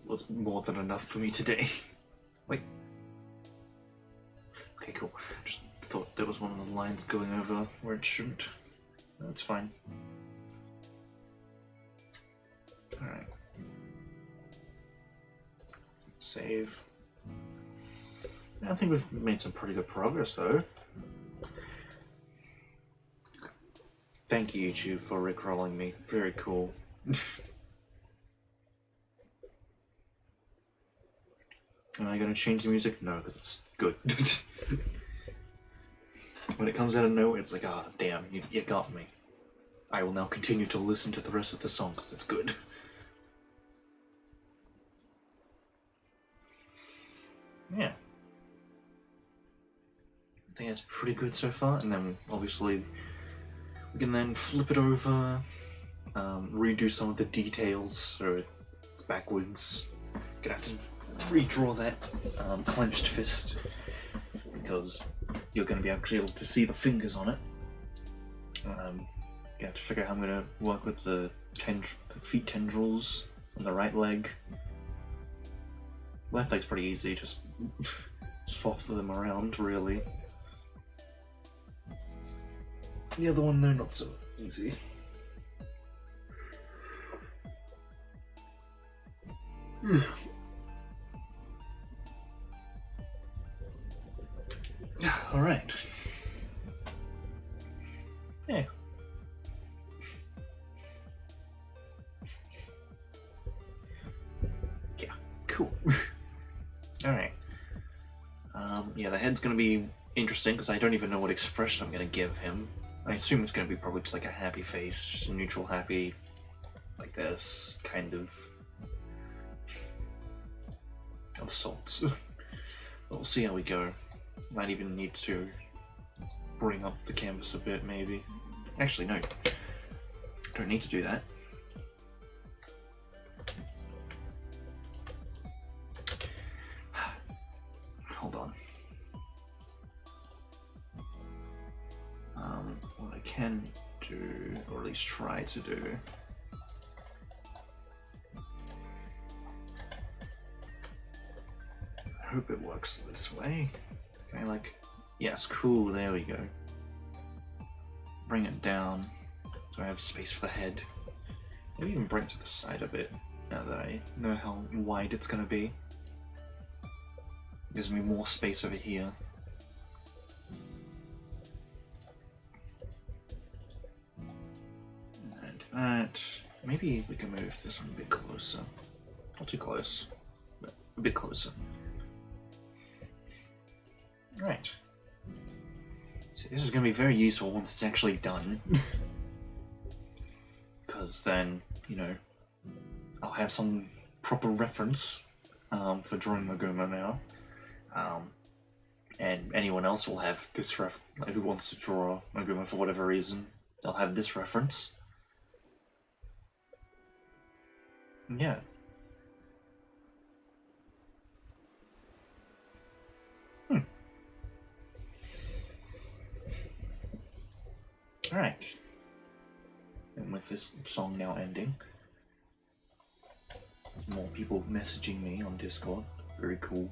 Speaker 1: was more than enough for me today. Wait. Okay, cool. Just thought there was one of the lines going over where it shouldn't. That's fine. Alright. Save. I think we've made some pretty good progress though. Thank you, YouTube, for rickrolling me. Very cool. Am I gonna change the music? No, because it's good. When it comes out of nowhere, it's like, ah, damn, you got me. I will now continue to listen to the rest of the song because it's good. Yeah. I think that's pretty good so far, and then obviously we can then flip it over, redo some of the details so it's backwards. Gonna have to redraw that clenched fist because you're going to be actually able to see the fingers on it. Gonna have to figure out how I'm going to work with the feet tendrils on the right leg. Left leg's pretty easy, just swap them around, really. The other one, though, not so easy. Alright. Yeah. Yeah, cool. Alright. Yeah, the head's gonna be interesting because I don't even know what expression I'm gonna give him. I assume it's gonna be probably just like a happy face, just a neutral happy, like this, kind of sorts. But we'll see how we go. Might even need to bring up the canvas a bit, maybe. Actually, no. Don't need to do that. Hold on. What I can do, or at least try to do, I hope it works this way. Can I like, yes, cool, there we go. Bring it down so I have space for the head. Maybe even bring it to the side a bit now that I know how wide it's gonna be. Gives me more space over here. And that, maybe we can move this one a bit closer. Not too close, but a bit closer. Right. So this is going to be very useful once it's actually done. Because then, you know, I'll have some proper reference for drawing Maguma now. And anyone else will have this like, who wants to draw Maguma for whatever reason, they'll have this reference. Yeah. Alright. And with this song now ending, more people messaging me on Discord. Very cool.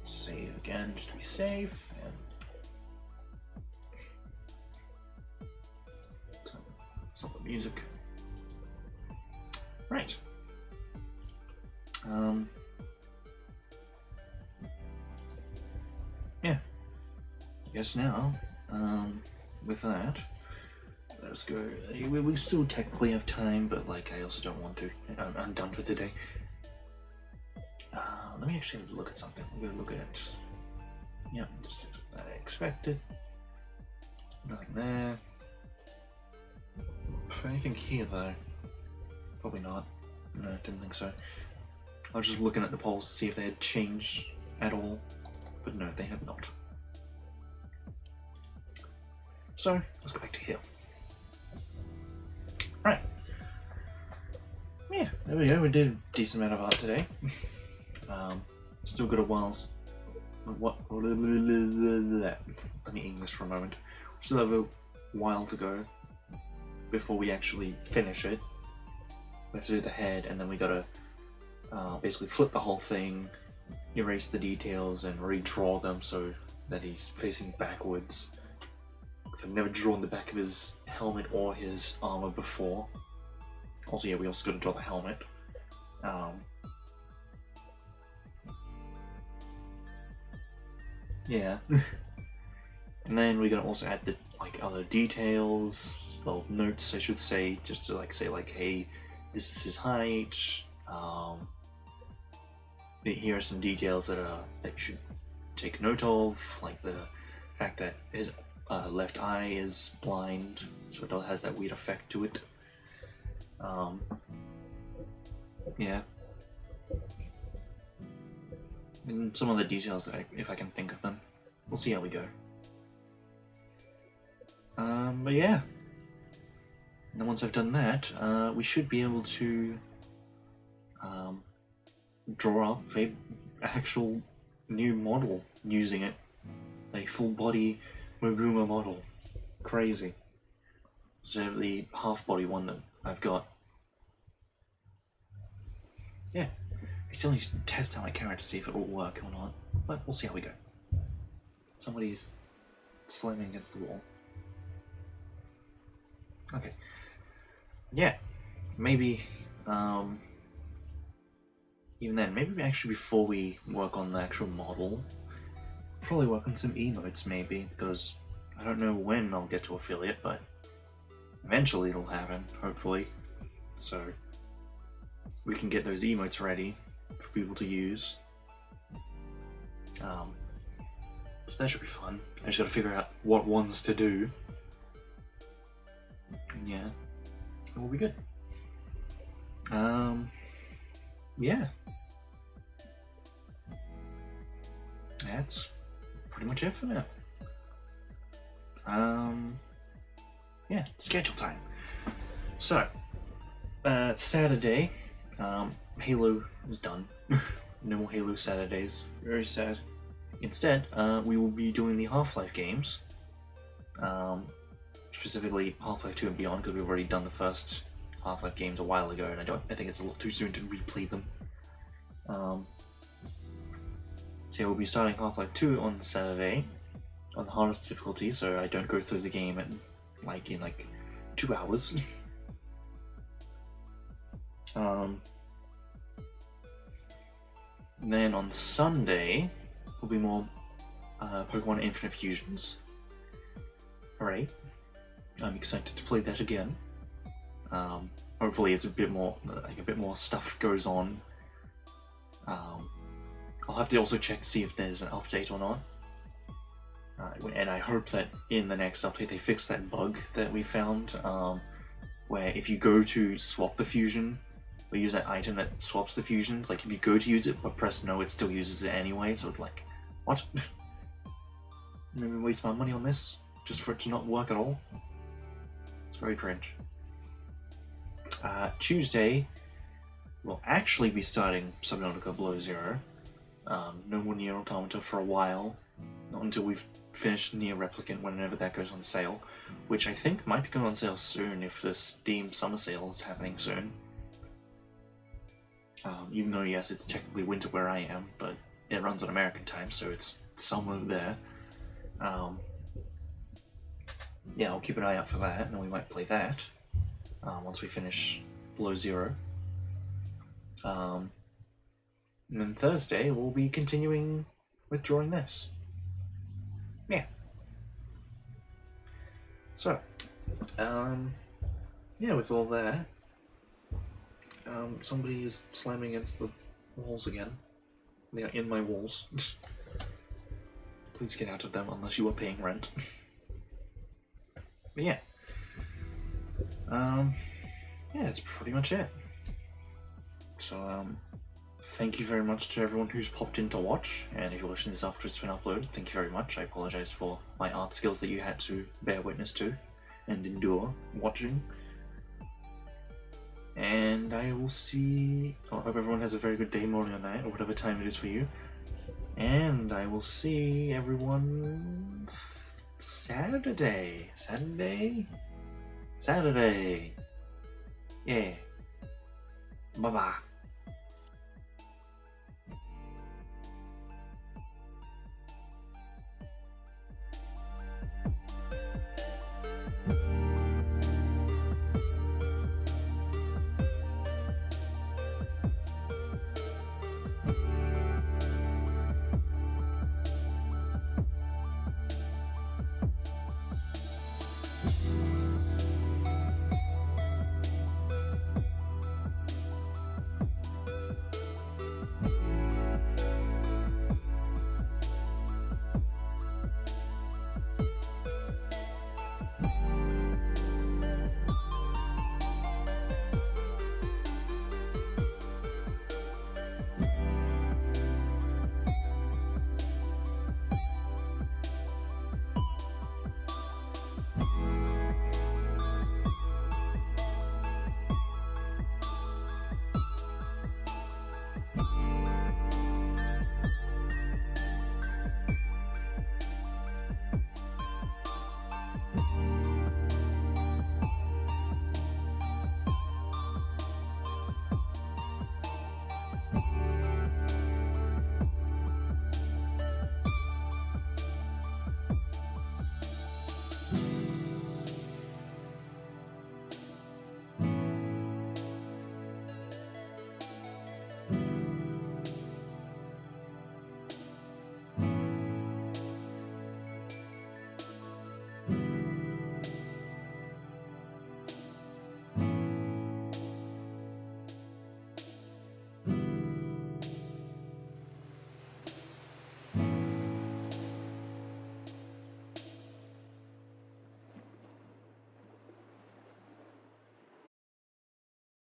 Speaker 1: Save again, just to be safe, and stop the music. Right. Yeah. I guess now, with that, let's go. We still technically have time, but like I also don't want to. I'm done for today. Let me actually look at something. We're gonna look at Yep, just as I expected. Nothing there. Anything here though? Probably not. No, didn't think so. I was just looking at the polls to see if they had changed at all, but no, they have not. So, let's go back to here. Right. Yeah, there we go, we did a decent amount of art today. Still got a while's... Let me English for a moment. Still have a while to go before we actually finish it. We have to do the head, and then we gotta basically flip the whole thing, erase the details, and redraw them so that he's facing backwards. Because I've never drawn the back of his helmet or his armor before. Also, yeah, we also gotta draw the helmet. Yeah. And then we're gonna also add the other details, or notes I should say, just to say hey, this is his height. Here are some details that you should take note of, like the fact that his left eye is blind, so it has that weird effect to it. Yeah. And some other details that if I can think of them. We'll see how we go. But yeah. And once I've done that, we should be able to draw up a actual new model using it. A full body Maguma model. Crazy. Instead of the half body one that I've got. Yeah. I still need to test out my camera to see if it will work or not, but we'll see how we go. Somebody's slamming against the wall. Okay. Yeah. Maybe, even then, maybe actually before we work on the actual model, probably work on some emotes maybe, because I don't know when I'll get to affiliate, but eventually it'll happen, hopefully. So we can get those emotes ready for people to use. So that should be fun. I just gotta figure out what ones to do. And yeah, it will be good. Yeah. That's pretty much it for now. Yeah, schedule time. So, Saturday, Halo is done. No more Halo Saturdays. Very sad. Instead, we will be doing the Half-Life games. Specifically Half-Life 2 and Beyond, because we've already done the first Half-Life games a while ago, and I think it's a little too soon to replay them. So we'll be starting Half-Life 2 on Saturday, on the hardest difficulty, so I don't go through the game in 2 hours. Then on Sunday will be more Pokemon Infinite Fusions. Hooray. I'm excited to play that again. Hopefully it's a bit more stuff goes on. I'll have to also check to see if there's an update or not. And I hope that in the next update they fix that bug that we found, where if you go to swap the fusion, or use that item that swaps the fusions, if you go to use it but press no, it still uses it anyway, so it's like, what? Maybe waste my money on this, just for it to not work at all? It's very cringe. Tuesday, we'll actually be starting Subnautica Below Zero. No more Nier Automata for a while, not until we've finished Nier Replicant, whenever that goes on sale, which I think might be going on sale soon if the Steam Summer Sale is happening soon. Even though, yes, it's technically winter where I am, but it runs on American time, so it's somewhere there. Yeah, I'll keep an eye out for that, and we might play that once we finish Below Zero. And then Thursday, we'll be continuing with drawing this. Yeah. So, yeah, with all that, somebody is slamming against the walls again. They are in my walls. please get out of them unless you are paying rent. But yeah. Yeah, that's pretty much it. So, thank you very much to everyone who's popped in to watch, and if you're watching this after it's been uploaded, thank you very much. I apologize for my art skills that you had to bear witness to and endure watching. And I will see... I hope everyone has a very good day, morning, or night, or whatever time it is for you. And I will see everyone... Saturday? Yeah. Bye-bye.